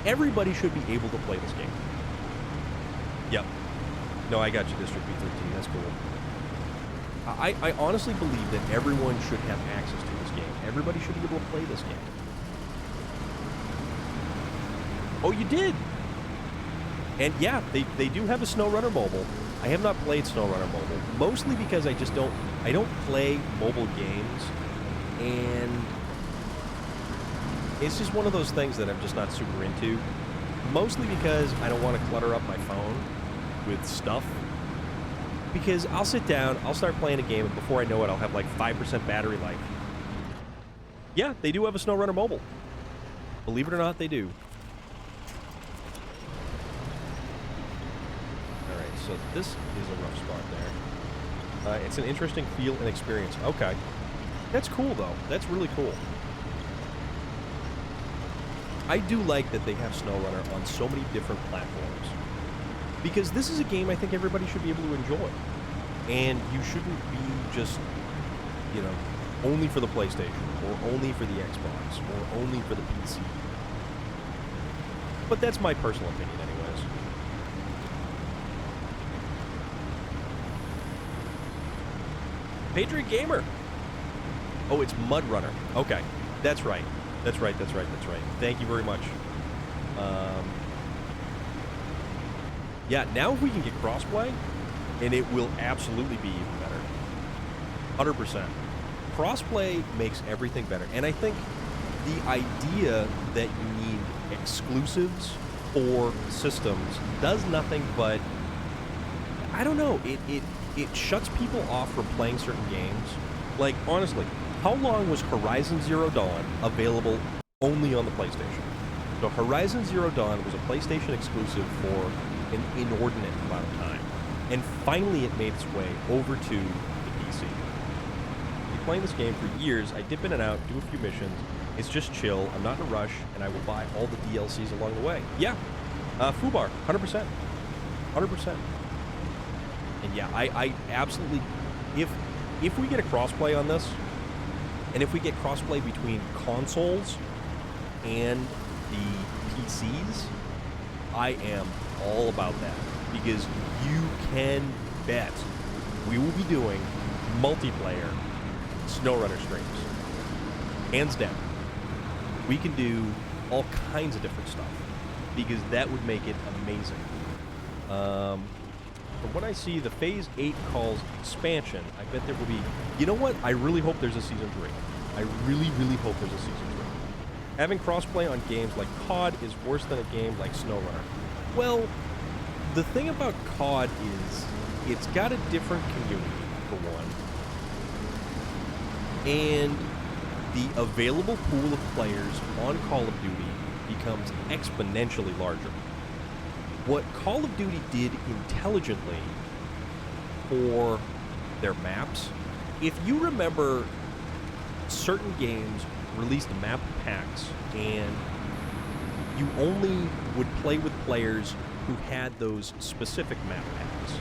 everybody should be able to play this game. Yep. No, I got you, District B13. That's cool. I honestly believe that everyone should have access to this game. Everybody should be able to play this game. Oh, you did? And yeah, they do have a SnowRunner mobile. I have not played SnowRunner mobile, mostly because I don't play mobile games, and it's just one of those things that I'm just not super into. Mostly because I don't want to clutter up my phone with stuff. Because I'll sit down, I'll start playing a game, and before I know it, I'll have like 5% battery life. Yeah, they do have a SnowRunner mobile. Believe it or not, they do. Alright, so this is a rough spot there. It's an interesting feel and experience. Okay. That's cool, though. That's really cool. I do like that they have SnowRunner on so many different platforms. Because this is a game I think everybody should be able to enjoy. And you shouldn't be just, you know, only for the PlayStation, or only for the Xbox, or only for the PC. But that's my personal opinion anyways. Patriot Gamer! Oh, it's Mud Runner. Okay, that's right. That's right. Thank you very much. Yeah, now if we can get crossplay, and it will absolutely be even better. 100%. Crossplay makes everything better. And I think the idea that you need exclusives for systems does nothing but, I don't know, it shuts people off from playing certain games. Like, honestly, how long was Horizon Zero Dawn available only on the PlayStation? So Horizon Zero Dawn was a PlayStation exclusive for an inordinate amount of time. And finally it made its way over to the PC. I've been playing this game for years. I dip in and out, do a few missions. It's just chill. I'm not in a rush, and I will buy all the DLCs along the way. Yeah, Fubar, 100%. 100%. And yeah, I absolutely... If we get a crossplay on this, and if we get crossplay between consoles and the PCs, I am all about that. Because you can bet we will be doing multiplayer SnowRunner streams. Hands down. We can do all kinds of different stuff. Because that would make it amazing. From what I see, the Phase 8 calls expansion. I bet there will be... You know what? I really hope there's a Season 3. I really, really hope there's a Season 3. Having crossplay on games like COD is worse than a game like SnowRunner. Well, the thing about COD is it's got a different community, for one. And the available pool of players on Call of Duty becomes exponentially larger. What Call of Duty did intelligently for their maps, if you remember, certain games released map packs, and you only would play with players who had those specific map packs.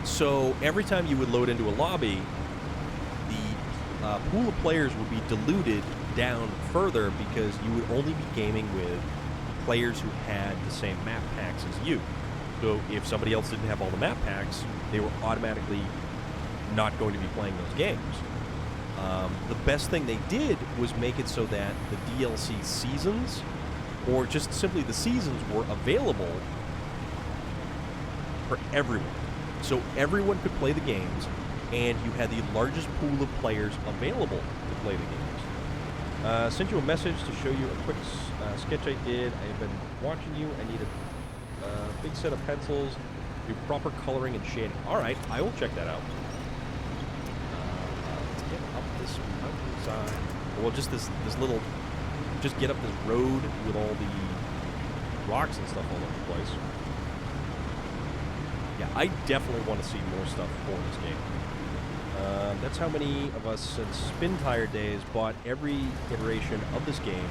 So every time you would load into a lobby, the pool of players would be diluted down further because you would only be gaming with players who had the same map packs as you. So if somebody else didn't have all the map packs, they were automatically not going to be playing those games. The best thing they did was make it so that the DLC seasons, or just simply the seasons, were available for everyone. So everyone could play the games, and you had the largest pool of players available to play the games. Sent you a message to show you a quick sketch I did. I have been watching you. I need a big set of pencils, do proper coloring and shading. All right, I will check that out. Let's get up this mountainside. Well, just this little, just get up this road with all the rocks and stuff all over the place. Yeah, I definitely want to see more stuff for this game. That's how many of us since Spin Tire days bought every iteration of this game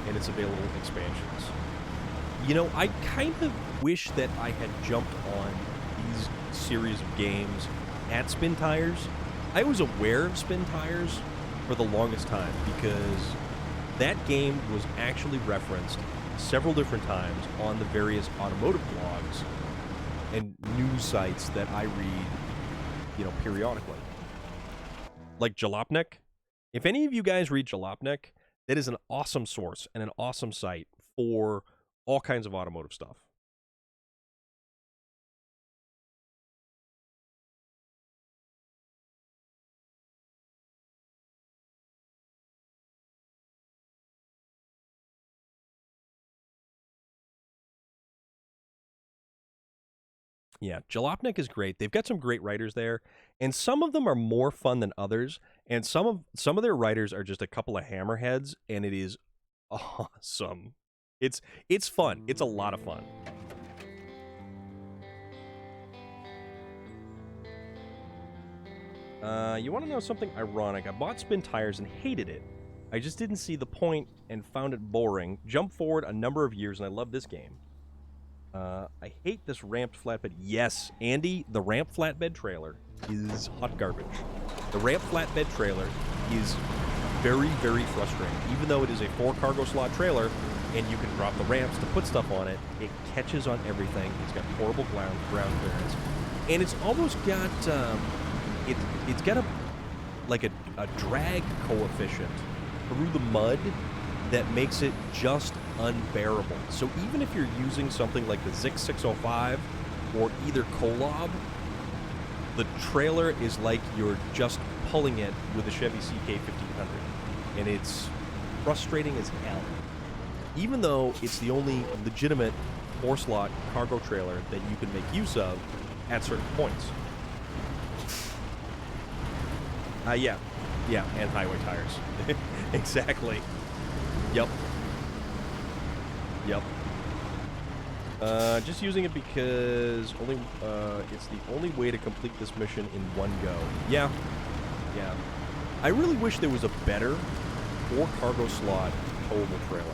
and its available expansions. You know, I kind of wish that I had jumped on these series of games at Spin Tires. I was aware of Spin Tires for the longest time because that game was actually referenced several different times on the various automotive blogs and news sites that I read, you know, periodically. Like Jalopnik. If any of you guys read Jalopnik, that is an awesome source and an awesome site for all kinds of automotive stuff. Yeah, Jalopnik is great. They've got some great writers there, and some of them are more fun than others, and some of their writers are just a couple of hammerheads, and it is awesome. It's fun. It's a lot of fun. You want to know something ironic? I bought Spin Tires and hated it. I just didn't see the point and found it boring. Jump forward a number of years, and I love this game. I hate this ramped flatbed. Yes, Andy, the ramped flatbed trailer is hot garbage. The ramped flatbed trailer is very, very frustrating. Even though it is a 4-cargo slot trailer, and you can drop the ramps to put stuff on it, it catches on everything. It's got horrible ground clearance. And it's almost got, it's got a drag coefficient through the mud that makes it just unbearable. So even if you're using something like the Zix 605 or either Kolob, the trailer is like you're just pulling it with a Chevy CK 1500, and it's frustrating as hell. Even though it's the only legitimate 4-slot cargo trailer that you can make use of at certain points. Yeah, and highway tires. Exactly. Yep. Just using it because it's the only way to complete this mission in one go. Yeah. I really wish there was a better 4-cargo slot towable trailer.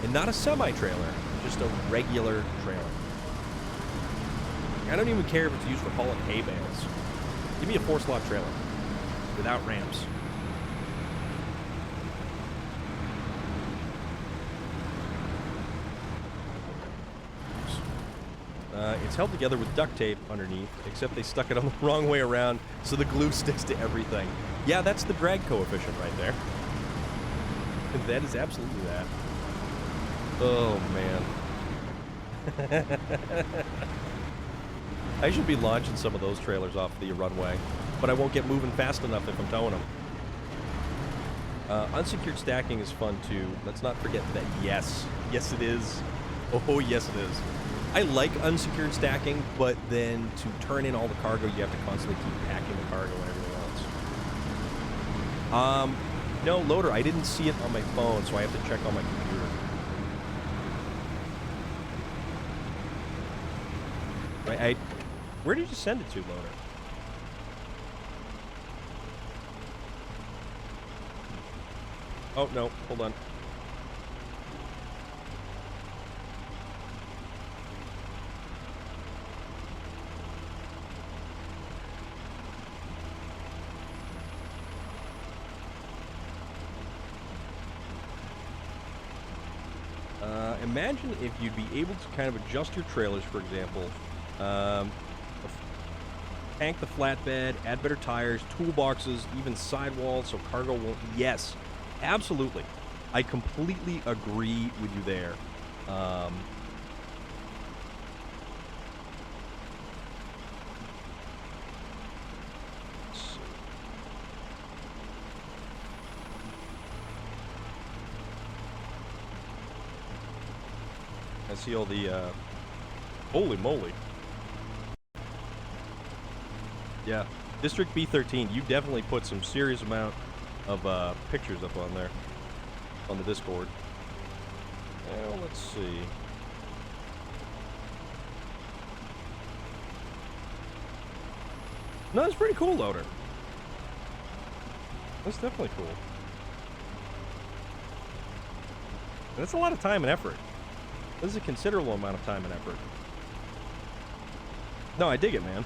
And not a semi-trailer, just a regular trailer. I don't even care if it's used for hauling hay bales. Give me a 4-slot trailer without ramps. It's held together with duct tape underneath, except they stuck it on the wrong way around, so the glue sticks to everything. Yeah, that's the drag coefficient right there. That is absolutely that. Oh, man. I should be launching some of those trailers off the runway, but I won't get moving fast enough if I'm towing them. Unsecured stacking is fun, too. Let's not forget that. Yes, it is. Oh, yes, it is. I like unsecured stacking, but then to turn in all the cargo, you have to constantly keep packing the cargo and everything else. No, loader, I didn't see it on my phone, so I have to check on my computer. Right, where did you send it to, loader? Oh, no, hold on. Imagine if you'd be able to kind of adjust your trailers, for example, tank the flatbed, add better tires, toolboxes, even sidewalls so cargo won't... Yes, absolutely. I completely agree with you there. I see all the, holy moly. Yeah, District B13, you definitely put some serious amount of, pictures up on there, on the Discord. Well, let's see. No, that's pretty cool, loader. That's definitely cool. That's a lot of time and effort. This is a considerable amount of time and effort. No, I dig it, man.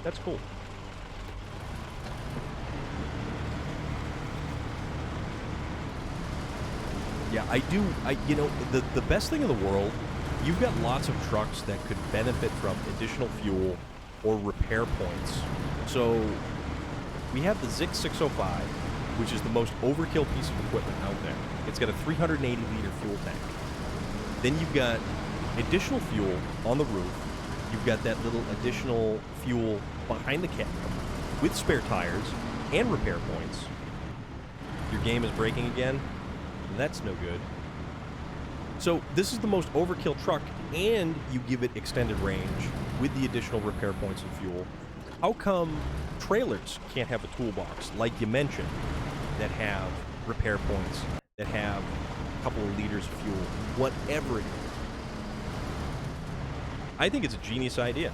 That's cool. Yeah, you know, the best thing in the world, you've got lots of trucks that could benefit from additional fuel or repair points. So, we have the Zix 605, which is the most overkill piece of equipment out there. It's got a 380-liter fuel tank. Then you've got additional fuel on the roof. You've got that little additional fuel behind the cab with spare tires and repair points. Your game is breaking again? That's no good. So this is the most overkill truck, and you give it extended range with the additional repair points and fuel. How come trailers can't have a toolbox, like you mentioned, that have repair points, that have a couple of liters of fuel, whatever it is? I think it's a genius idea.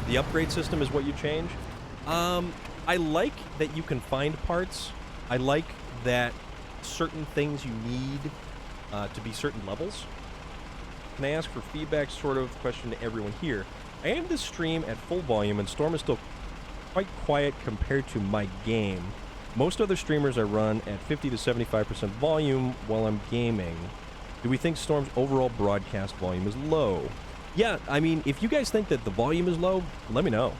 The upgrade system is what you change. I like that you can find parts. I like that certain things you need to be certain levels. Can I ask for feedback, sort of question to everyone here? I am this stream at full volume, and Storm is still quite quiet compared to my game. Most other streamers I run at 50 to 75% volume while I'm gaming. Do we think Storm's overall broadcast volume is low? Yeah, I mean, if you guys think that the volume is low, let me know.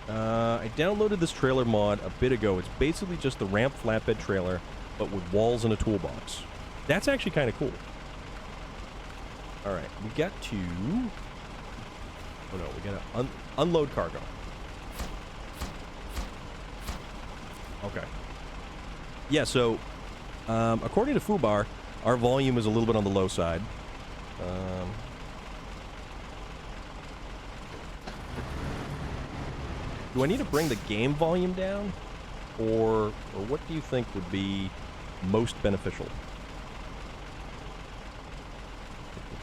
I downloaded this trailer mod a bit ago. It's basically just the ramp flatbed trailer, but with walls and a toolbox. That's actually kind of cool. All right, we got to... Oh no, we got to unload cargo. Okay. Yeah, so, according to Fubar, our volume is a little bit on the low side. Do I need to bring the game volume down? Or what do you think would be most beneficial?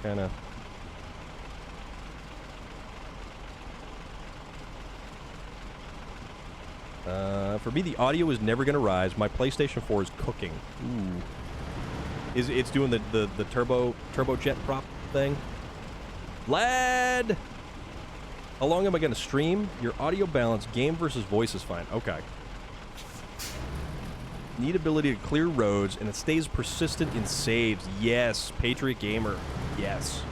Kind of... for me, the audio is never going to rise. My PlayStation 4 is cooking. Ooh. It's doing the turbo jet prop thing. Lad! How long am I going to stream? Your audio balance, game versus voice is fine. Okay. Need ability to clear roads, and it stays persistent in saves. Yes. Patriot Gamer. Yes.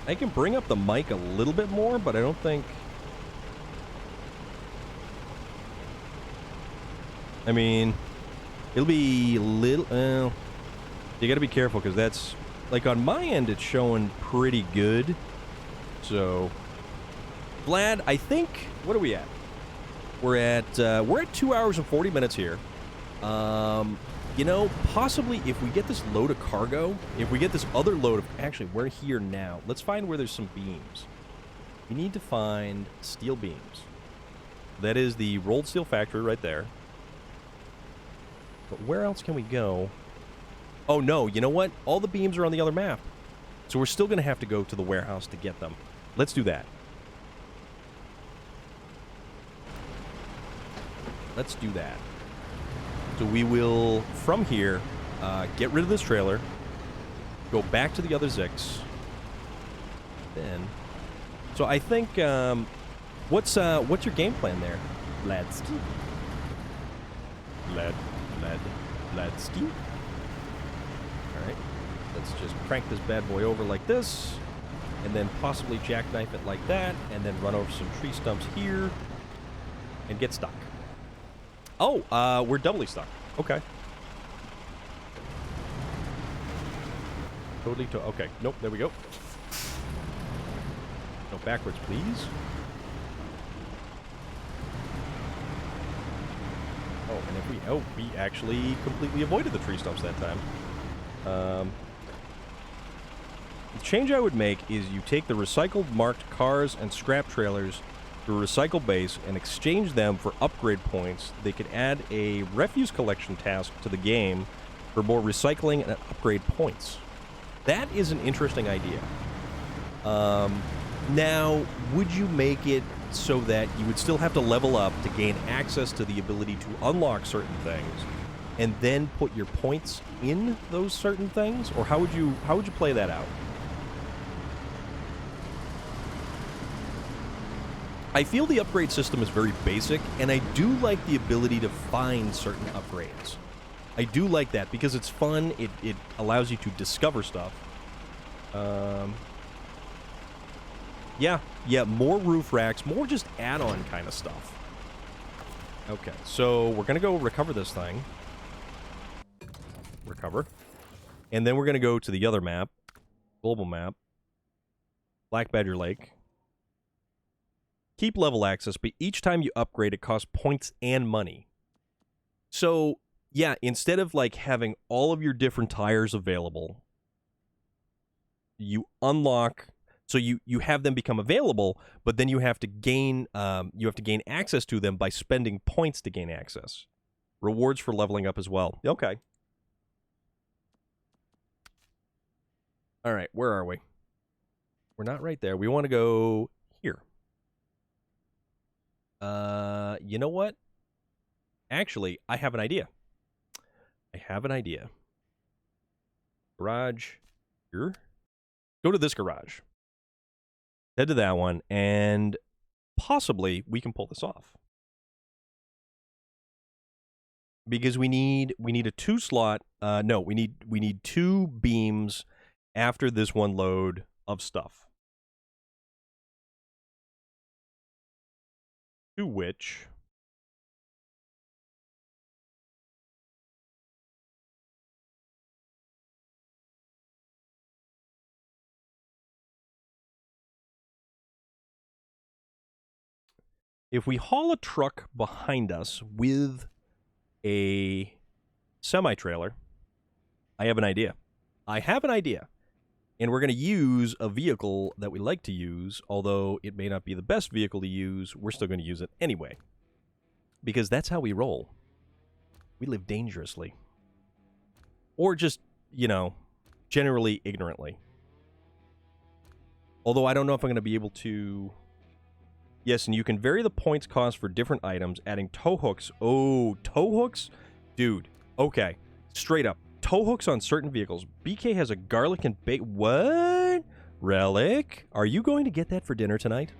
I can bring up the mic a little bit more, but I don't think... I mean, it'll be a little... you gotta be careful, because that's... Like, on my end, it's showing pretty good. So... Vlad, I think... What are we at? We're at 2 hours and 40 minutes here. You know, possibly if we get this load of cargo, if we get this other load of... Actually, we're here now. Let's find where there's some beams. We need to find steel beams. That is the rolled steel factory right there. But where else can we go? Oh, no. You know what? All the beams are on the other map. So we're still going to have to go to the warehouse to get them. Let's do that. Let's do that. So we will, from here, get rid of this trailer, go back to the other Zix. Then, so I think, what's your game plan there, Ladsky? Ladsky. All right, let's just crank this bad boy over like this, and then possibly jackknife it like that, and then run over some tree stumps here, and get stuck. Oh, we're doubly stuck. Okay. Totally okay. Nope, there we go. No, backwards, please. Oh, and if we... Oh, we actually completely avoided the tree stumps that time. The change I would make is you take the recycled marked cars and scrap trailers to a recycle base and exchange them for upgrade points. They could add a refuse collection task to the game for more recycling and upgrade points. That is an interesting idea. Now, would you make it so that you would still have to level up to gain access to the ability to unlock certain things, and then put your points in those certain things? Or how would you play that out? I feel the upgrade system is very basic, and I do like the ability to find certain upgrades. I do like that because it's fun. It allows you to discover stuff. Yeah, more roof racks, more just add-on kind of stuff. Okay, so we're gonna go recover this thing. Recover. And then we're gonna go to the other map, global map, Black Badger Lake. Keep level access, but each time you upgrade, it costs points and money. So, yeah, instead of, like, having all of your different tires available, you unlock... So you have them become available, but then you have to gain access to them by spending points to gain access. Rewards for leveling up as well. Okay. All right, where are we? We're not right there. We want to go here. You know what? Actually, I have an idea. Garage here. Go to this garage. Head to that one, and possibly we can pull this off. Because we need a 2-slot. No, we need 2 beams after this one load of stuff. To which... if we haul a truck behind us with a semi-trailer, I have an idea. And we're going to use a vehicle that we like to use, although it may not be the best vehicle to use, we're still going to use it anyway. Because that's how we roll. We live dangerously. Or just, you know, generally ignorantly. Although I don't know if I'm going to be able to... Yes, and you can vary the points cost for different items, adding tow hooks. Oh, tow hooks? Dude, okay. Straight up. Tow hooks on certain vehicles. BK has a garlic and bacon. What? Relic? Are you going to get that for dinner tonight?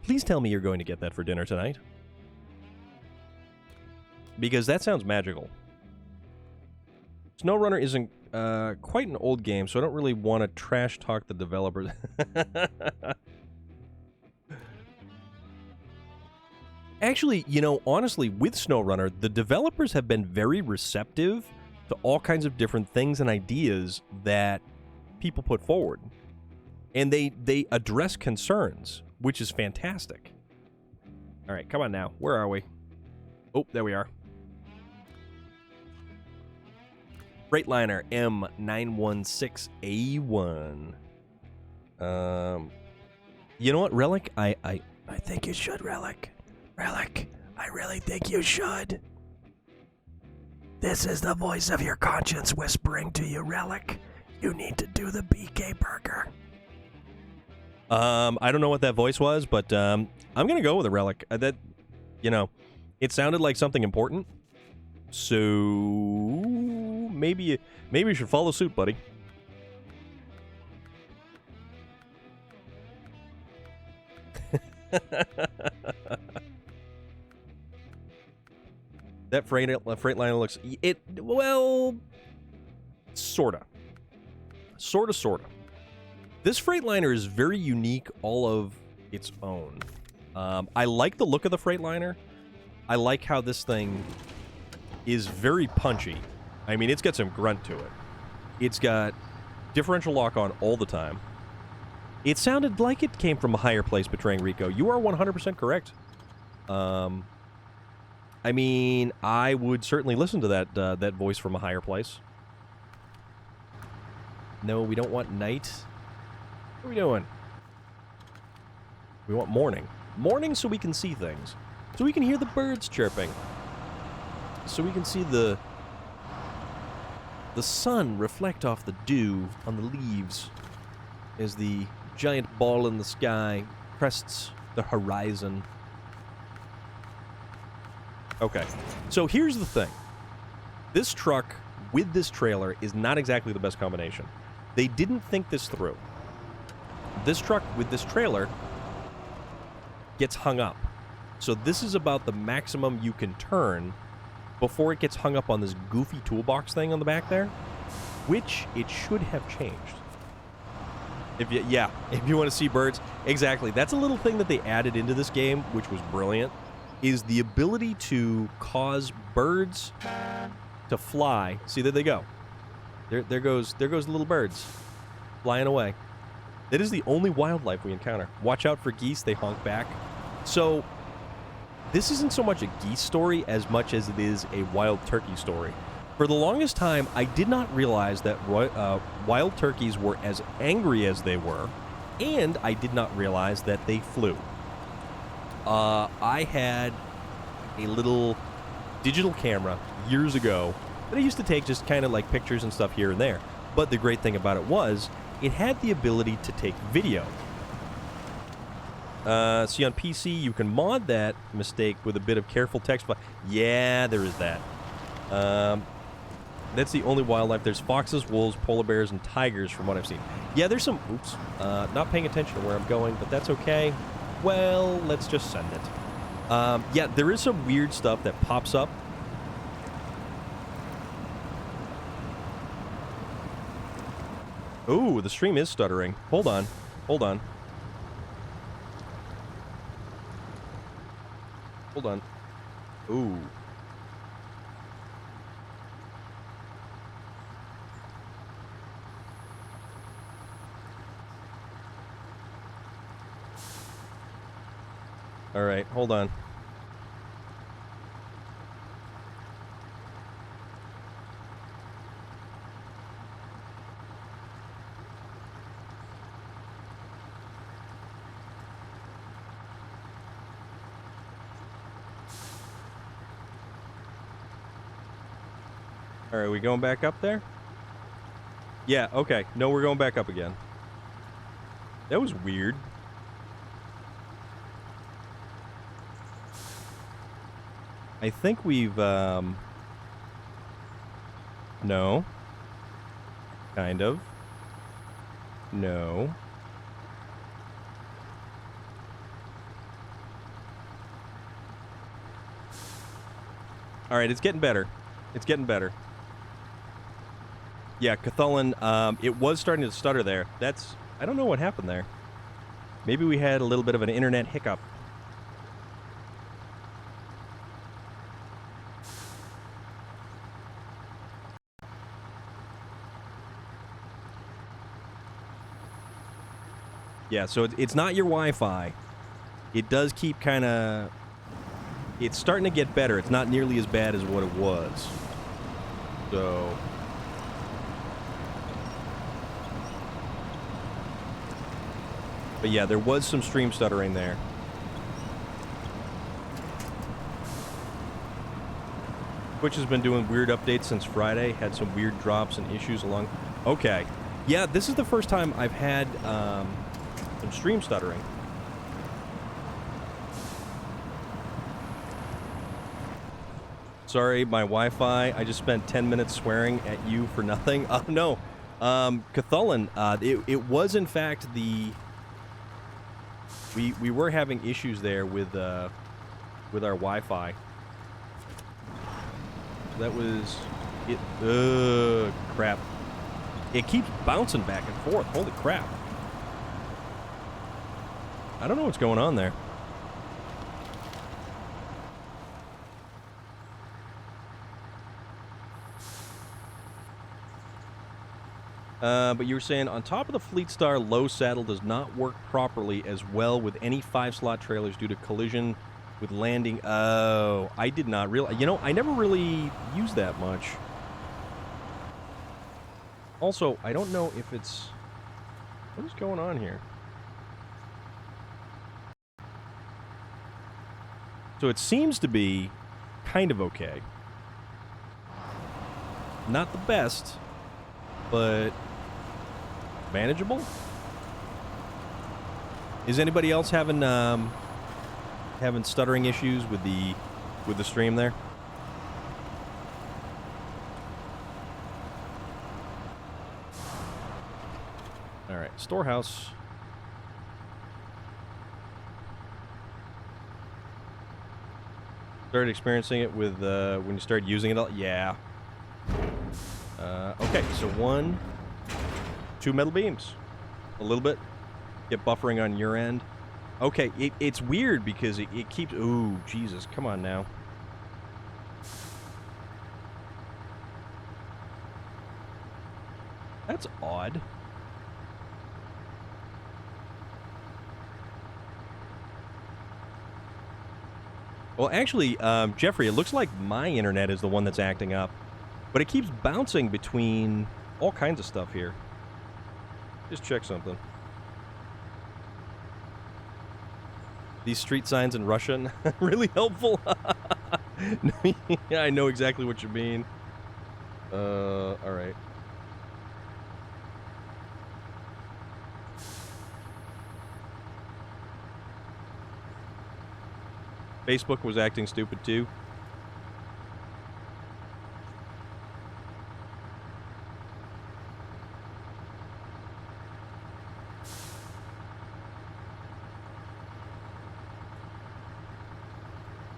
Please tell me you're going to get that for dinner tonight. Because that sounds magical. SnowRunner isn't quite an old game, so I don't really want to trash talk the developers. Actually, you know, honestly, with SnowRunner, the developers have been very receptive to all kinds of different things and ideas that people put forward. And they address concerns, which is fantastic. All right, come on now. Where are we? Oh, there we are. Freightliner M916A1. You know what, Relic? I think you should, Relic. Relic, I really think you should. This is the voice of your conscience whispering to you, Relic. You need to do the BK burger. I don't know what that voice was, but I'm gonna go with a Relic. That, you know, it sounded like something important. So maybe you should follow suit, buddy. That Freightliner looks... well... Sorta. This Freightliner is very unique all of its own. I like the look of the Freightliner. I like how this thing is very punchy. I mean, it's got some grunt to it. It's got differential lock on all the time. It sounded like it came from a higher place betraying Rico. You are 100% correct. I mean, I would certainly listen to that voice from a higher place. No, we don't want night. What are we doing? We want morning. Morning so we can see things. So we can hear the birds chirping. So we can see the sun reflect off the dew on the leaves as the giant ball in the sky crests the horizon. Okay, so here's the thing. This truck with this trailer is not exactly the best combination. They didn't think this through. This truck with this trailer gets hung up. So this is about the maximum you can turn before it gets hung up on this goofy toolbox thing on the back there, which it should have changed. If you want to see birds, exactly. That's a little thing that they added into this game, which was brilliant, is the ability to cause birds to fly. See, there they go. There goes little birds flying away. That is the only wildlife we encounter. Watch out for geese, they honk back. So this isn't so much a geese story as much as it is a wild turkey story. For the longest time, I did not realize that wild turkeys were as angry as they were, and I did not realize that they flew. I had a little digital camera years ago that I used to take just kind of like pictures and stuff here and there. But the great thing about it was it had the ability to take video. See, on PC, you can mod that mistake with a bit of careful text. Yeah, there is that. That's the only wildlife. There's foxes, wolves, polar bears, and tigers from what I've seen. Yeah, there's some... Oops. Not paying attention to where I'm going, but that's okay. Well, let's just send it. Yeah, there is some weird stuff that pops up. Ooh, the stream is stuttering. Hold on. Hold on. Ooh. All right, hold on. All right, are we going back up there? Yeah, okay. No, we're going back up again. That was weird. I think we've, no. Kind of. No. All right, it's getting better. It's getting better. Yeah, Cthulhu, it was starting to stutter there. That's... I don't know what happened there. Maybe we had a little bit of an internet hiccup. Yeah, so it's not your Wi-Fi. It does keep kind of... It's starting to get better. It's not nearly as bad as what it was. So... But yeah, there was some stream stuttering there. Twitch has been doing weird updates since Friday. Had some weird drops and issues along... Okay. Yeah, this is the first time I've had some stream stuttering. Sorry, my Wi-Fi. I just spent 10 minutes swearing at you for nothing. No. Cthulhu, it was in fact the... We were having issues there with our Wi-Fi. That was it. Crap! It keeps bouncing back and forth. Holy crap! I don't know what's going on there. But you were saying, on top of the Fleet Star, low saddle does not work properly as well with any 5-slot trailers due to collision with landing. Oh, I did not realize. You know, I never really used that much. Also, I don't know if it's... What is going on here? So it seems to be kind of okay. Not the best, but... manageable? Is anybody else having stuttering issues with the stream there? All right, storehouse. Started experiencing it with when you started using it all. Yeah. Okay, so 2 metal beams. A little bit. Get buffering on your end. Okay, it's weird because it keeps... Ooh, Jesus, come on now. That's odd. Well, actually, Jeffrey, it looks like my internet is the one that's acting up. But it keeps bouncing between all kinds of stuff here. Just check something. These street signs in Russian, really helpful. Yeah, I know exactly what you mean. All right. Facebook was acting stupid too.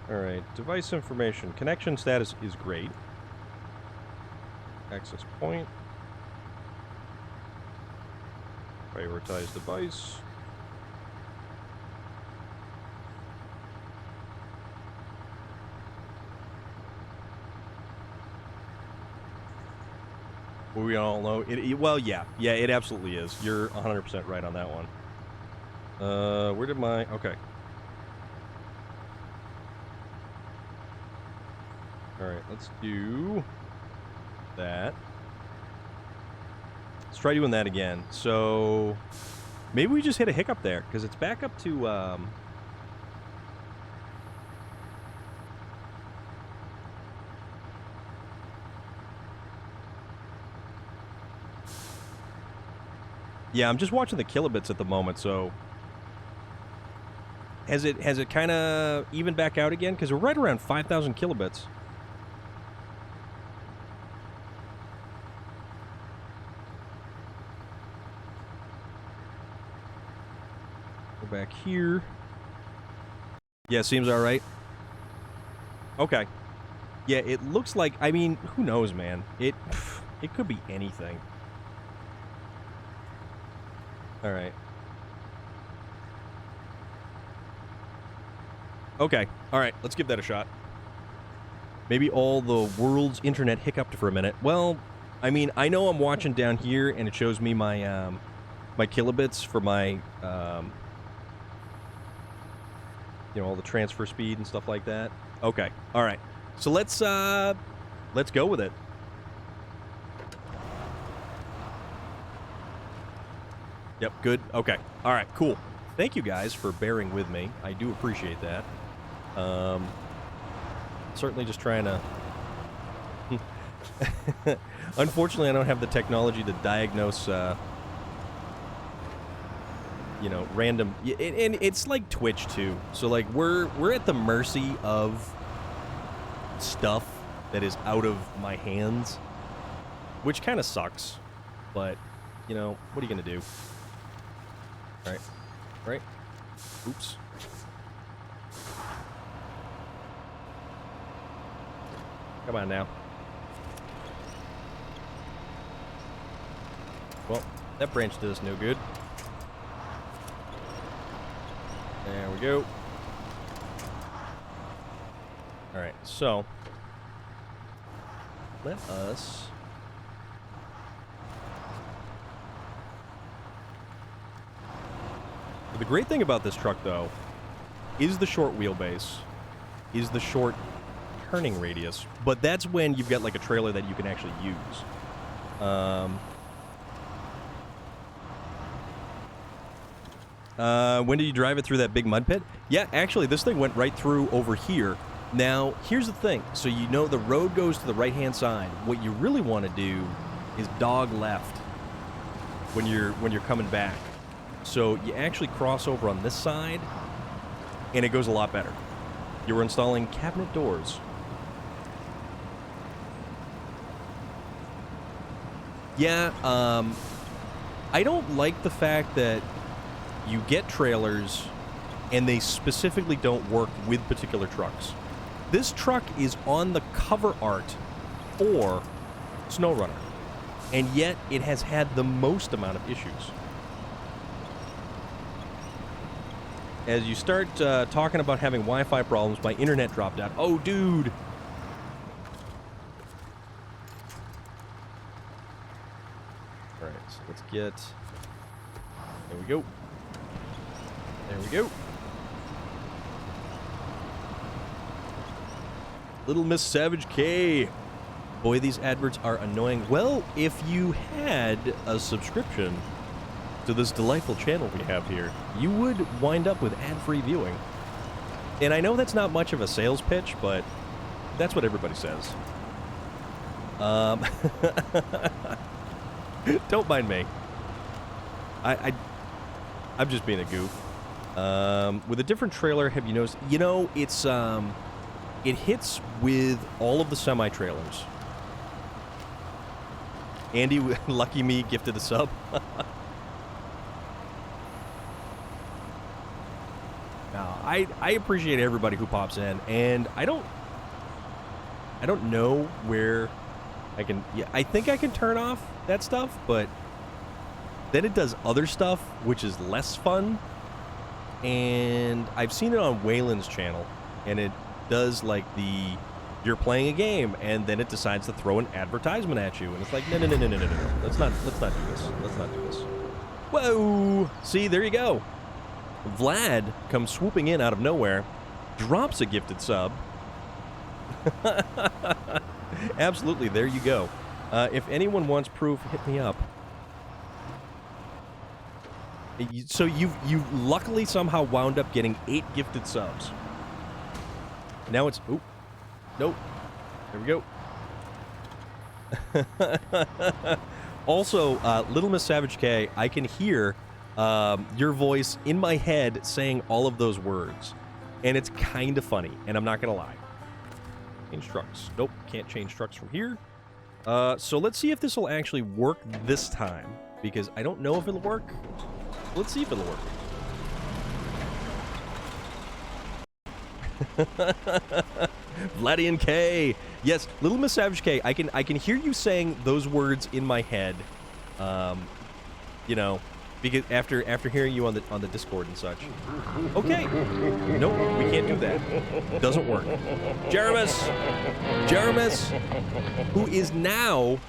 Alright, device information. Connection status is great. Access point. Prioritize device. We all know well, yeah, it absolutely is. You're 100% right on that one. Where did my okay? All right, let's do that. Let's try doing that again. So maybe we just hit a hiccup there because it's back up to yeah, I'm just watching the kilobits at the moment, so has it kind of evened back out again? Because we're right around 5,000 kilobits. Go back here. Yeah, seems all right. Okay. Yeah, it looks like, I mean, who knows, man? It could be anything. All right. Okay. All right. Let's give that a shot. Maybe all the world's internet hiccuped for a minute. Well, I mean, I know I'm watching down here, and it shows me my my kilobits for my you know, all the transfer speed and stuff like that. Okay. All right. So let's go with it. Yep, good. Okay. All right, cool. Thank you guys for bearing with me. I do appreciate that. Certainly just trying to... Unfortunately, I don't have the technology to diagnose, you know, random... And it's like Twitch, too. So, like, we're at the mercy of stuff that is out of my hands, which kind of sucks. But, you know, what are you going to do? All right. All right. Oops. Come on now. Well, that branch did us no good. There we go. All right, so let us... The great thing about this truck, though, is the short wheelbase, is the short turning radius, but that's when you've got like a trailer that you can actually use. When did you drive it through that big mud pit? Yeah, actually, this thing went right through over here. Now, here's the thing. So you know the road goes to the right-hand side. What you really want to do is dog left when you're coming back. So you actually cross over on this side, and it goes a lot better. You were installing cabinet doors. Yeah, I don't like the fact that you get trailers and they specifically don't work with particular trucks. This truck is on the cover art for SnowRunner, and yet it has had the most amount of issues. As you start talking about having Wi-Fi problems, my internet dropped out. Oh, dude! Alright, so let's get... There we go. There we go. Little Miss Savage K. Boy, these adverts are annoying. Well, if you had a subscription to this delightful channel we have here, you would wind up with ad-free viewing. And I know that's not much of a sales pitch, but that's what everybody says. Don't mind me. I'm just being a goof. With a different trailer, have you noticed? You know, it's it hits with all of the semi-trailers. Andy, lucky me, gifted a sub. No, I appreciate everybody who pops in, and I don't know where I can... Yeah, I think I can turn off that stuff, but then it does other stuff, which is less fun. And I've seen it on Waylon's channel, and it does like the You're playing a game, and then it decides to throw an advertisement at you, and it's like, no. Let's not do this. Let's not do this. Whoa! See, there you go. Vlad comes swooping in out of nowhere, drops a gifted sub. Absolutely, there you go. If anyone wants proof, hit me up. So you've luckily somehow wound up getting 8 gifted subs. Now it's... Oop. Nope. There we go. Also, Little Miss Savage K, I can hear your voice in my head saying all of those words. And it's kind of funny, and I'm not going to lie. Change trucks. Nope, can't change trucks from here. So let's see if this will actually work this time, because I don't know if it'll work. Let's see if it'll work. Vladian K. Yes, Little Miss Savage K. I can hear you saying those words in my head. You know, because after hearing you on the Discord and such. Okay. Nope, we can't do that. Doesn't work. Jeremus, who is now...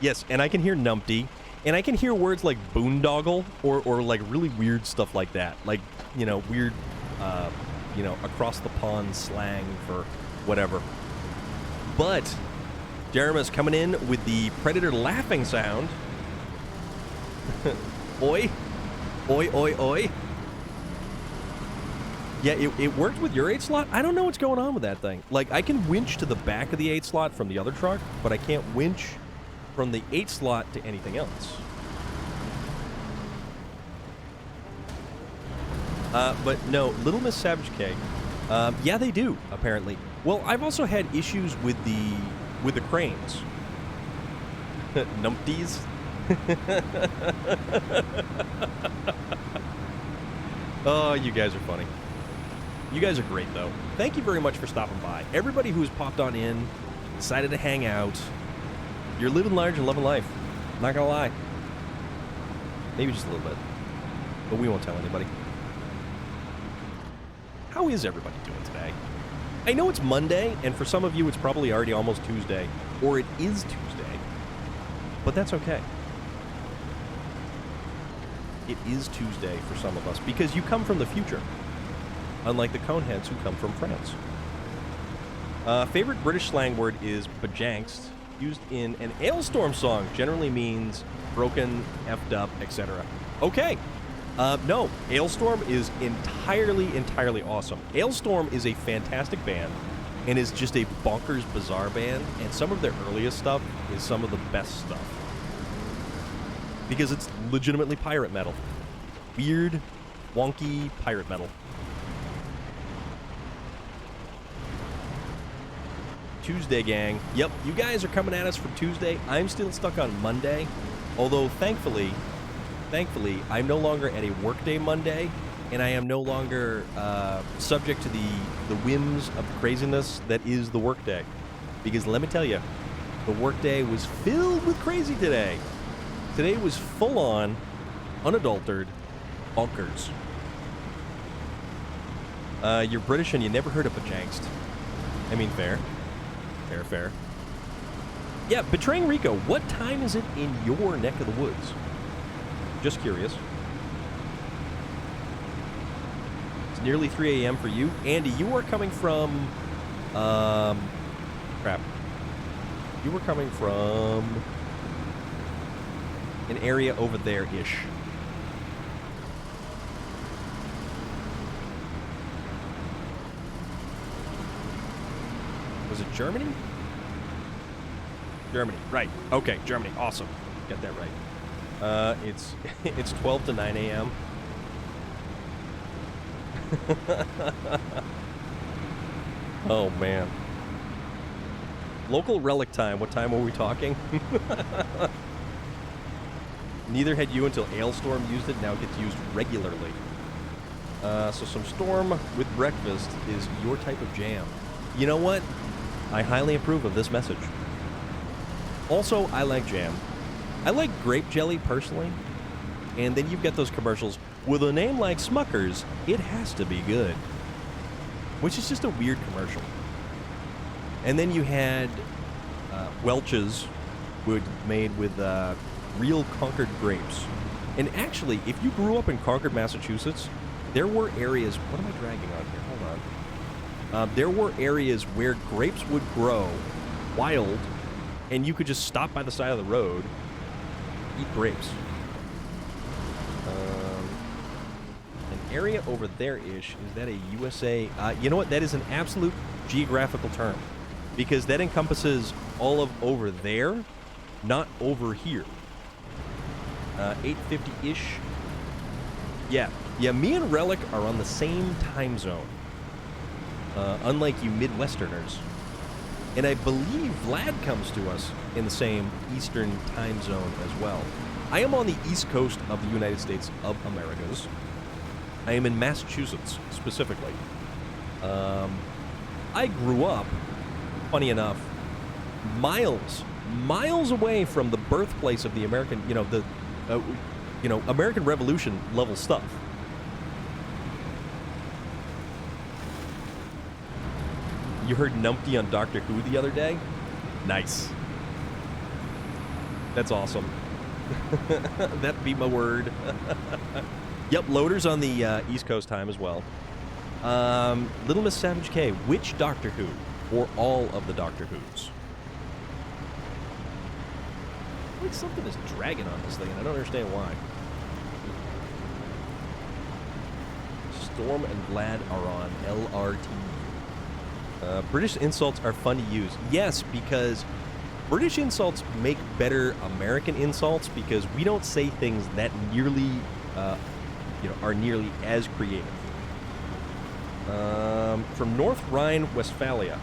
Yes, and I can hear numpty, and I can hear words like boondoggle or like really weird stuff like that. Like, you know, weird, you know, across the pond slang for whatever. But Jeremus coming in with the Predator laughing sound. Oi. Oi, oi, oi. Yeah, it worked with your 8 slot. I don't know what's going on with that thing. Like, I can winch to the back of the 8 slot from the other truck, but I can't winch from the 8 slot to anything else. But no, Little Miss Savage K. Yeah, they do, apparently. Well, I've also had issues with the cranes. Numpties. Oh, you guys are funny. You guys are great, though. Thank you very much for stopping by. Everybody who's popped on in, decided to hang out. You're living large and loving life. Not gonna lie. Maybe just a little bit. But we won't tell anybody. How is everybody doing today? I know it's Monday, and for some of you it's probably already almost Tuesday. Or it is Tuesday. But that's okay. It is Tuesday for some of us, because you come from the future. Unlike the Coneheads who come from France. Favorite British slang word is bajanked, used in an Ailstorm song. Generally means broken, effed up, etc. Okay. No, Ailstorm is entirely awesome. Ailstorm is a fantastic band and is just a bonkers, bizarre band, and some of their earliest stuff is some of the best stuff. Because it's legitimately pirate metal. Weird, wonky pirate metal. Tuesday, gang. Yep, you guys are coming at us for Tuesday. I'm still stuck on Monday, although thankfully, I'm no longer at a workday Monday, and I am no longer subject to the whims of craziness that is the workday. Because let me tell you, the workday was filled with crazy today. Today was full-on, unadulterated bonkers. You're British and you never heard of bajanked. I mean, fair. Fair. Yeah, Betraying Rico, what time is it in your neck of the woods? Just curious. It's nearly 3 a.m. for you. Andy, you are coming from... crap. You were coming from... an area over there-ish. Was it Germany? Germany, right. Okay, Germany. Awesome. Got that right. It's 12 to 9 a.m. Oh, man. Local relic time. What time were we talking? Neither had you until Ailstorm used it. Now it gets used regularly. So some Storm with breakfast is your type of jam. You know what? I highly approve of this message. Also, I like jam. I like grape jelly, personally. And then you've got those commercials. With a name like Smucker's, it has to be good. Which is just a weird commercial. And then you had Welch's made with real Concord grapes. And actually, if you grew up in Concord, Massachusetts, there were areas... What am I dragging on here? Hold on. There were areas where grapes would grow wild, and you could just stop by the side of the road, eat grapes. An area over there-ish, is that a USA... you know what? That is an absolute geographical term, because that encompasses all of over there, not over here. 8:50-ish. Yeah, me and Relic are on the same time zone, unlike you Midwesterners. And I believe Vlad comes to us in the same Eastern time zone as well. I am on the East Coast of the United States of Americas. I am in Massachusetts, specifically. I grew up, funny enough, miles away from the birthplace of the American, American Revolution level stuff. You heard Numpty on Doctor Who the other day? Nice. That's awesome. That be my word. Yep, Loader's on the East Coast time as well. Little Miss Savage K, which Doctor Who? Or all of the Doctor Who's? Like something is dragging on this thing, and I don't understand why. Storm and Vlad are on LRT. British insults are fun to use. Yes, because British insults make better American insults because we don't say things that nearly, are nearly as creative. From North Rhine-Westphalia.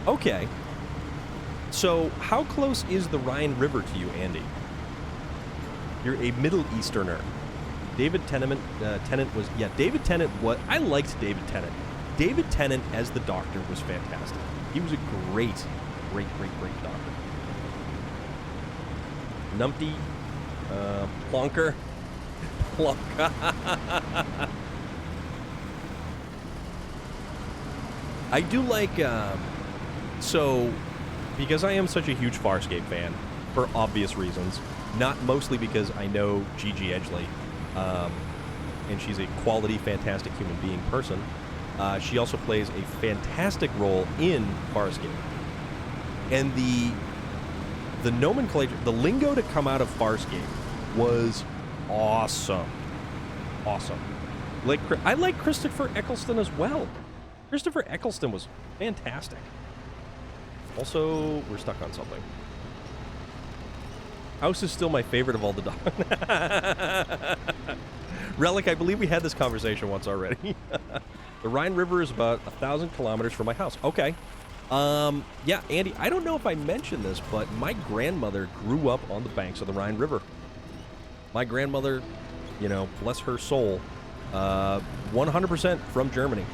Okay. So, how close is the Rhine River to you, Andy? You're a Middle Easterner. David Tennant was... Yeah, David Tennant was... I liked David Tennant. David Tennant as the Doctor was fantastic. He was a great Doctor. Numpty. Plonker. Plonker. I do like... So... Because I am such a huge Farscape fan, for obvious reasons, not mostly because I know Gigi Edgley, and she's a quality, fantastic human being person, she also plays a fantastic role in Farscape. And the nomenclature, the lingo to come out of Farscape was awesome. Awesome. I like Christopher Eccleston as well. Christopher Eccleston was fantastic. Also, we're stuck on something. House is still my favorite of all the dogs. Relic, I believe we had this conversation once already. The Rhine River is about 1,000 kilometers from my house. Okay. Yeah, Andy, I don't know if I mentioned this, but my grandmother grew up on the banks of the Rhine River. My grandmother, bless her soul, 100% from Germany.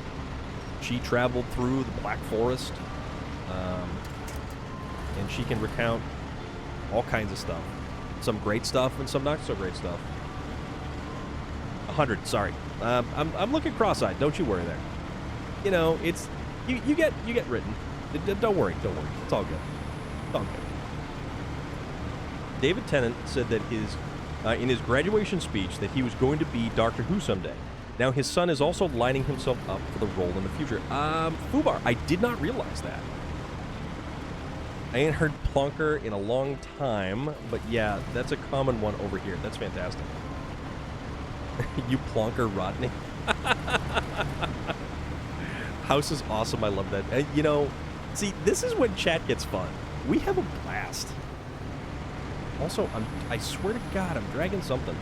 She traveled through the Black Forest, and she can recount all kinds of stuff. Some great stuff and some not so great stuff. 100, sorry. I'm looking cross-eyed. Don't you worry there. It's you get written. Don't worry. It's all good. It's all good. David Tennant said that in his graduation speech that he was going to be Doctor Who someday. Now his son is also lining himself up for the role in the future. Fubar, I did not realize that. I ain't heard plonker in a long time, but yeah, that's a common one over here. That's fantastic. You plonker, Rodney. House is awesome. I love that. And, see, this is when chat gets fun. We have a blast. Also, I swear to God, I'm dragging something.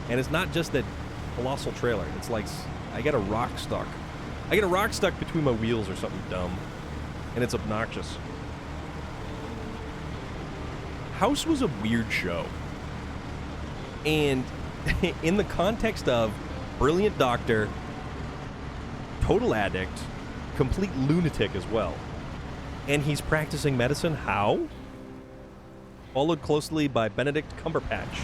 And it's not just that colossal trailer. It's like I got a rock stuck. I get a rock stuck between my wheels or something dumb. And it's obnoxious. House was a weird show. And in the context of brilliant doctor, total addict, complete lunatic as well. And he's practicing medicine. How? Followed closely by Benedict Cumberbatch.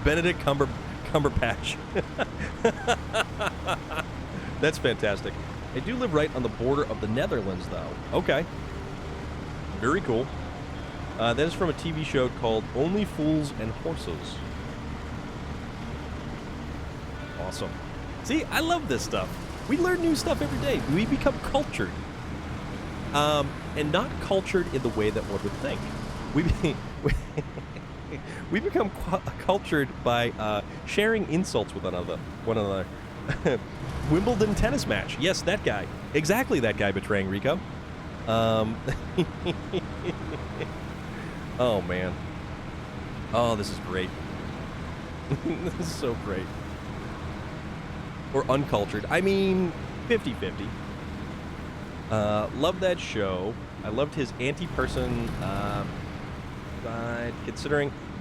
Benedict Cumberpatch. That's fantastic. I do live right on the border of the Netherlands, though. Okay. Very cool. That is from a TV show called Only Fools and Horses. Awesome. See, I love this stuff. We learn new stuff every day. We become cultured. And not cultured in the way that one would think. We become cultured by sharing insults with one another. Wimbledon tennis match. Yes, that guy. Exactly that guy betraying Rico. Oh, man. Oh, this is great. This is so great. Or uncultured. I mean, 50-50. Loved that show. I loved his anti-person side,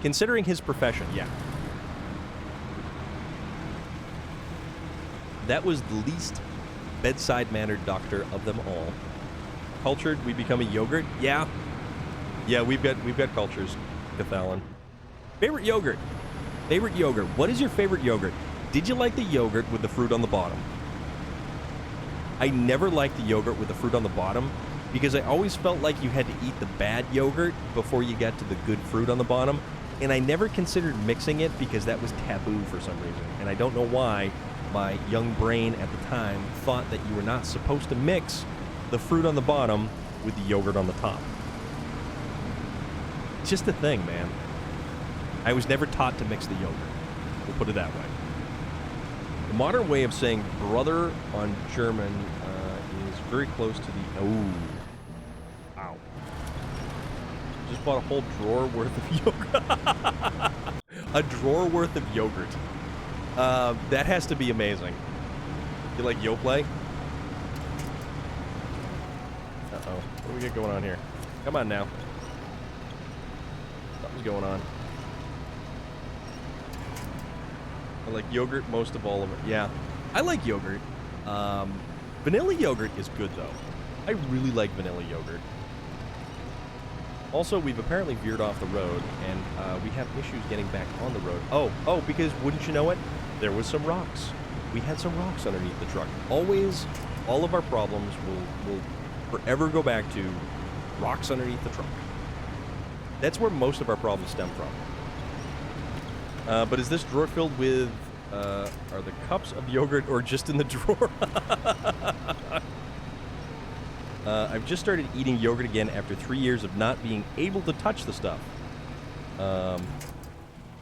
considering his profession. Yeah. That was the least bedside-mannered doctor of them all. Cultured, we become a yogurt. Yeah. Yeah, we've got cultures, Cathalan. Favorite yogurt. Favorite yogurt. What is your favorite yogurt? Did you like the yogurt with the fruit on the bottom? I never liked the yogurt with the fruit on the bottom because I always felt like you had to eat the bad yogurt before you got to the good fruit on the bottom. And I never considered mixing it because that was taboo for some reason. And I don't know why my young brain at the time thought that you were not supposed to mix the fruit on the bottom with the yogurt on the top. It's just a thing, man. I was never taught to mix the yogurt. We'll put it that way. The modern way of saying brother on German is very close to the... Oh. Ow. Just bought a whole drawer worth of yogurt. A drawer worth of yogurt. That has to be amazing. You like Yoplait? Uh-oh. What do we got going on here? Come on now. Something's going on. I like yogurt most of all of it. Yeah, I like yogurt. Vanilla yogurt is good, though. I really like vanilla yogurt. Also, we've apparently veered off the road, and we have issues getting back on the road. Oh, because wouldn't you know it? There was some rocks. We had some rocks underneath the truck. Always, all of our problems will forever go back to rocks underneath the truck. That's where most of our problems stem from. But is this drawer filled with, are the cups of yogurt or just in the drawer? I've just started eating yogurt again after 3 years of not being able to touch the stuff.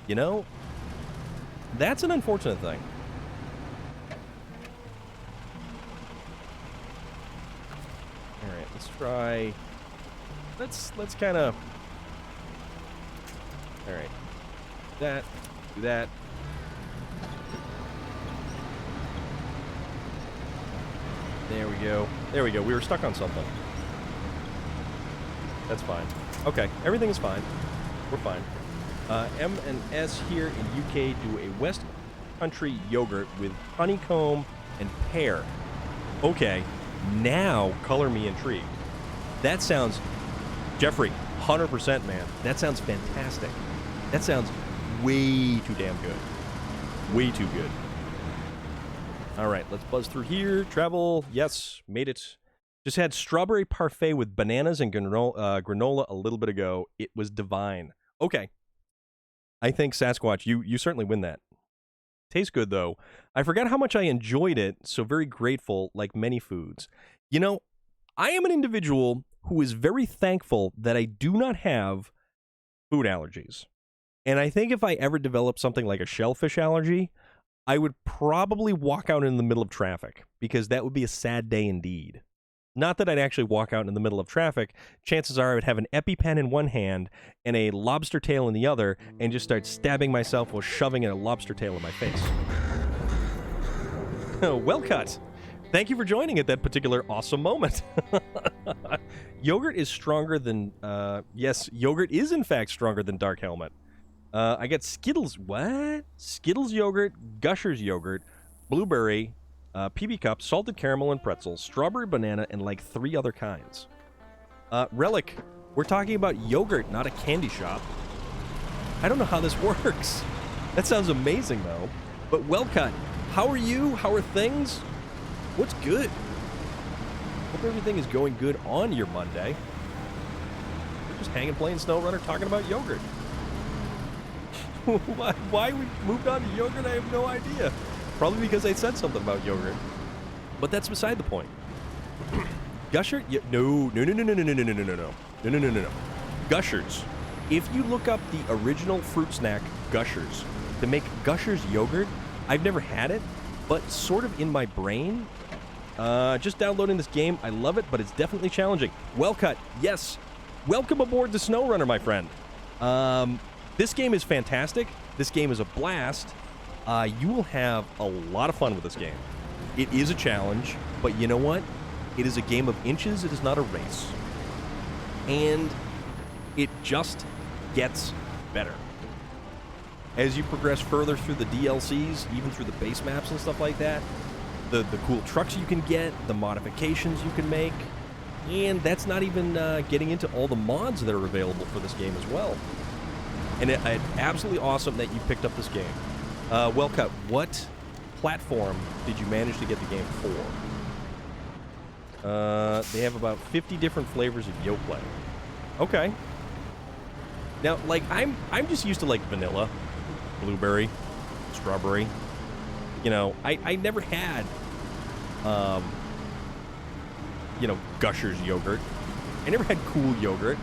You know, that's an unfortunate thing. All right, let's try. Let's kind of. All right, that. Do that. There we go. There we go. We were stuck on something. That's fine. Okay, everything is fine. We're fine. M and S here in UK do a West Country yogurt with honeycomb and pear. Okay, now color me intrigued. That sounds, Jeffrey, 100%, man. That sounds fantastic. That sounds way too damn good. Way too good. All right, let's buzz through here. Travel. Yes, made it. Just had strawberry parfait with bananas and granola a little bit ago. It was divine. Okay. I think Sasquatch, you certainly win that. Tastes good, though. I forgot how much I enjoyed it, so very grateful, like many foods. You know, I am an individual who is very thankful that I do not have food allergies. And I think if I ever develop something like a shellfish allergy, I would probably walk out in the middle of traffic, because that would be a sad day indeed. Not that I'd actually walk out in the middle of traffic. Chances are I would have an EpiPen in one hand and a lobster tail in the other and just start stabbing myself while shoving a lobster tail in my face. Well cut. Thank you for joining at that particular awesome moment. Yogurt is stronger than... yes, yogurt is in fact stronger than Dark Helmet. I got Skittles... What? Skittles yogurt, Gushers yogurt, blueberry... PB Cup, salted caramel and pretzels, strawberry banana, and like 3 other kinds. Relic, we're talking about yogurt, not a candy shop. I don't know how this works. That sounds amazing, though. But well cut. How are you? How are things? What's good? Hope everything is going good on your Monday. We're just hanging, playing SnowRunner, talking about yogurt. Why we moved on to yogurt, I have no idea. Probably because I said something about yogurt. But that's beside the point. Gusher? Yeah, no. Gushers. If you look up the original fruit snack, Gushers, to make Gushers yogurt, I've never had it, but sort of in my brain. Just downloading this game. I love it, but it's definitely challenging. Well cut. Yes. Welcome aboard the SnowRunner, my friend. This game is fantastic. This game is a blast. You will have a lot of fun with this game. It is a challenge, but you know what? It is a game of inches. It is not a race. And it just gets better. As you progress further through the DLCs, even through the base maps and stuff like that, the cool trucks you can get, the modifications you can make, and that's not even getting into all the mods that are available for this game as well. And it's absolutely awesome that you picked up this game. Well cut, what platform did you manage to get the game for? They have about 50 different flavors of Yoplait. Okay. Now, like, I'm just used to, like, vanilla, blueberry, strawberry. You know, I never had, you know, Gushers yogurt. I never had cool yogurt.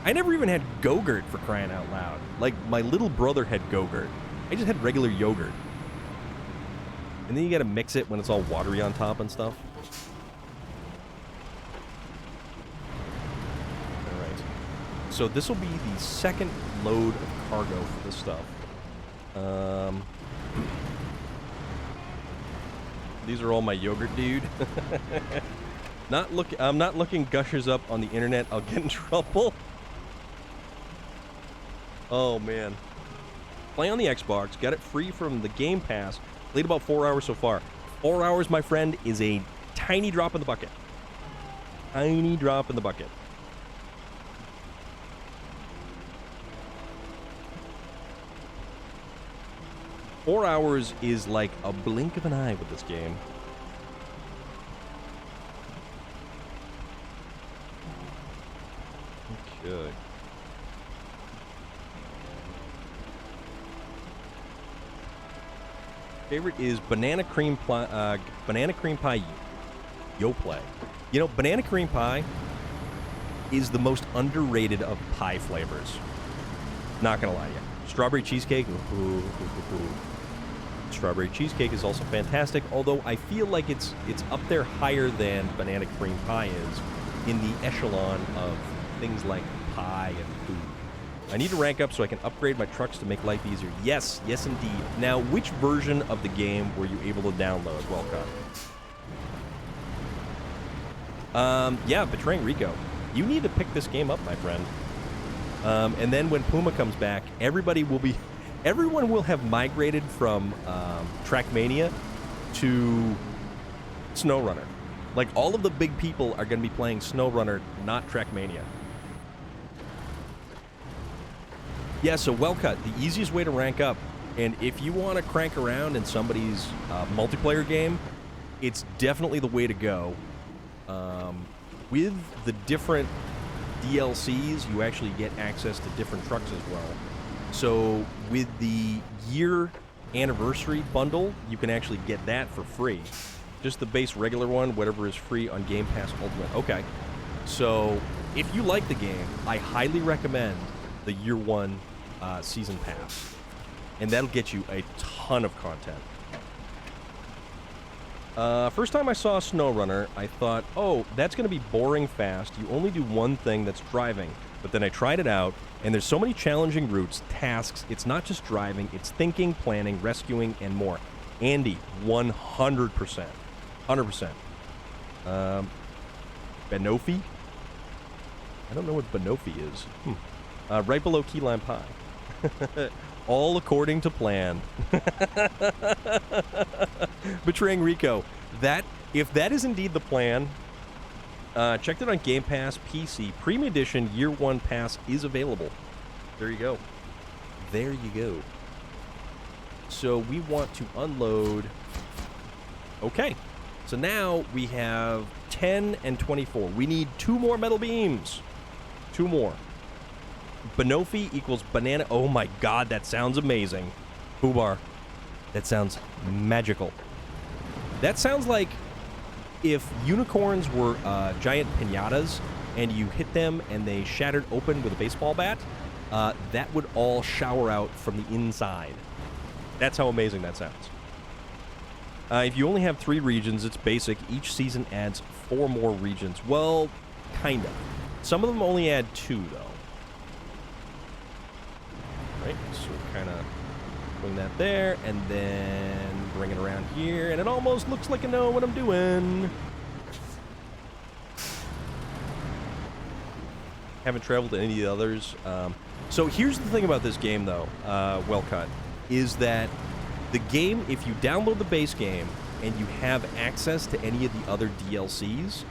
I never even had Go-Gurt, for crying out loud. Like, my little brother had Go-Gurt. I just had regular yogurt. And then you gotta mix it when it's all watery on top and stuff. Alright. So this will be the second load of cargo for this stuff. These are all my yogurt, dude. I'm not looking Gushers up on the internet. I'll get in trouble. Oh, man. Play on the Xbox. Got it free from the Game Pass. Played about 4 hours so far. 4 hours, my friend, is a tiny drop in the bucket. Tiny drop in the bucket. Four hours is like a blink of an eye with this game. Okay. Favorite is banana cream pie Yoplait. You know, banana cream pie is the most underrated of pie flavors. Not gonna lie to you. Strawberry cheesecake. Ooh. Strawberry cheesecake is also fantastic, although I feel like it's up there higher than banana cream pie is in the echelon of things like pie and food. I need to rank up so I can upgrade my trucks to make life easier. Yes, yes indeed. Now, which version of the game were you able to download? Well cut. Yeah, Betraying Rico. You need to pick this game up, my friend. And then when Puma comes back, everyone will have migrated from Trackmania to SnowRunner. Like, all of the big people are going to be playing SnowRunner, not Trackmania. Yeah, so well cut. The easiest way to rank up, and if you want to crank around in somebody's multiplayer game, it's definitely the way to go. With the different DLCs, you actually get access to different trucks as well. So with the year anniversary bundle, you can actually get that for free. Just the base regular one, whatever is free on Game Pass Ultimate. Okay. So if you like the game, I highly recommend the year one season pass. And that'll get you a ton of content. First time I saw SnowRunner, I thought, oh, that's going to be boring fast. You only do one thing, that's driving. But then I tried it out, and there's so many challenging routes, tasks. It's not just driving, it's thinking, planning, rescuing, and more. Andy, 100%. 100%. Banoffee? I don't know what Banoffee is. Right below Key Lime Pie. All according to plan. Betraying Rico. If that is indeed the plan, checked it on Game Pass PC. Premium Edition Year 1 Pass is available. There you go. There you go. So we want to unload. Okay. So now we have 10 and 24. We need 2 more metal beams. 2 more. Banoffee equals banana. Oh my god, that sounds amazing. Boobar. That sounds magical. That sounds like if unicorns were giant piñatas and you hit them and they shattered open with a baseball bat, that would all shower out from the inside. That's how amazing that sounds. If you only have 3 regions, it's basic. Each season adds 4 more regions. Well, kind of. Some of them only add 2, though. Right, so kind of bring that there, and then bring it around here, and it almost looks like I know what I'm doing. Haven't traveled to any of the others. So here's the thing about this game, though, well cut, is that the game, if you download the base game and you have access to any of the other DLCs,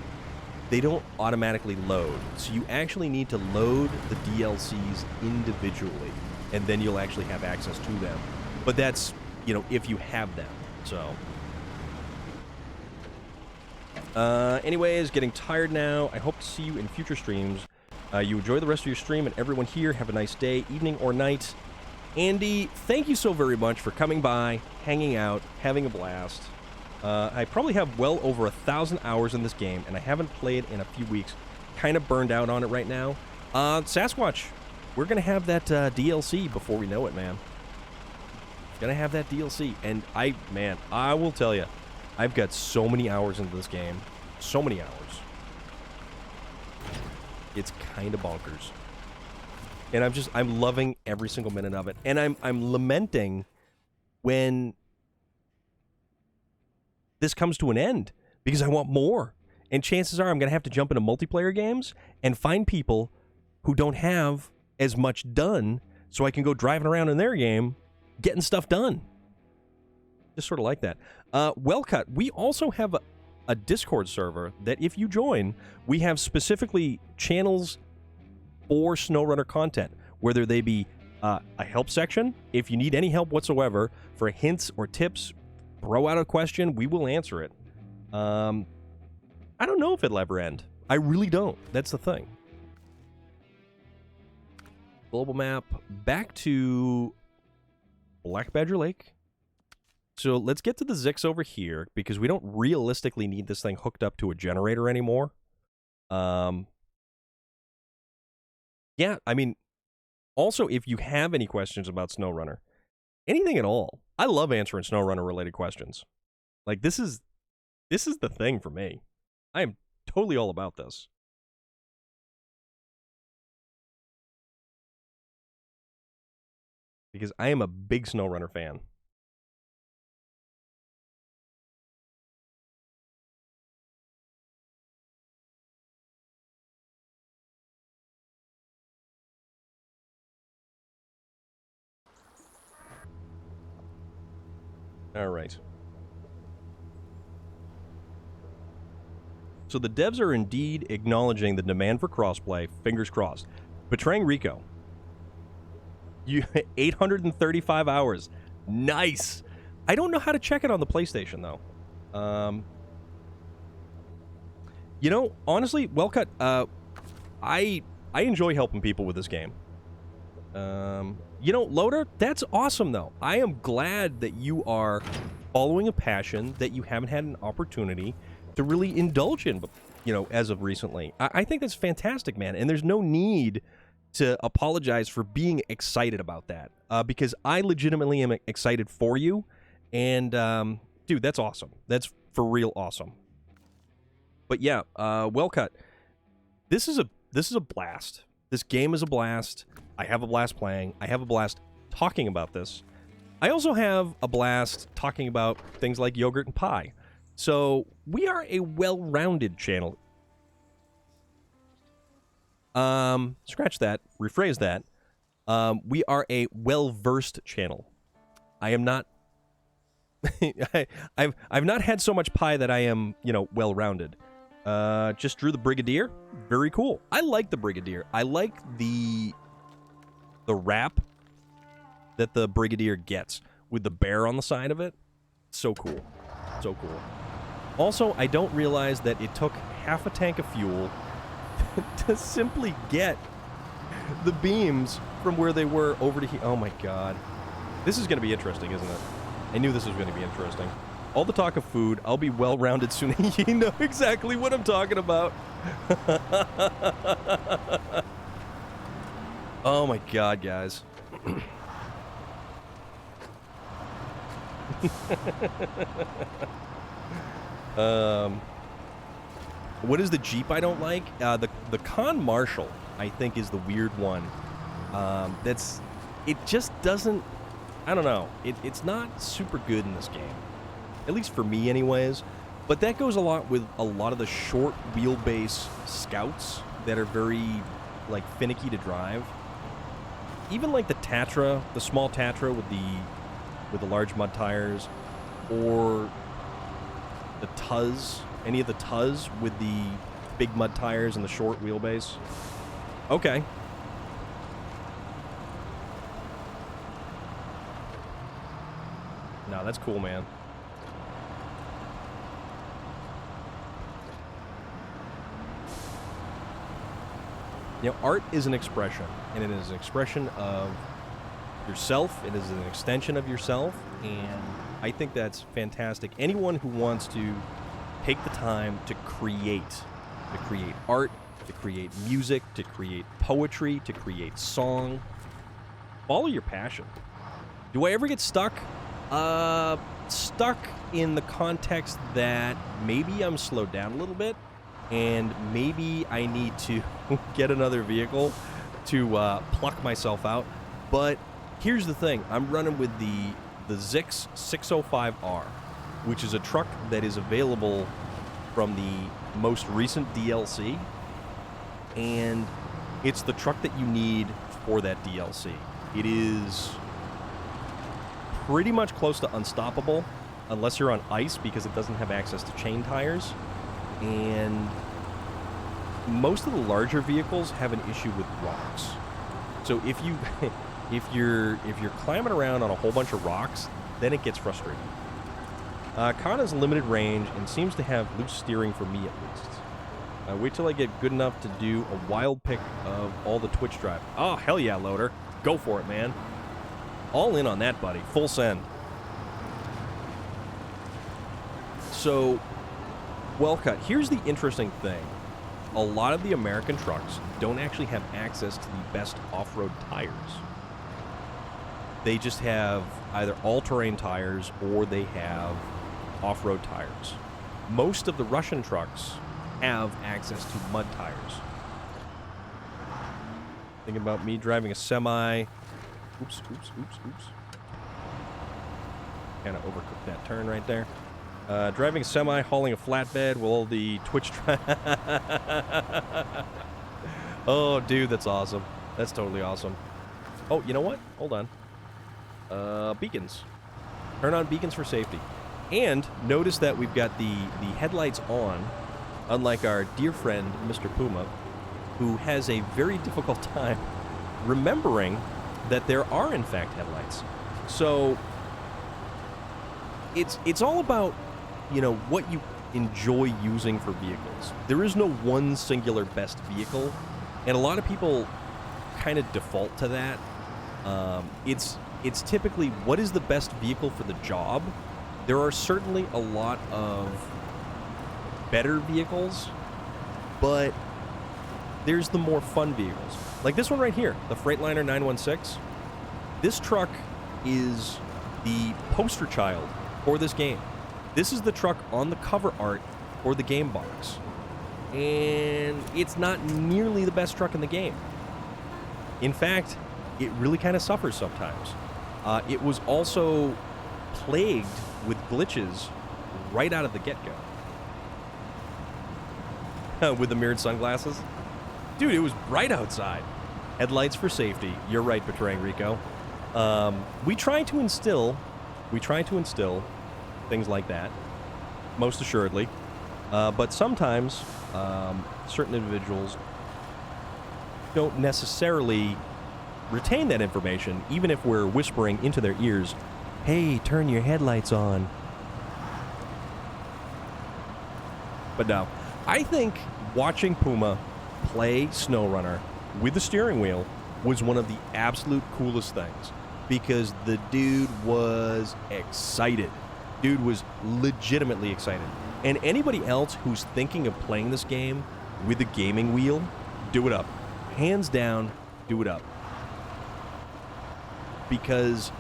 they don't automatically load. So you actually need to load the DLCs individually, and then you'll actually have access to them. But that's, you know, if you have them. So, anyways, getting tired now. I hope to see you in future streams. You enjoy the rest of your stream, and everyone here, have a nice day, evening, or night. Andy, thank you so very much for coming by, hanging out, having a blast. I probably have well over 1,000 hours in this game, and I haven't played in a few weeks. Kind of burned out on it right now. Sasquatch, we're going to have that DLC before we know it, man. Gonna have that DLC, and I will tell you, I've got so many hours into this game. So many hours. It's kind of bonkers. And I'm loving every single minute of it. And I'm lamenting when this comes to an end, because I want more. And chances are I'm going to have to jump into multiplayer games and find people who don't have as much done, so I can go driving around in their game getting stuff done. Just sort of like that. Well cut. We also have a Discord server that if you join, we have specifically channels for SnowRunner content, whether they be a help section. If you need any help whatsoever for hints or tips, throw out a question, we will answer it. I don't know if it'll ever end. I really don't. That's the thing. Global map. Back to Black Badger Lake. So let's get to the Zix over here, because we don't realistically need this thing hooked up to a generator anymore. Yeah, I mean, also, if you have any questions about SnowRunner, anything at all, I love answering SnowRunner related questions. Like, this is the thing for me. I am totally all about this. Because I am a big SnowRunner fan. All right. So the devs are indeed acknowledging the demand for crossplay, fingers crossed. Betraying Rico. 835 hours. Nice. I don't know how to check it on the PlayStation, though. You know, honestly, well cut. I enjoy helping people with this game. You know, Loader, that's awesome, though. I am glad that you are following a passion that you haven't had an opportunity to really indulge in, you know, as of recently. I think that's fantastic, man. And there's no need to apologize for being excited about that, because I legitimately am excited for you. And, dude, that's awesome. That's for real awesome. But yeah, well cut. This is a blast. This game is a blast. I have a blast playing. I have a blast talking about this. I also have a blast talking about things like yogurt and pie. So we are a well-rounded channel. Scratch that. Rephrase that. We are a well-versed channel. I am not... I've not had so much pie that I am, you know, well-rounded. Just drew the Brigadier. Very cool. I like the Brigadier. I like the rap that the Brigadier gets. with the bear on the side of it. So cool. So cool. Also, I don't realize that it took half a tank of fuel to simply get the beams from where they were over to here. Oh my god. This is going to be interesting, isn't it? I knew this was going to be interesting. All the talk of food, I'll be well-rounded soon. You know exactly what I'm talking about. Oh my god, guys. What is the Jeep I don't like? The Con Marshall, I think, is the weird one. It just doesn't, I don't know. It's not super good in this game. At least for me anyways. But that goes a lot with a lot of the short wheelbase Scouts that are very, like, finicky to drive. Even like the Tatra, the small Tatra with the large mud tires, or the Tuz, any of the Tuz with the big mud tires and the short wheelbase. Okay. No, that's cool, man. You know, art is an expression, and it is an expression of yourself. It is an extension of yourself, and I think that's fantastic. Anyone who wants to take the time to create art, to create music, to create poetry, to create song, follow your passion. Do I ever get stuck? Stuck in the context that maybe I'm slowed down a little bit, and maybe I need to get another vehicle to pluck myself out. But here's the thing. I'm running with the Zix 605R, which is a truck that is available from the most recent DLC, and it's the truck that you need for that DLC. It is pretty much close to unstoppable, unless you're on ice, because it doesn't have access to chain tires. And most of the larger vehicles have an issue with rocks. So if you if you're climbing around on a whole bunch of rocks, then it gets frustrating. Con has limited range and seems to have loose steering for me at least. Wait till I get good enough to do a wild pick of all the Twitch drive. Oh, hell yeah, Loader. Go for it, man. All in on that, buddy. Full send. So, well cut. Here's the interesting thing. A lot of the American trucks don't actually have access to the best off-road tires. They just have either all-terrain tires or they have off-road tires. Most of the Russian trucks have access to mud tires. Thinking about me driving a semi. Oops. Kind of overcooked that turn right there. Driving a semi, hauling a flatbed while all the Twitch... Oh, dude, that's awesome. That's totally awesome. Oh, you know what? Hold on. Beacons. Turn on beacons for safety. And notice that we've got the headlights on, unlike our dear friend, Mr. Puma, who has a very difficult time remembering that there are, in fact, headlights. So, it's all about, you know, what you enjoy using for vehicles. There is no one singular best vehicle, and a lot of people kind of default to that. It's typically, what is the best vehicle for the job? There are certainly a lot of better vehicles, but there's the more fun vehicles. Like this one right here, the Freightliner 916. This truck is the poster child for this game. This is the truck on the cover art for the game box. And it's not nearly the best truck in the game. In fact, it really kind of suffers sometimes. It was also plagued with glitches right out of the get-go. With the mirrored sunglasses. Dude, it was bright outside. Headlights for safety. You're right, Betraying Rico. We try to instill things like that, most assuredly. But sometimes certain individuals don't necessarily retain that information, even if we're whispering into their ears hey, turn your headlights on. But no, I think watching Puma play SnowRunner with the steering wheel was one of the absolute coolest things, because the dude was excited. Dude was legitimately excited. And anybody else who's thinking of playing this game with a gaming wheel, do it up. Hands down, do it up. Because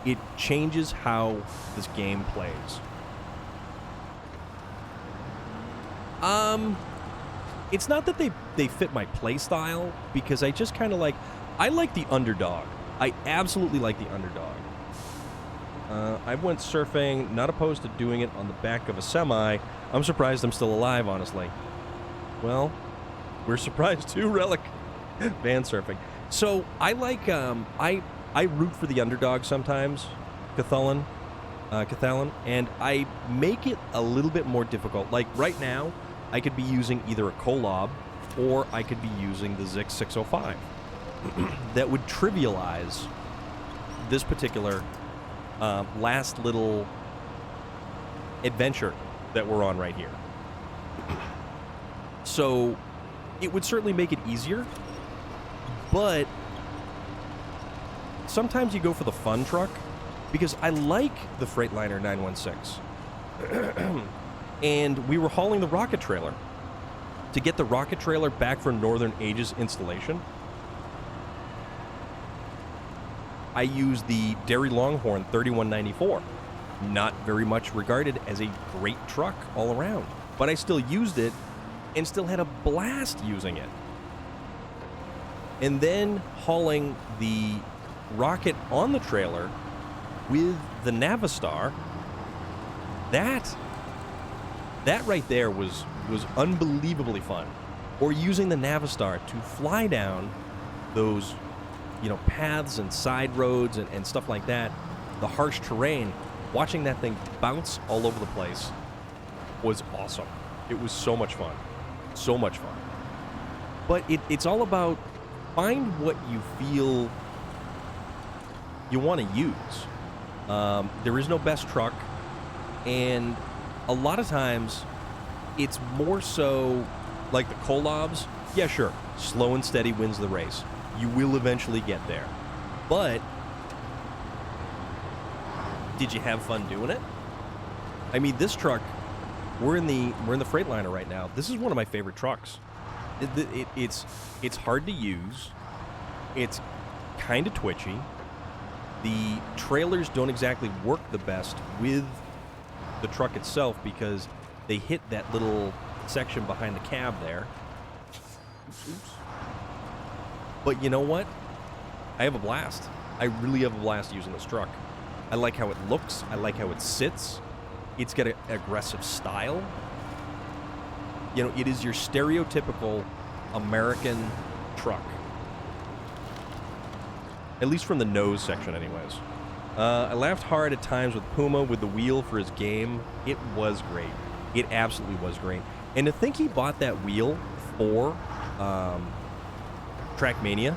it changes how this game plays. It's not that they fit my play style, because I just kind of I like the underdog. I absolutely like the underdog. I went surfing, not opposed to doing it on the back of a semi. I'm surprised I'm still alive, honestly. Well, we're surprised too, Relic. Van surfing. So I like, I root for the underdog sometimes, Cathalan, and I make it a little bit more difficult. Like right now, I could be using either a Kolob or I could be using the Zix 605. That would trivialize this particular last little adventure that we're on right here. So it would certainly make it easier, but sometimes you go for the fun truck, because I like the Freightliner 916. And we were hauling the rocket trailer. To get the rocket trailer back from Northern Ages installation, I used the Derry Longhorn 3194. Not very much regarded as a great truck all around, but I still used it and still had a blast using it. And then hauling the rocket on the trailer with the Navistar, that right there was unbelievably fun. Or using the Navistar to fly down those, paths and side roads and stuff like that, the harsh terrain, watching that thing bounce all over the place was awesome. It was so much fun. So much fun. But it's all about find what you feel you want to use. There is no best truck, and a lot of times it's more so like the Kolobs. Yeah, sure, slow and steady wins the race. You will eventually get there. But did you have fun doing it? I mean, this truck, we're in the Freightliner right now. This is one of my favorite trucks. It's hard to use. It's kind of twitchy. The trailers don't exactly work the best with the truck itself, because they hit that little section behind the cab there. Oops. But you know what? I have a blast. I really have a blast using this truck. I like how it looks. I like how it sits. It's got an aggressive style. It is your stereotypical American truck. At least from the nose section, anyways. I laughed hard at times with Puma with the wheel for his game. It was great. It absolutely was great. And to think he bought that wheel for Trackmania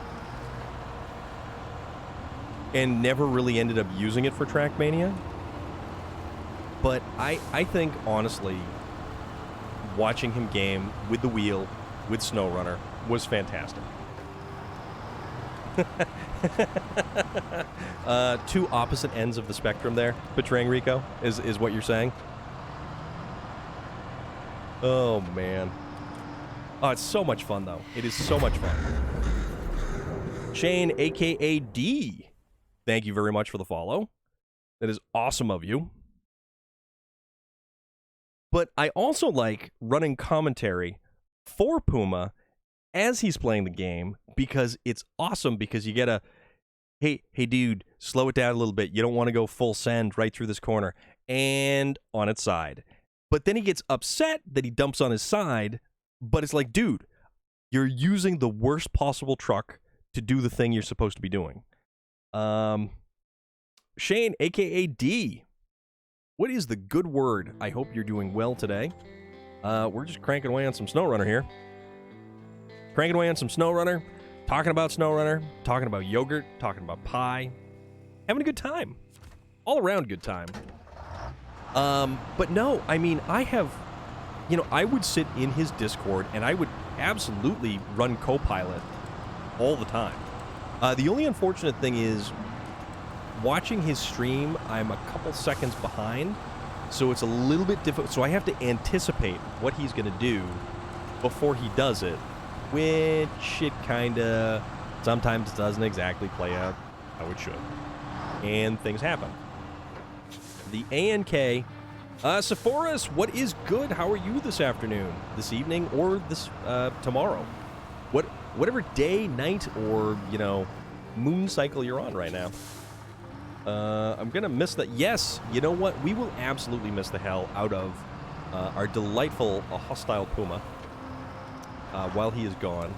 and never really ended up using it for Trackmania. But I think, honestly, watching him game with the wheel, with SnowRunner, was fantastic. Two opposite ends of the spectrum there, betraying Rico, is what you're saying? Oh, man. Oh, it's so much fun, though. It is so much fun. Shane, a.k.a. D, thank you very much for the follow. That is awesome of you. But I also like running commentary for Puma as he's playing the game, because it's awesome, because you get a, hey dude, slow it down a little bit. You don't want to go full send right through this corner, and on its side. But then he gets upset that he dumps on his side, but it's like, dude, you're using the worst possible truck to do the thing you're supposed to be doing. Shane, a.k.a. D, what is the good word? I hope you're doing well today. We're just cranking away on some SnowRunner here. Cranking away on some SnowRunner, talking about SnowRunner, talking about yogurt, talking about pie, having a good time. all around good time. But no, I mean, I have, you know, I would sit in his Discord and I would absolutely run Copilot all the time. The only unfortunate thing is, watching his stream, I'm a couple seconds behind, so it's a little bit difficult. So I have to anticipate what he's going to do before he does it, which it kind of sometimes doesn't exactly play out how it should. And things happen. The ANK, Sephora's, what is good? How are you this afternoon, this evening, or this tomorrow? Whatever day, night, or, you know, moon cycle you're on right now. I'm going to miss that. Yes, you know what? We will absolutely miss the hell out of our delightful hostile Puma while he is gone.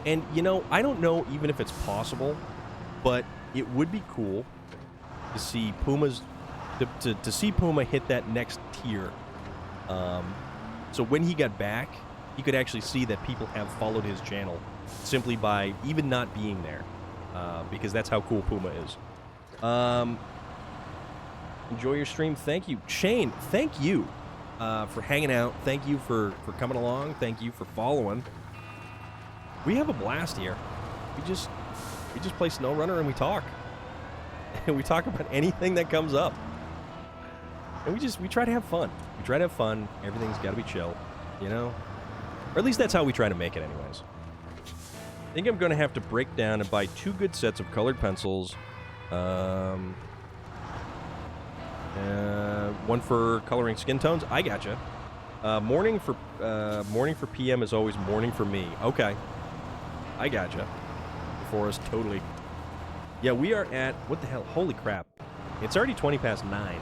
And, you know, I don't know even if it's possible, but it would be cool to see Puma's... To see Puma hit that next tier. So when he got back, he could actually see that people have followed his channel simply by even not being there. Because that's how cool Puma is. Enjoy your stream. Thank you. Shane, thank you for hanging out. Thank you for coming along. Thank you for following. We have a blast here. We just play SnowRunner and we talk. And we talk about anything that comes up. And we try to have fun. We try to have fun. Everything's got to be chill, you know? Or at least that's how we try to make it anyways. I think I'm going to have to break down and buy 2 good sets of colored pencils. One for coloring skin tones. I gotcha. Morning for PM is always morning for me. Okay. I gotcha. Forrest, totally. Yeah, we are at... What the hell? Holy crap. It's already 20 past 9.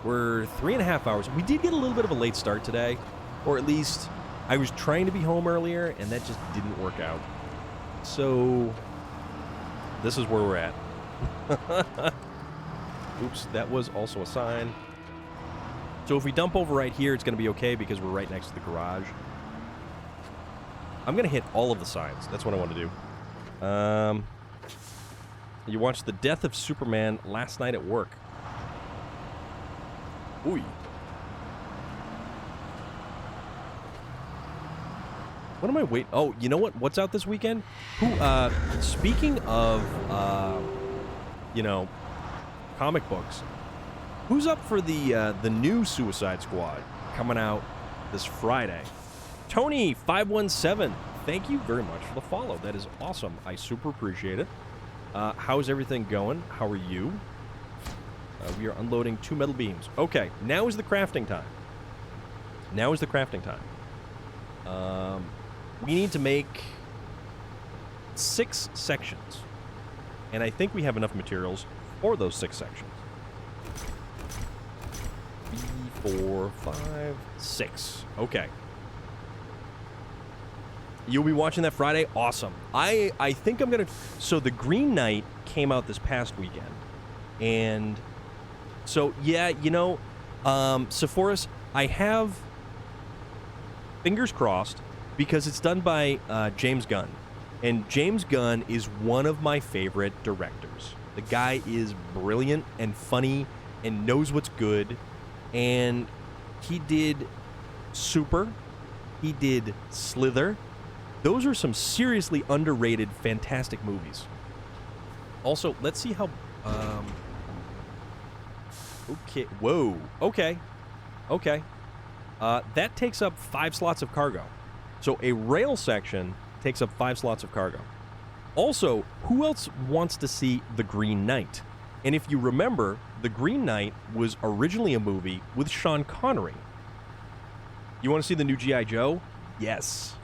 We're 3.5 hours. We did get a little bit of a late start today. Or at least, I was trying to be home earlier, and that just didn't work out. So, this is where we're at. Oops, that was also a sign. So if we dump over right here, it's going to be okay because we're right next to the garage. I'm going to hit all of the signs. That's what I want to do. You watched The Death of Superman last night at work. Ooh. What am I waiting? Oh, you know what? What's out this weekend? Speaking of, you know, comic books, who's up for the new Suicide Squad coming out this Friday? Tony517, thank you very much for the follow. That is awesome. I super appreciate it. How's everything going? How are you? We are unloading 2 metal beams. Okay, now is the crafting time. Now is the crafting time. We need to make 6 sections. And I think we have enough materials for those 6 sections. 3, 4, 5, 6. Okay. You'll be watching that Friday? Awesome. I think I'm going to... So the Green Knight came out this past weekend. And... So, yeah, you know, Sephora's, I have fingers crossed because it's done by James Gunn. And James Gunn is one of my favorite directors. The guy is brilliant and funny and knows what's good. And he did Super. He did Slither. Those are some seriously underrated, fantastic movies. Also, let's see how... Okay. Whoa. Okay. Okay. That takes up 5 slots of cargo. So a rail section takes up 5 slots of cargo. Also, who else wants to see The Green Knight? And if you remember, The Green Knight was originally a movie with Sean Connery. You want to see the new G.I. Joe? Yes.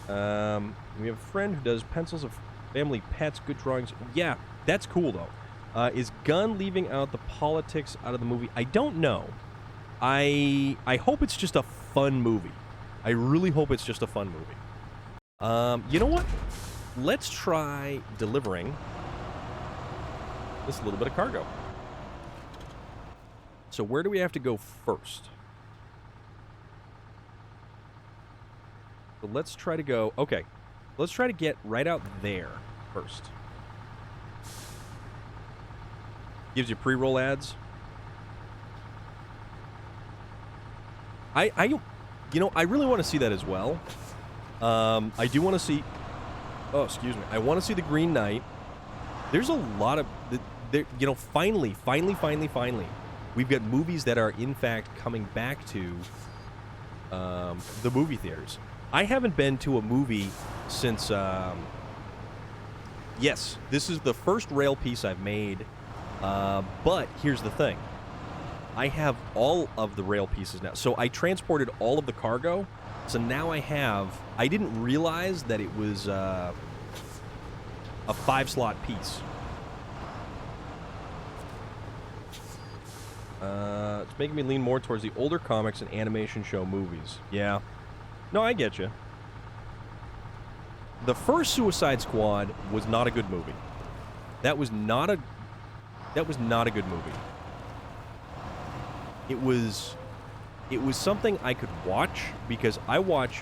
We have a friend who does pencils of family pets, good drawings. Yeah, that's cool, though. Is Gunn leaving out the politics out of the movie? I don't know. I hope it's just a fun movie. I really hope it's just a fun movie. You know what? Let's try delivering this little bit of cargo. So where do we have to go first? So let's try to go... Okay. Let's try to get right out there first. Gives you pre-roll ads. I really want to see that as well. I do want to see... Oh, excuse me. I want to see the Green Knight. There's a lot of... finally, we've got movies that are, in fact, coming back to the movie theaters. I haven't been to a movie since... yes, this is the first rail piece I've made, but here's the thing. I have all of the rail pieces now. So I transported all of the cargo, so now I didn't realize that it was a 5-slot piece. It's making me lean more towards the older comics and animation show movies. Yeah. No, I get you. The first Suicide Squad was not a good movie. That was not a good movie. It was something I could watch because I watch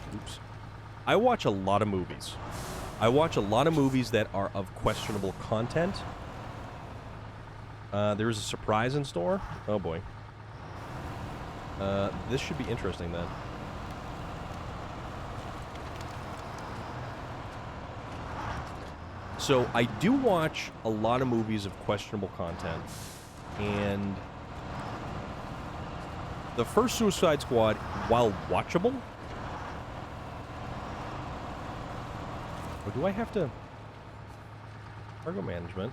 a lot of movies. I watch a lot of movies that are of questionable content. There is a surprise in store. Oh boy. This should be interesting then. So I do watch a lot of movies of questionable content, and the first Suicide Squad, while watchable... Or do I have to... Cargo management.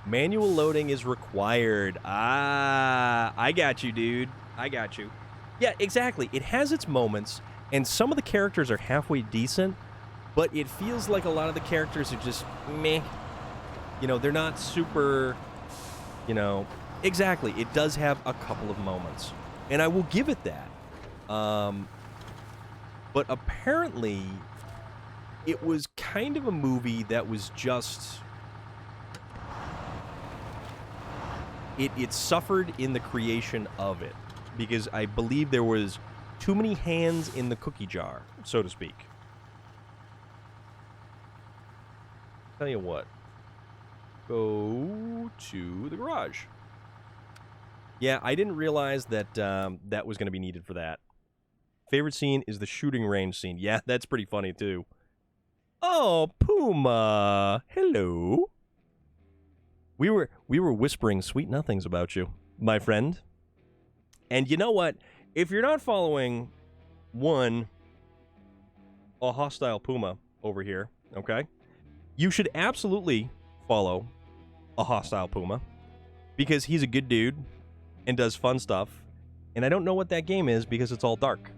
Manual loading is required. Ah, I got you, dude. I got you. Yeah, exactly. It has its moments, and some of the characters are halfway decent, but it feels like a lot of the characters are just meh. You know, they're not super... You know, exactly. It does have a couple of moments, and I will give it that. But apparently, it was kind of a movie that was just... It suffered in the creation of it, because I believe there was too many hands in the cookie jar, so to speak. Tell you what. Go to the garage. Yeah, I didn't realize that that was going to be needed for that. Favorite scene is the shooting range scene. Yeah, that's pretty funny, too. Oh, Puma. Hello. We were whispering sweet nothings about you, my friend. And you know what? If you're not following a hostile Puma over here, okay? You should absolutely follow a hostile Puma, because he's a good dude and does fun stuff, and I don't know what that game is because it's all dark.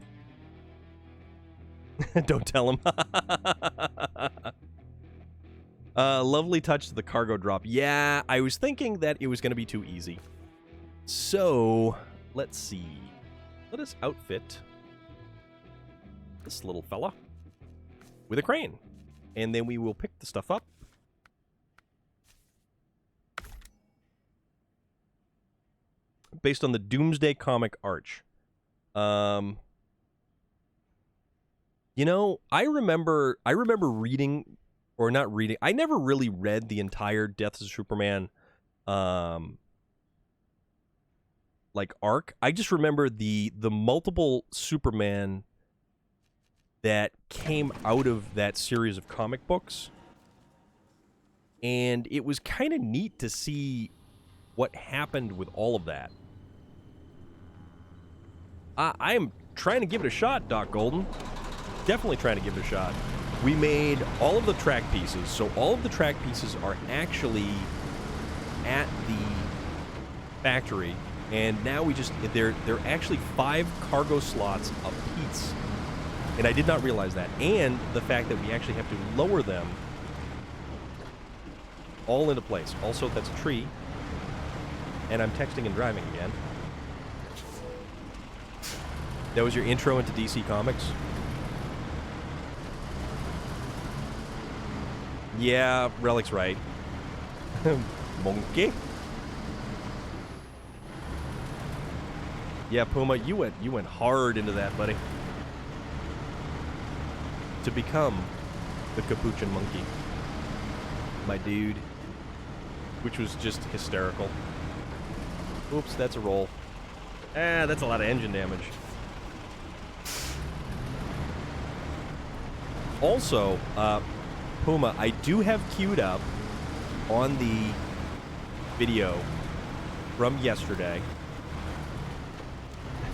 Don't tell him. Lovely touch to the cargo drop. Yeah, I was thinking that it was going to be too easy. So, let's see. Let us outfit this little fella with a crane, and then we will pick the stuff up. Based on the Doomsday comic Arch. You know, I remember reading, or not reading, I never really read the entire Death of Superman like arc. I just remember the multiple Superman that came out of that series of comic books. And it was kind of neat to see what happened with all of that. I am trying to give it a shot, Doc Golden. Definitely trying to give it a shot. We made all of the track pieces, so all of the track pieces are actually at the factory, and now we just... They're actually 5 cargo slots a piece. And I did not realize that. And the fact that we actually have to lower them all into place. Also, that's a tree. And I'm texting and driving again. That was your intro into DC Comics? Yeah, Relic's right. Monkey. Yeah, Puma, you went hard into that, buddy. To become the Capuchin Monkey. my dude, which was just hysterical. Oops, that's a roll. Ah, that's a lot of engine damage. Also, Puma, I do have queued up on the video from yesterday.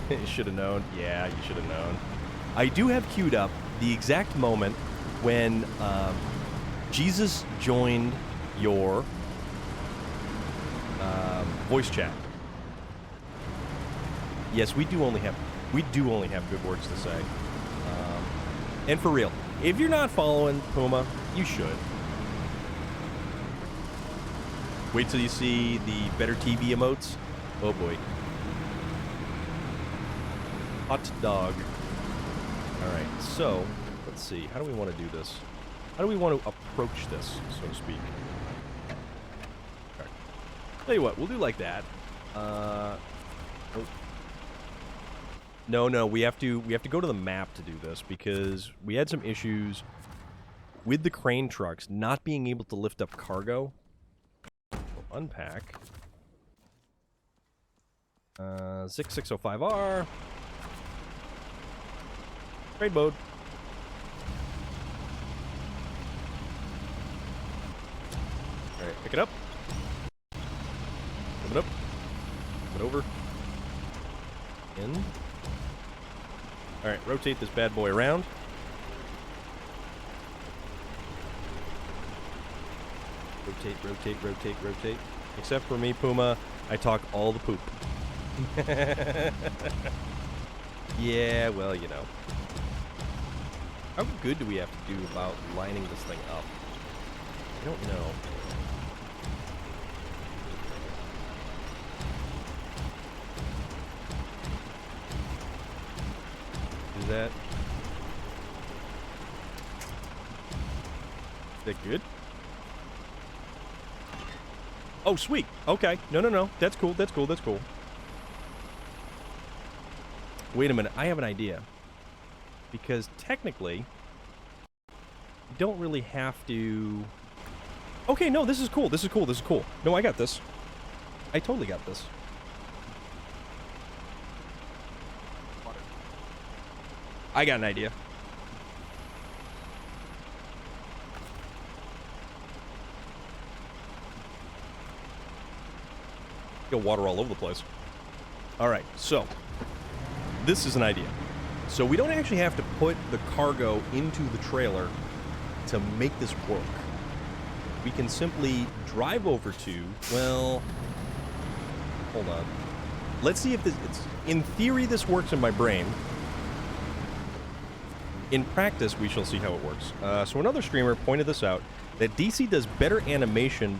You should have known. Yeah, you should have known. I do have queued up the exact moment when Jesus joined your voice chat. Yes, we do only have good words to say. And for real, if you're not following Puma, you should. Wait till you see the better TV emotes. Oh boy. Hot dog. Alright, so, let's see. How do we want to do this? How do we want to approach this, so to speak? Okay. Tell you what, we'll do like that. Oh. No, we have to go to the map to do this because we had some issues with the crane trucks not being able to lift up cargo. We'll unpack. 6605R. Trade mode. Alright, pick it up. Move it up. Move it over. In. Alright, rotate this bad boy around. Rotate, rotate, rotate, rotate. Except for me, Puma, I talk all the poop. Yeah, well, you know. How good do we have to do about lining this thing up? I don't know. Is that good? Oh, sweet. Okay. No. That's cool. That's cool. That's cool. Wait a minute. I have an idea. Because technically, you don't really have to... Okay, no, this is cool. This is cool. This is cool. No, I got this. I totally got this. I got an idea. Got water all over the place. Alright, so this is an idea. So we don't actually have to put the cargo into the trailer to make this work. We can simply drive over to, well, hold on. Let's see if this, in theory this works in my brain. In practice, we shall see how it works. So another streamer pointed this out, that DC does better animation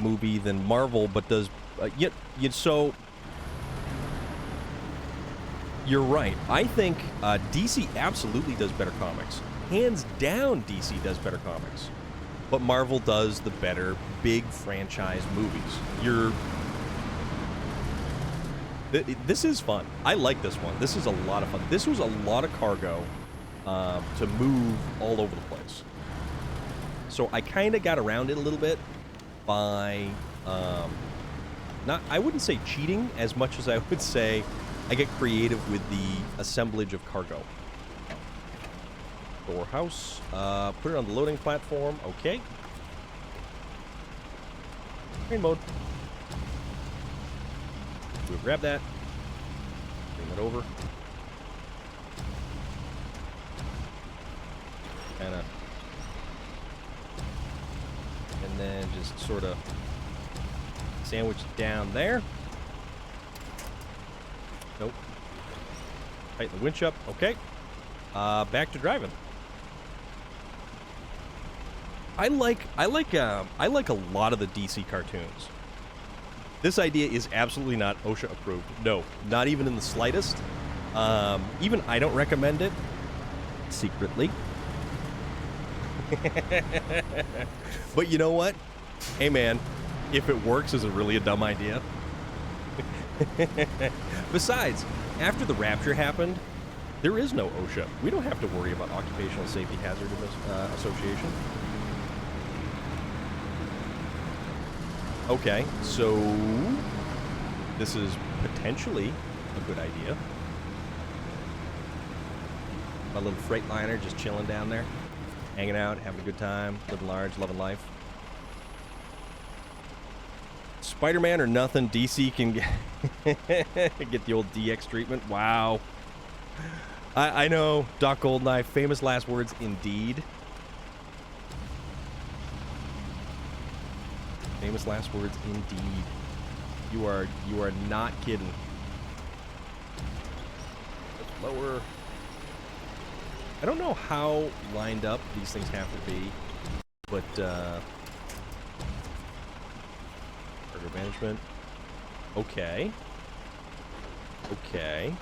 movie than Marvel, but does, so... You're right. I think DC absolutely does better comics. Hands down, DC does better comics. But Marvel does the better big franchise movies. This is fun. I like this one. This is a lot of fun. This was a lot of cargo to move all over the place. So I kind of got around it a little bit by, I wouldn't say cheating as much as I would say I get creative with the assemblage of cargo. Storehouse. Put it on the loading platform. Okay. Train mode. We'll grab that. Bring it over. Kinda. And then just sort of sandwich it down there. Nope. Tighten the winch up. Okay. Back to driving. I like a lot of the DC cartoons. This idea is absolutely not OSHA approved. No, not even in the slightest. Even I don't recommend it. Secretly. But you know what? Hey man, if it works, is it really a dumb idea? Besides, after the Rapture happened, there is no OSHA. We don't have to worry about Occupational Safety Hazard Association. Okay, so this is potentially a good idea. My little Freightliner just chilling down there, hanging out, having a good time, living large, loving life. Spider-Man or nothing, DC can get the old DX treatment. Wow. I know, Doc Goldeneye, famous last words indeed. Famous last words indeed. You are not kidding. Lower. I don't know how lined up these things have to be, but cargo management. Okay. Okay.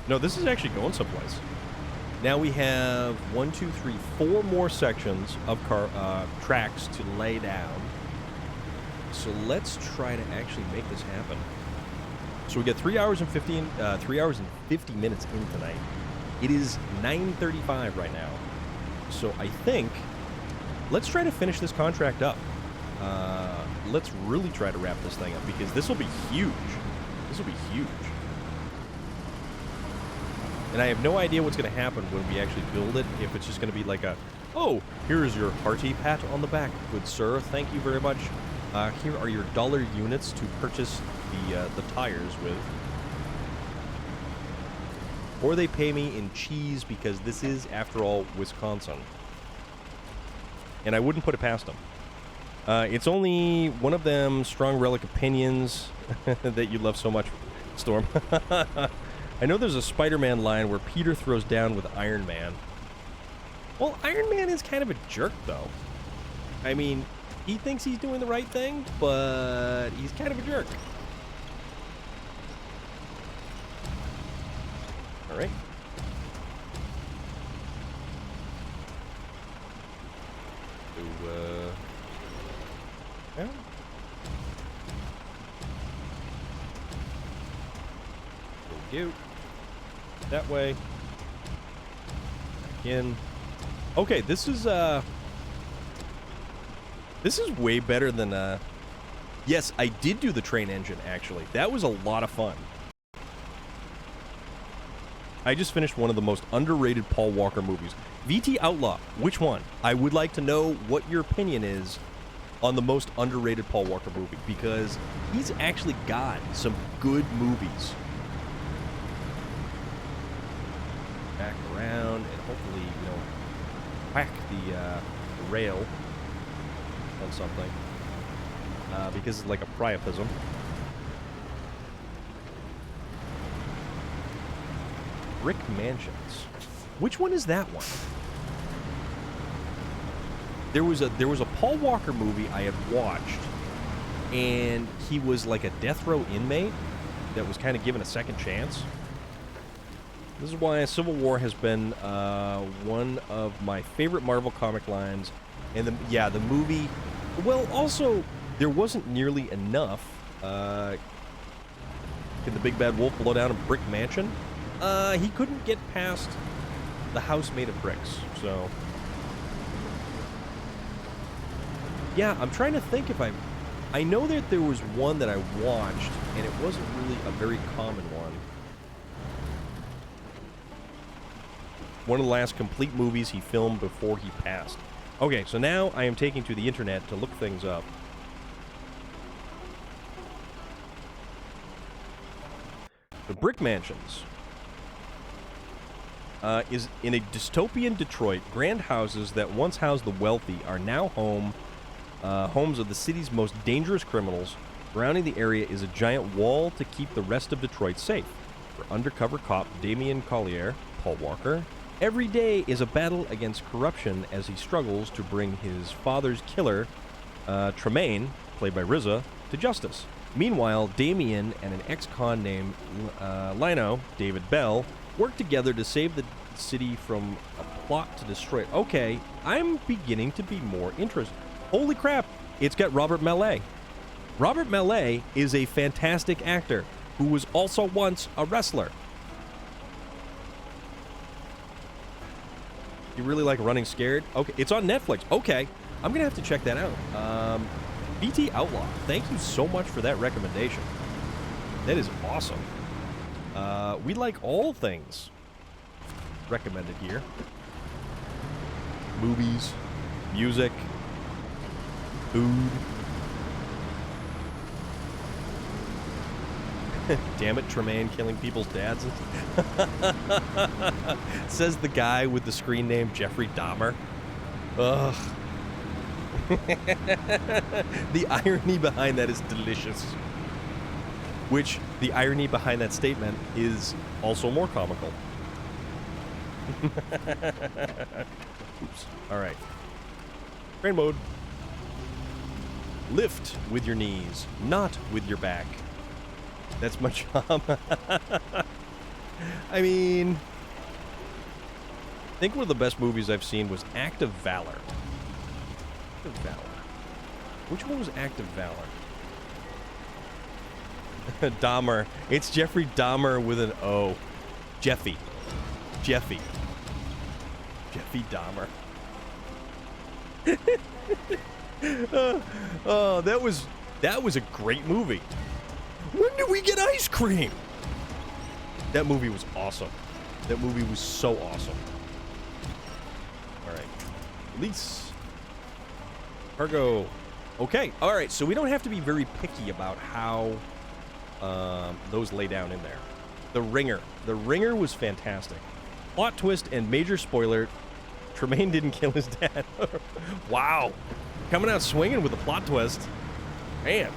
No, this is actually going someplace. Now we have 1, 2, 3, 4 more sections of tracks to lay down. So let's try to actually make this happen. So we got 3 hours and 50 minutes in tonight. It is 9:35 right now. So I think let's try to finish this contract up. Let's really try to wrap this thing up because this will be huge. This will be huge. And I have no idea what's going to happen when we actually build it, if it's just going to be like a, oh, here's your hearty pat on the back, good sir, thank you very much. Here are your dollar units to purchase the tires with. Or they pay me in cheese because this is, after all, Wisconsin. And I wouldn't put it past them. It's only one of them strong relic opinions that you love so much, Storm. I know there's a Spider-Man line where Peter throws down with Iron Man. Well, Iron Man is kind of a jerk, though. I mean, he thinks he's doing the right thing, but he's kind of a jerk. All right. So, yeah. Go. That way. Back in. Okay, this is way better than yes, I did do the train engine actually. That was a lot of fun. I just finished one of the most underrated Paul Walker movies. VT Outlaw, which one? I would like to know what your opinion is on the most underrated Paul Walker movie because he's actually got some good movies. Back around and hopefully, you know, whack the rail on something because it's like a priapism. Brick Mansions. Which one is that one? There was a Paul Walker movie I had watched, and he was like a death row inmate that was kind of given a second chance. This is why Civil War has been one of my favorite Marvel comic lines. And the movie, well, also, there wasn't nearly enough. Can the Big Bad Wolf blow down a brick mansion? He couldn't get past the house made of bricks, so. Yeah, I'm trying to think if I know that there was one that I watched, and it wasn't really a very common one. One of the last complete movies he filmed before he passed. Okay, so now I am taking to the internet to look things up. The Brick Mansions is in a dystopian Detroit. Grand houses that once housed the wealthy are now homes of the city's most dangerous criminals. Surrounding the area is a giant wall to keep the rest of Detroit safe. For undercover cop Damien Collier, Paul Walker, every day is a battle against corruption as he struggles to bring his father's killer, Tremaine, played by RZA, to justice. Meanwhile, Damien and an ex-con named Lino, David Bell, work together to save the city from a plot to destroy it. Okay, I'm beginning to be more interested. Holy crap, it's got Robert Mallet. Robert Mallet is a fantastic actor who was also once a wrestler. You really like Running Scared? Okay, it's on Netflix. Okay, I'm gonna have to check that out. BT Outlaw, thank you so much for that recommendation. That is awesome. We like all things recommended here. Movies, music, food. Damn it, Tremaine killing people's dads. Says the guy with the screen name Jeffrey Dahmer. Ugh. The irony behind that is delicious. Which, the irony behind that statement is also more comical. Oops. Alright. Train mode. Lift with your knees, not with your back. That's my job. I mean, I think one of the best movies I've seen was Act of Valor. Act of Valor. Which one was Act of Valor? Dahmer. It's Jeffrey Dahmer with an O. Jeffy. Jeffy. Jeffy Dahmer. Oh, that was a great movie. When did we get ice cream? That movie was awesome. That movie was so awesome. All right. Release. Cargo. Okay. All right. So we don't have to be very picky about how those lay down in there. The Ringer. The Ringer was fantastic. Plot twist and major spoiler. Tremaine didn't kill his dad. Wow. Coming out swinging with a plot twist. Man.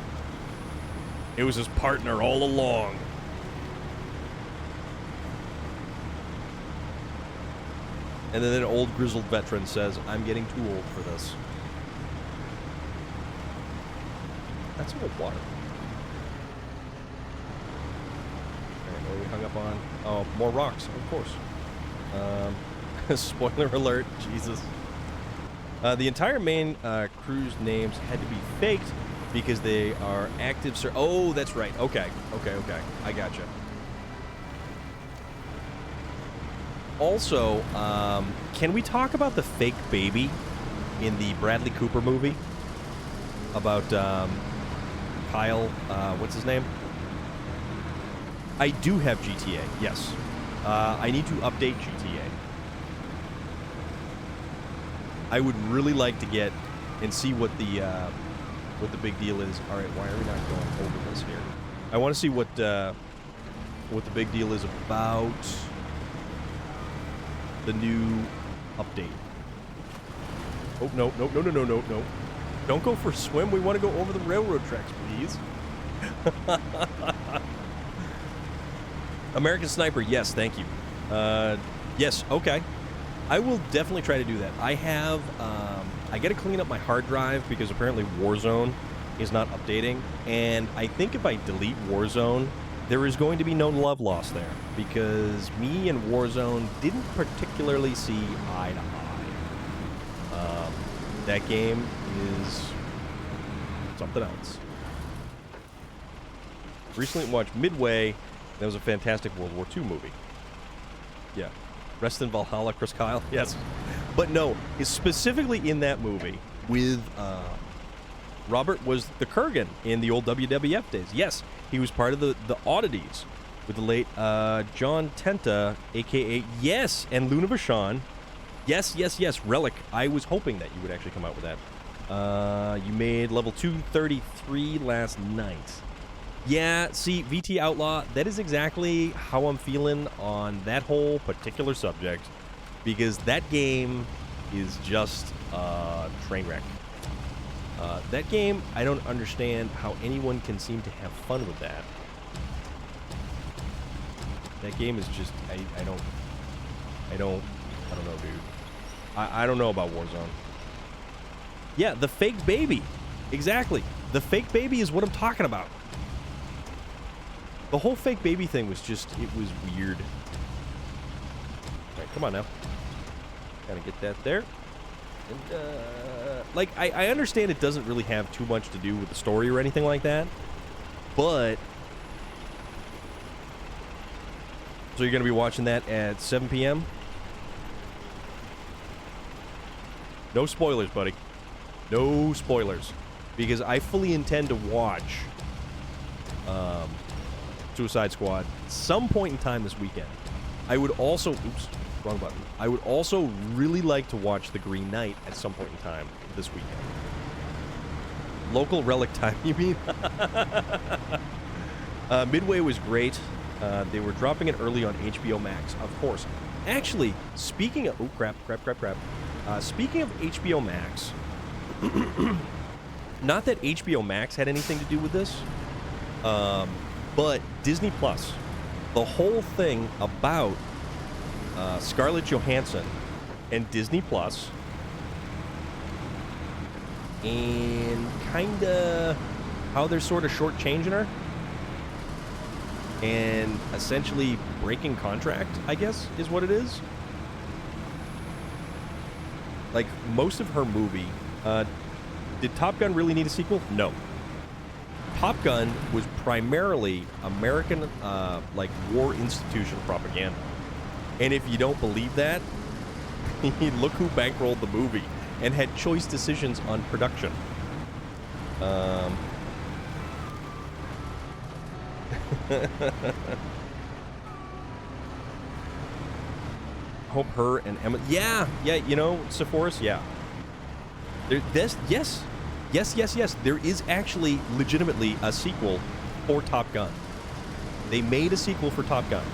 It was his partner all along. And then an old grizzled veteran says, I'm getting too old for this. That's old water. Alright, what are we hung up on? Oh, more rocks, of course. Spoiler alert, Jesus. The entire main crew's names had to be faked because they are active. Oh, that's right. Okay. I gotcha. Also, can we talk about the fake baby in the Bradley Cooper movie? About Kyle, what's his name? I do have GTA, yes. I need to update GTA. I would really like to get and see what the big deal is. All right, why are we not going over this here? I want to see what the big deal is about the new update. Oh, no. Don't go for a swim. We want to go over the railroad tracks, please. American Sniper, yes, thank you. Yes, okay. I will definitely try to do that. I have, I got to clean up my hard drive because apparently Warzone is not updating. And I think if I delete Warzone, there is going to be no love lost there because me and Warzone didn't particularly see eye to eye. That game is something else. Recently watched Midway. That was a fantastic World War II movie. Yeah. Rest in Valhalla, Chris Kyle. Yes. But no, specifically in that movie with Robert was the Kurgan in the old WWF days. Yes, he was part of the Oddities with the late John Tenta, a.k.a. Yes, and Luna Vachon. Yes. Relic. I was hoping that you would actually come out with that. You made level 233 last night. Yeah, see, VT Outlaw, that is exactly how I'm feeling on that whole particular subject, because that game is just a train wreck. That game, I don't understand how anyone can seem to have fun with that. That game is just, I don't know, dude. I don't know about Warzone. Yeah, the fake baby. Exactly. The fake baby is what I'm talking about. The whole fake baby thing was just, it was weird. Alright, come on now. Gotta get that there. And, like, I understand it doesn't really have too much to do with the story or anything like that, but... So you're gonna be watching that at 7 p.m.? No spoilers, buddy. No spoilers. Because I fully intend to watch Suicide Squad some point in time this weekend. I would also... Oops, wrong button. I would also really like to watch The Green Knight at some point in time this weekend. Local relic time, you mean? Midway was great. They were dropping it early on HBO Max, of course. Actually, speaking of... Oh, crap. Speaking of HBO Max... not that HBO Max had anything to do with this, but Disney Plus. The whole thing about Scarlett Johansson and Disney Plus, and kind of how they're sort of shortchanging her and essentially breaking contract, I guess, is what it is. Like, most of her movie, did Top Gun really need a sequel? No. Top Gun was primarily American, like, war institution propaganda. And if you don't believe that, look who bankrolled the movie and had choice decisions on production. Hope her and Emma... Yeah, you know, Sephoris, yeah. Yes. There is actually legitimately a sequel for Top Gun. They made a sequel for Top Gun.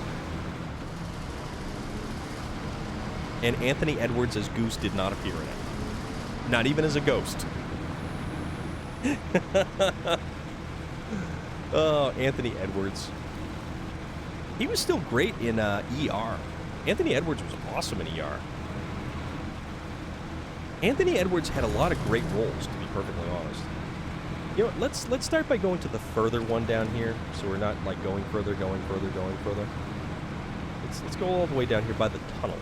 And Anthony Edwards as Goose did not appear in it. Not even as a ghost. Oh, Anthony Edwards. He was still great in ER. Anthony Edwards was awesome in ER. Anthony Edwards had a lot of great roles, to be perfectly honest. You know what, let's start by going to the further one down here, so we're not like going further. Let's go all the way down here by the tunnel.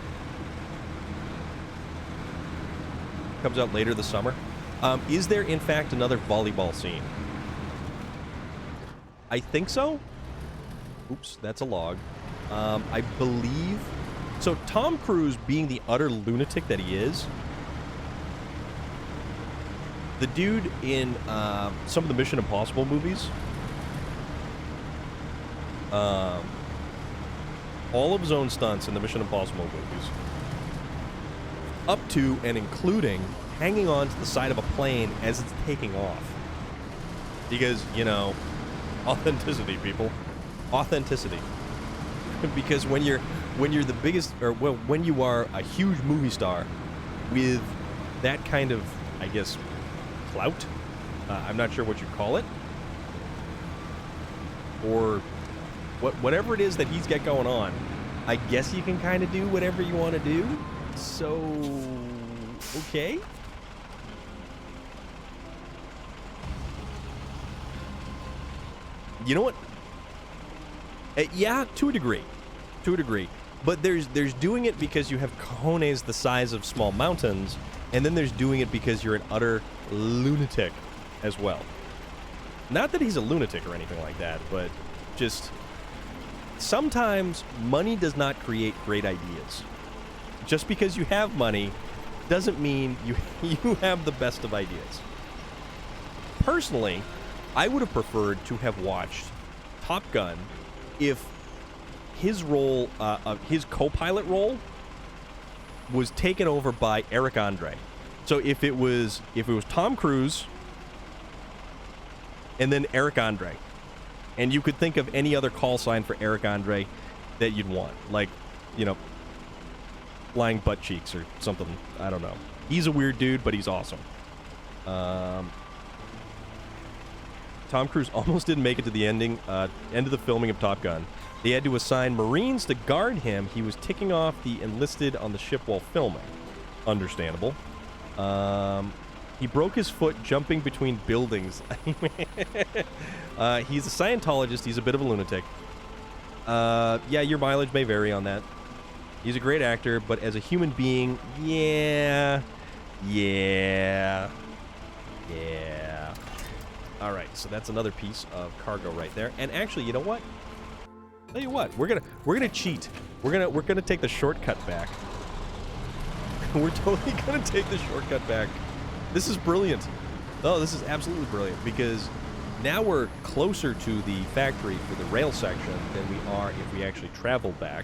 Comes out later this summer. Is there in fact another volleyball scene? I think so. Oops, that's a log. I believe so. Tom Cruise, being the utter lunatic that he is, the dude in some of the Mission Impossible movies, all of his own stunts in the Mission Impossible movies, up to and including hanging on to the side of a plane as it's taking off. Because, you know, authenticity, people. Authenticity. Because when you're the biggest, or well, when you are a huge movie star with that kind of, I guess, clout, I'm not sure what you call it, or whatever it is that he's got going on, I guess you can kind of do whatever you want to do. So, okay. You know what? Yeah, to a degree. But there's doing it because you have cojones the size of small mountains, and then there's doing it because you're an utter lunatic as well. Not that he's a lunatic or anything like that, but just sometimes money does not create great ideas. Just because you have money doesn't mean you have the best of ideas. Personally, I would have preferred to have watched Top Gun if his role, his co-pilot role, was taken over by Eric Andre. So if it was Tom Cruise and then Eric Andre, and you could think of any other call sign for Eric Andre that you'd want, like, you know, flying butt cheeks or something. I don't know. He's a weird dude, but he's awesome. Tom Cruise almost didn't make it to the end of the filming of Top Gun. They had to assign Marines to guard him. He was ticking off the enlisted on the ship while filming. Understandable. He broke his foot jumping between buildings. He's a Scientologist. He's a bit of a lunatic. Yeah, your mileage may vary on that. He's a great actor, but as a human being, yeah. All right, so that's another piece of cargo right there. And actually, you know what? Tell you what, we're gonna cheat. We're gonna take the shortcut back. We're totally going to take the shortcut back. This is brilliant. Oh, this is absolutely brilliant because now we're closer to the factory for the rail section than we are if we actually travel back.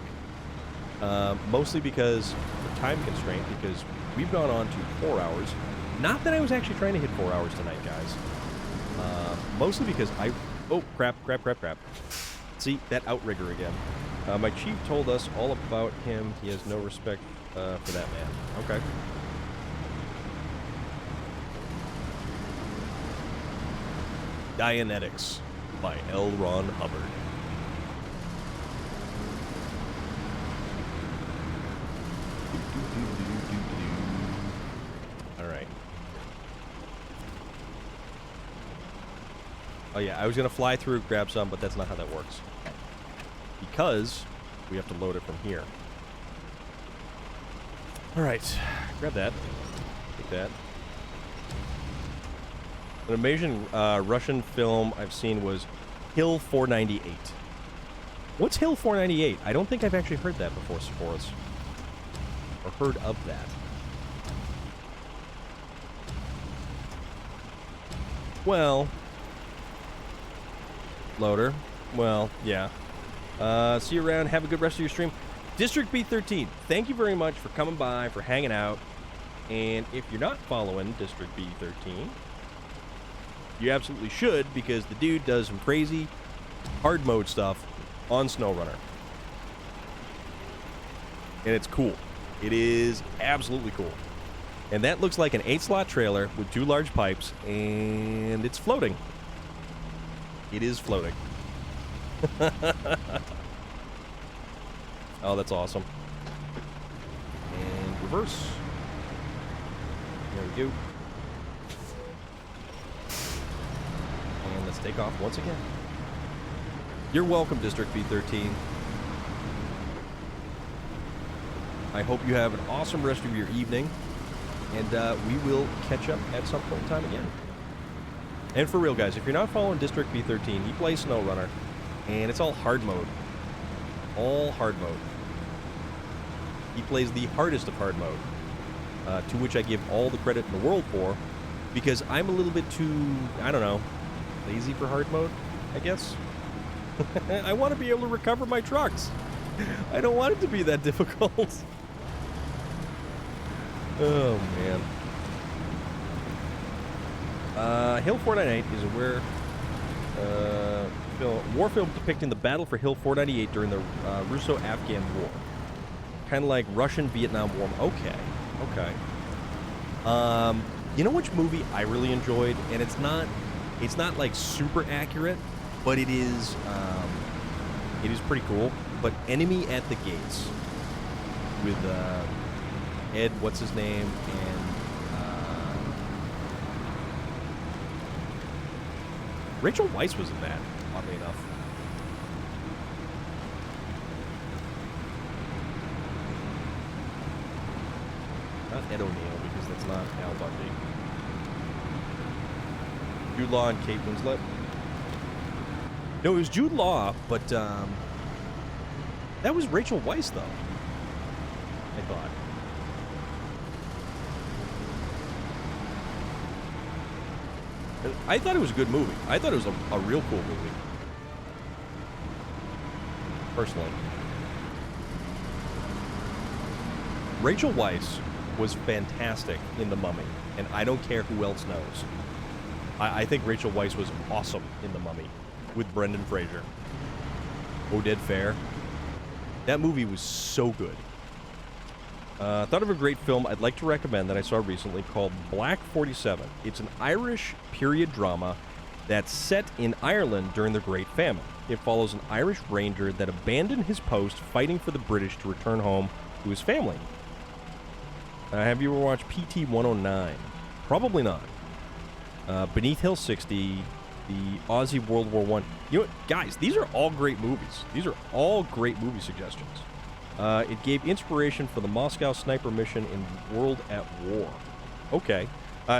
Mostly because of time constraint, because we've gone on to 4 hours. Not that I was actually trying to hit 4 hours tonight, guys. Mostly because oh, crap. See, that outrigger again. My chief told us all about him. He has no respect for that man. Okay. Dianetics by L. Ron Hubbard. All right. Oh yeah, I was gonna fly through, grab some, but that's not how that works. Because we have to load it from here. All right, grab that. Take that. An amazing Russian film I've seen was Hill 498. What's Hill 498? I don't think I've actually heard that before, Sephora's. Or heard of that. Well, loader. Well, yeah. See you around. Have a good rest of your stream. District B13, thank you very much for coming by, for hanging out. And if you're not following District B13, you absolutely should, because the dude does some crazy hard mode stuff on SnowRunner. And it's cool. It is absolutely cool. And that looks like an 8-slot trailer with 2 large pipes, and it's floating. It is floating. Oh, that's awesome. And reverse. There we go. And let's take off once again. You're welcome, District B13. I hope you have an awesome rest of your evening. And we will catch up at some point in time again. And for real, guys, if you're not following District B13, he plays SnowRunner. And it's all hard mode. All hard mode. He plays the hardest of hard mode. To which I give all the credit in the world for. Because I'm a little bit too, I don't know, lazy for hard mode, I guess. I want to be able to recover my trucks. I don't want it to be that difficult. Oh, man. Hill 498 is a war film depicting the battle for Hill 498 during the Russo-Afghan War. Kind of like Russian-Vietnam War. Okay. You know which movie I really enjoyed? And it's not like super accurate, but it is pretty cool. But Enemy at the Gates with Ed, what's his name, and Rachel Weisz was in that, oddly enough. Not Ed O'Neill, because that's not Al Bundy. Jude Law and Kate Winslet. No, it was Jude Law, but that was Rachel Weisz, though, I thought. I thought it was a good movie. I thought it was a real cool movie. Personally. Rachel Weisz was fantastic in The Mummy, and I don't care who else knows. I think Rachel Weisz was awesome in The Mummy with Brendan Fraser. Oded Fair. That movie was so good. Thought of a great film I'd like to recommend that I saw recently called Black 47. It's an Irish period drama that's set in Ireland during the Great Famine. It follows an Irish ranger that abandoned his post fighting for the British to return home to his family. Have you ever watched PT 109? Probably not. Beneath Hill 60, the Aussie World War I. You know what, guys, these are all great movies. These are all great movie suggestions. It gave inspiration for the Moscow sniper mission in World at War. Okay.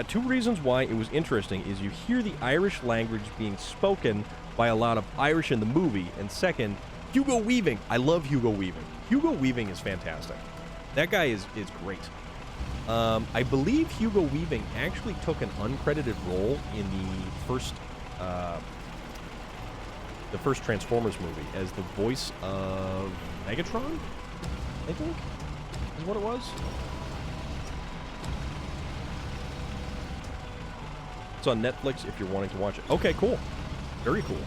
2 reasons why it was interesting is you hear the Irish language being spoken by a lot of Irish in the movie, and second, Hugo Weaving. I love Hugo Weaving. Hugo Weaving is fantastic. That guy is great. I believe Hugo Weaving actually took an uncredited role in the first Transformers movie as the voice of Megatron, I think, is what it was. It's on Netflix if you're wanting to watch it. Okay, cool. Very cool.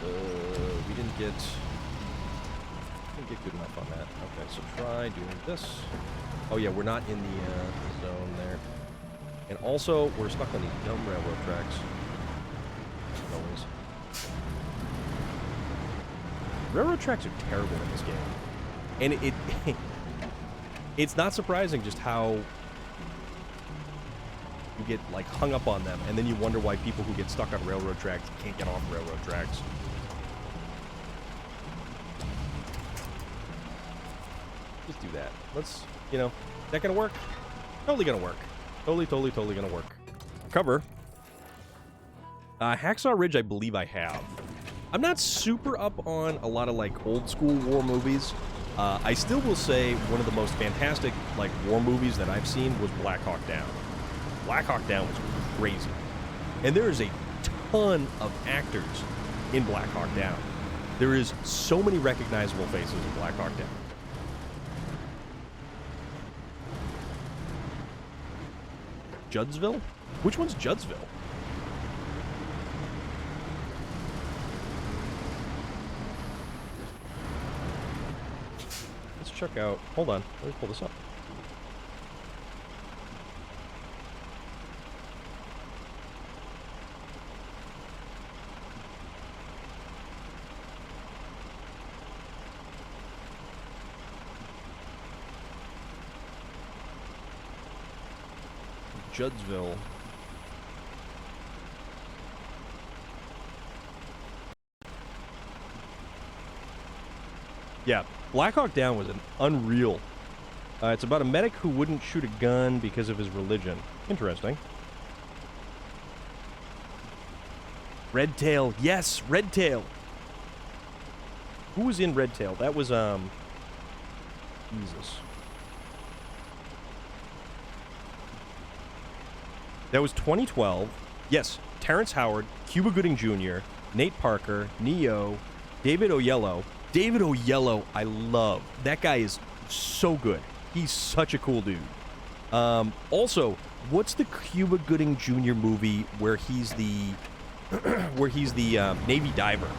We didn't get good enough on that. Okay, so try doing this. Oh yeah, we're not in the zone there. And also, we're stuck on these dumb railroad tracks. As always. Railroad tracks are terrible in this game. And it's not surprising just how you get, like, hung up on them, and then you wonder why people who get stuck on railroad tracks can't get off railroad tracks. Just do that. Let's, you know, is that gonna work? Totally gonna work. Totally gonna work. Cover. Hacksaw Ridge, I believe I have. I'm not super up on a lot of, like, old school war movies. I still will say one of the most fantastic, like, war movies that I've seen was Black Hawk Down. Black Hawk Down was crazy. And there is a ton of actors in Black Hawk Down. There is so many recognizable faces in Black Hawk Down. Juddsville? Which one's Juddsville? Let's check out... Hold on. Let me pull this up. Juddsville. Yeah, Black Hawk Down was an unreal. It's about a medic who wouldn't shoot a gun because of his religion. Interesting. Red Tail. Yes, Red Tail. Who was in Red Tail? That was, Jesus. That was 2012. Yes, Terrence Howard, Cuba Gooding Jr., Nate Parker, Neo, David Oyelowo. David Oyelowo, I love. That guy is so good. He's such a cool dude. Also, what's the Cuba Gooding Jr. movie where he's the Navy diver?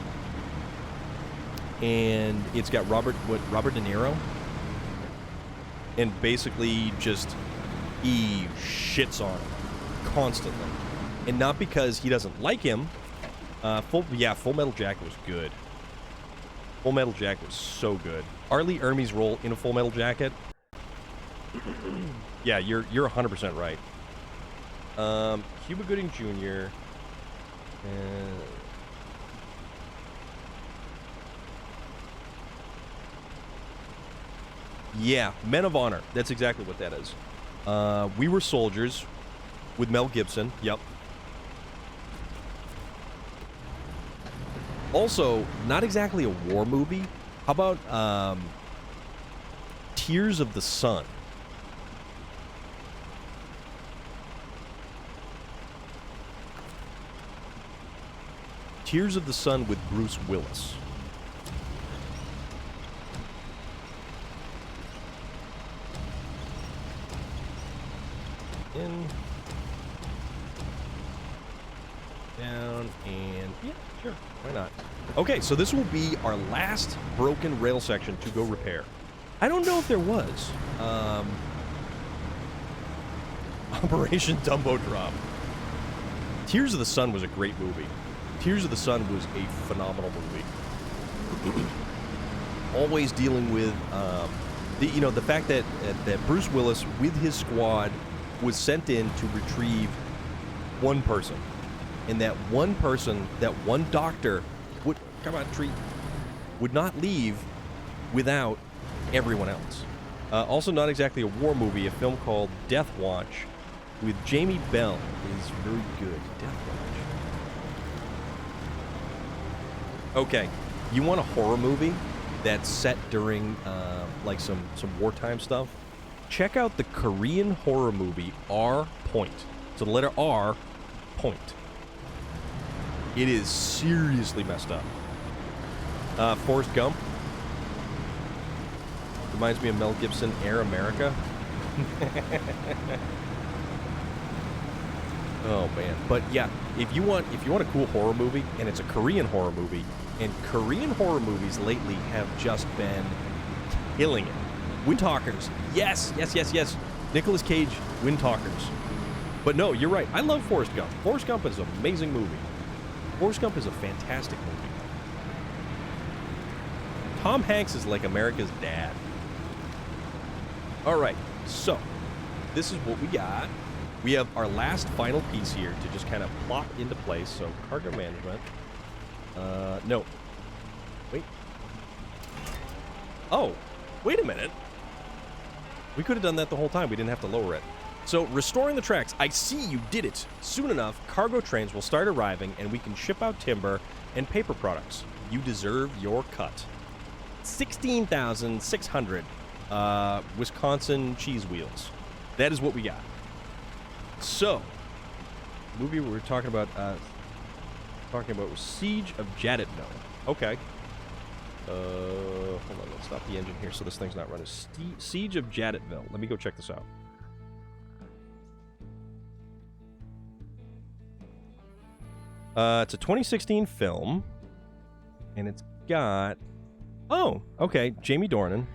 And it's got Robert De Niro? And basically just he shits on him constantly. And not because he doesn't like him. Full Metal Jacket was good. Full Metal Jacket was so good. Arlie Ermey's role in a Full Metal Jacket. Yeah, you're 100% right. Cuba Gooding Jr. Yeah, Men of Honor. That's exactly what that is. We Were Soldiers with Mel Gibson. Yep. Also, not exactly a war movie. How about Tears of the Sun? Tears of the Sun with Bruce Willis. In, down, and yeah, sure, why not? Okay, so this will be our last broken rail section to go repair. I don't know if there was. Operation Dumbo Drop. Tears of the Sun was a great movie. Tears of the Sun was a phenomenal movie. Always dealing with, the fact that Bruce Willis, with his squad, was sent in to retrieve one person. And that one person, that one doctor, would not leave without everyone else. Also not exactly a war movie, a film called Death Watch with Jamie Bell is very good. Death Watch. Okay, you want a horror movie that's set during, like, some wartime stuff? check out the Korean horror movie R Point. So the letter R, Point. It is seriously messed up. Forrest Gump. Reminds me of Mel Gibson, Air America. Oh man, but yeah, if you want a cool horror movie, and it's a Korean horror movie, and Korean horror movies lately have just been killing it. Windtalkers, yes. Nicolas Cage, Windtalkers. But no, you're right. I love Forrest Gump. Forrest Gump is an amazing movie. Forrest Gump is a fantastic movie. Tom Hanks is like America's dad. All right, so this is what we got. We have our last final piece here to just kind of plop into place. So cargo management. No. Wait. Oh, wait a minute. We could have done that the whole time. We didn't have to lower it. So restoring the tracks. I see you did it. Soon enough, cargo trains will start arriving and we can ship out timber and paper products. You deserve your cut. 16,600 Wisconsin cheese wheels. That is what we got. So, the movie we were talking about was Siege of Jadetville. Okay. Hold on, let's stop the engine here so this thing's not running. Siege of Jadetville. Let me go check this out. It's a 2016 film, and it's got... Oh, okay, Jamie Dornan.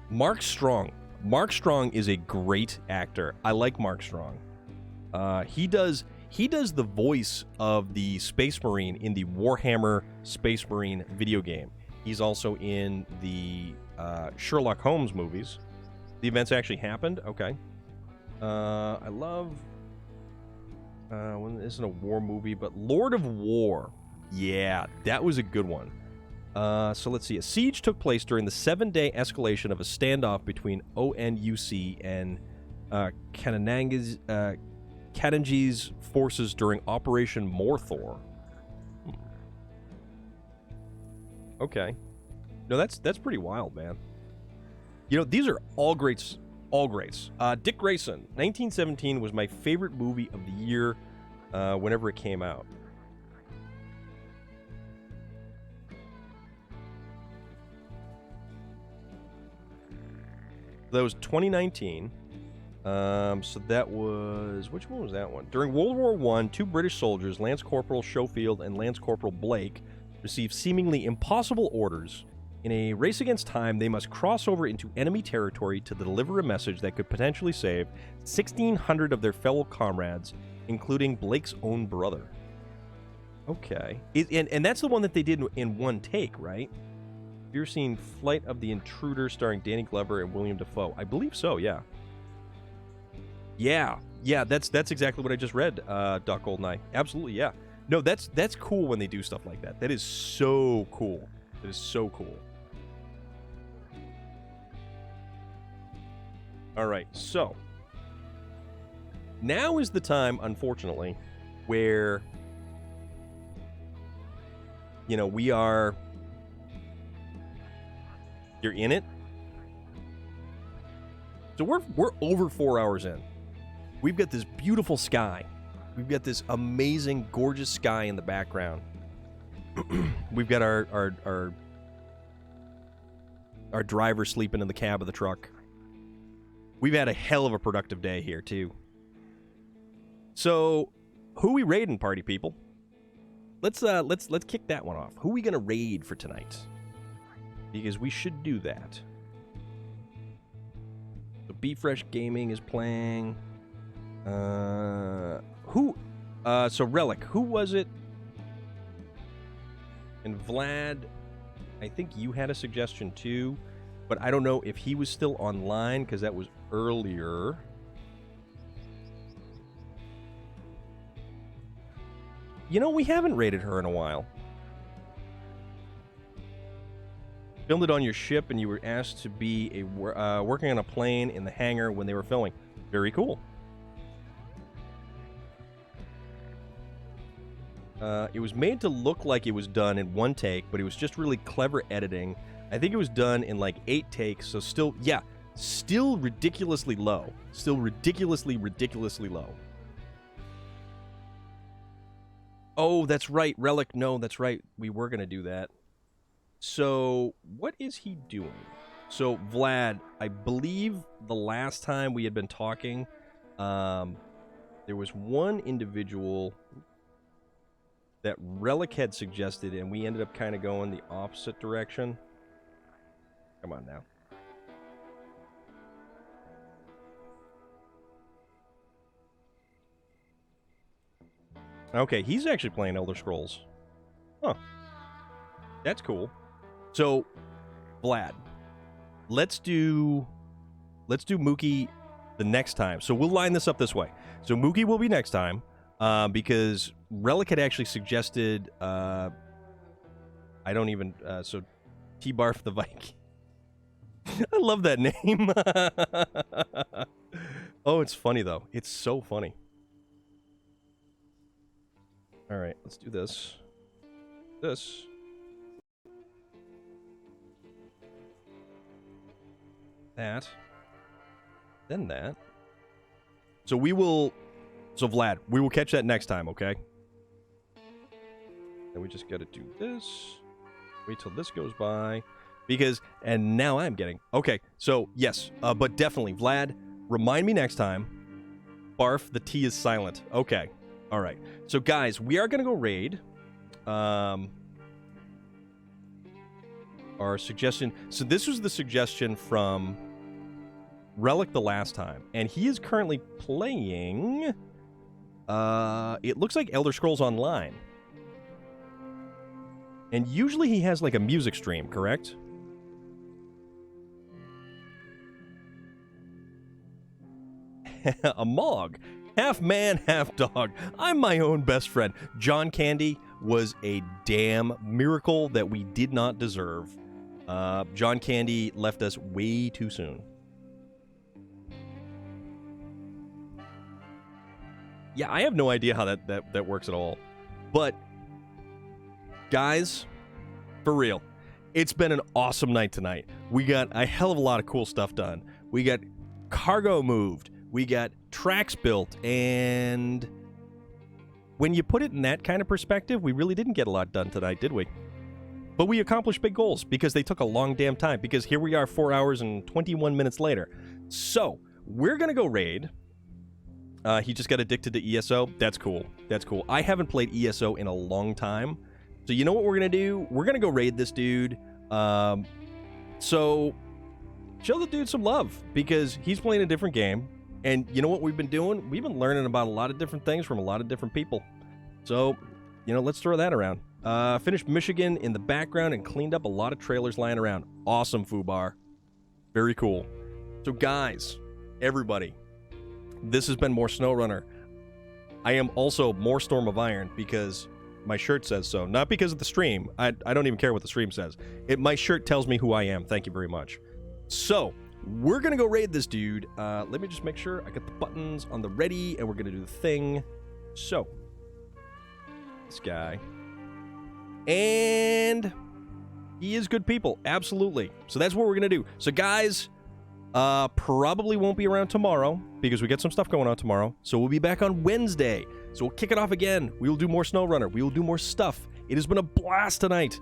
Mark Strong. Mark Strong is a great actor. I like Mark Strong. He does the voice of the Space Marine in the Warhammer Space Marine video game. He's also in the Sherlock Holmes movies. The events actually happened. Okay. I love... Well, this isn't a war movie, but Lord of War. Yeah, that was a good one. So let's see. A siege took place during the 7-day escalation of a standoff between ONUC and Katanji's forces during Operation Morthor. Okay. No, that's pretty wild, man. You know, these are all greats. All greats. Dick Grayson. 1917 was my favorite movie of the year whenever it came out. That was 2019. So that was... Which one was that one? During World War I, 2 British soldiers, Lance Corporal Schofield and Lance Corporal Blake, received seemingly impossible orders. In a race against time, they must cross over into enemy territory to deliver a message that could potentially save 1,600 of their fellow comrades, including Blake's own brother. Okay. And that's the one that they did in one take, right? You're seeing Flight of the Intruder starring Danny Glover and William Dafoe. I believe so, yeah. Yeah, that's exactly what I just read, Doc Goldeneye. Absolutely, yeah. No, that's cool when they do stuff like that. That is so cool. That is so cool. All right, so now is the time, unfortunately, where, you know, we are... You're in it? So we're over 4 hours in. We've got this beautiful sky. We've got this amazing, gorgeous sky in the background. We've got our driver sleeping in the cab of the truck. We've had a hell of a productive day here, too. So, who we raiding, party people? Let's kick that one off. Who we gonna raid for tonight? Because we should do that. So Be Fresh Gaming is playing. So Relic, who was it? And Vlad, I think you had a suggestion too, but I don't know if he was still online because that was earlier. You know, we haven't rated her in a while. Filmed it on your ship, and you were asked to be working on a plane in the hangar when they were filming. Very cool. It was made to look like it was done in one take, but it was just really clever editing. I think it was done in like 8 takes, so still, yeah, Still ridiculously low. Still ridiculously low. Oh, that's right. Relic. No, that's right. We were going to do that. So, what is he doing? So, Vlad, I believe the last time we had been talking, there was one individual that Relic had suggested, and we ended up kind of going the opposite direction. Come on now. Okay, he's actually playing Elder Scrolls. Huh. That's cool. So, Vlad, let's do Mookie the next time. So we'll line this up this way. So Mookie will be next time, because Relic had actually suggested, I don't even, so T-Barf the Viking. I love that name. Oh, it's funny though. It's so funny. All right, let's do this. This. That. Then that. So we will... So, Vlad, we will catch that next time, okay? And we just gotta do this. Wait till this goes by. Because... And now I'm getting... Okay, so, yes. But definitely, Vlad, remind me next time. Barf, the T is silent. Okay. All right. So, guys, we are gonna go raid. Our suggestion... So, this was the suggestion from... Relic the last time, and he is currently playing, it looks like Elder Scrolls Online. And usually he has, like, a music stream, correct? A Mog. Half man, half dog. I'm my own best friend. John Candy was a damn miracle that we did not deserve. John Candy left us way too soon. Yeah, I have no idea how that works at all. But, guys, for real, it's been an awesome night tonight. We got a hell of a lot of cool stuff done. We got cargo moved. We got tracks built. And when you put it in that kind of perspective, we really didn't get a lot done tonight, did we? But we accomplished big goals because they took a long damn time. Because here we are 4 hours and 21 minutes later. So, we're going to go raid... he just got addicted to ESO. That's cool. That's cool. I haven't played ESO in a long time. So you know what we're going to do? We're going to go raid this dude. So show the dude some love because he's playing a different game. And you know what we've been doing? We've been learning about a lot of different things from a lot of different people. So, you know, let's throw that around. Finished Michigan in the background and cleaned up a lot of trailers lying around. Awesome, Fubar. Very cool. So guys, everybody... This has been more SnowRunner. I am also more Storm of Iron because my shirt says so. Not because of the stream. I don't even care what the stream says. My shirt tells me who I am. Thank you very much. So, we're going to go raid this dude. Let me just make sure I got the buttons on the ready, and we're going to do the thing. So, this guy. And he is good people. Absolutely. So, that's what we're going to do. So, guys... probably won't be around tomorrow because we get some stuff going on tomorrow. So we'll be back on Wednesday. So we'll kick it off again. We will do more SnowRunner. We will do more stuff. It has been a blast tonight.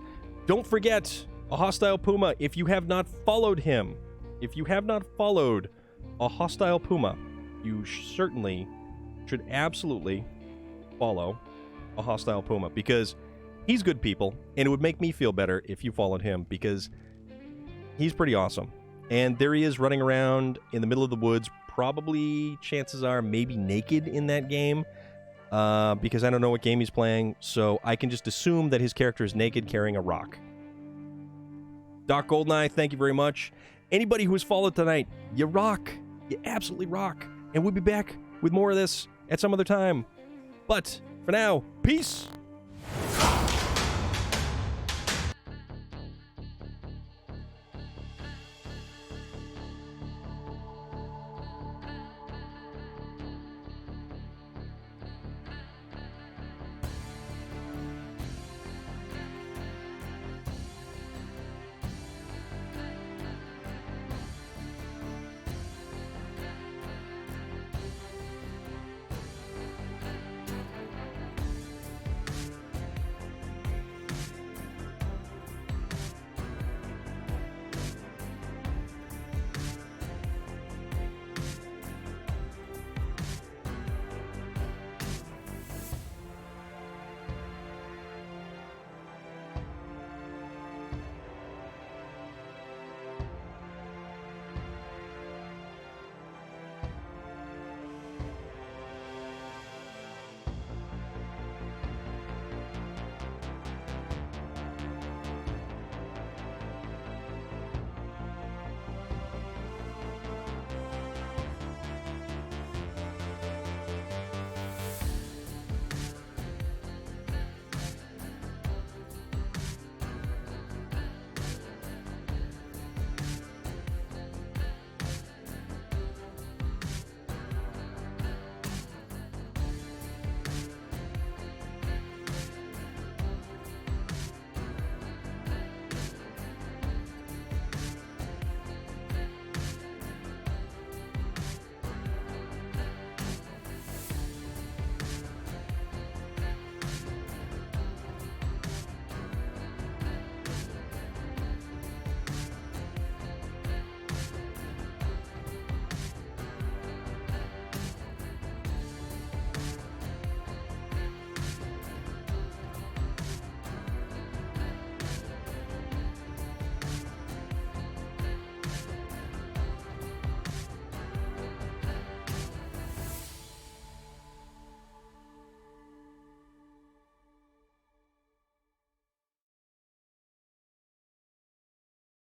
Don't forget, A Hostile Puma, if you have not followed him, if you have not followed A Hostile Puma, you certainly should absolutely follow A Hostile Puma because he's good people and it would make me feel better if you followed him because he's pretty awesome. And there he is running around in the middle of the woods, probably, chances are, maybe naked in that game, because I don't know what game he's playing, so I can just assume that his character is naked carrying a rock. Doc Goldeneye, thank you very much. Anybody who has followed tonight, you rock. You absolutely rock. And we'll be back with more of this at some other time. But, for now, peace!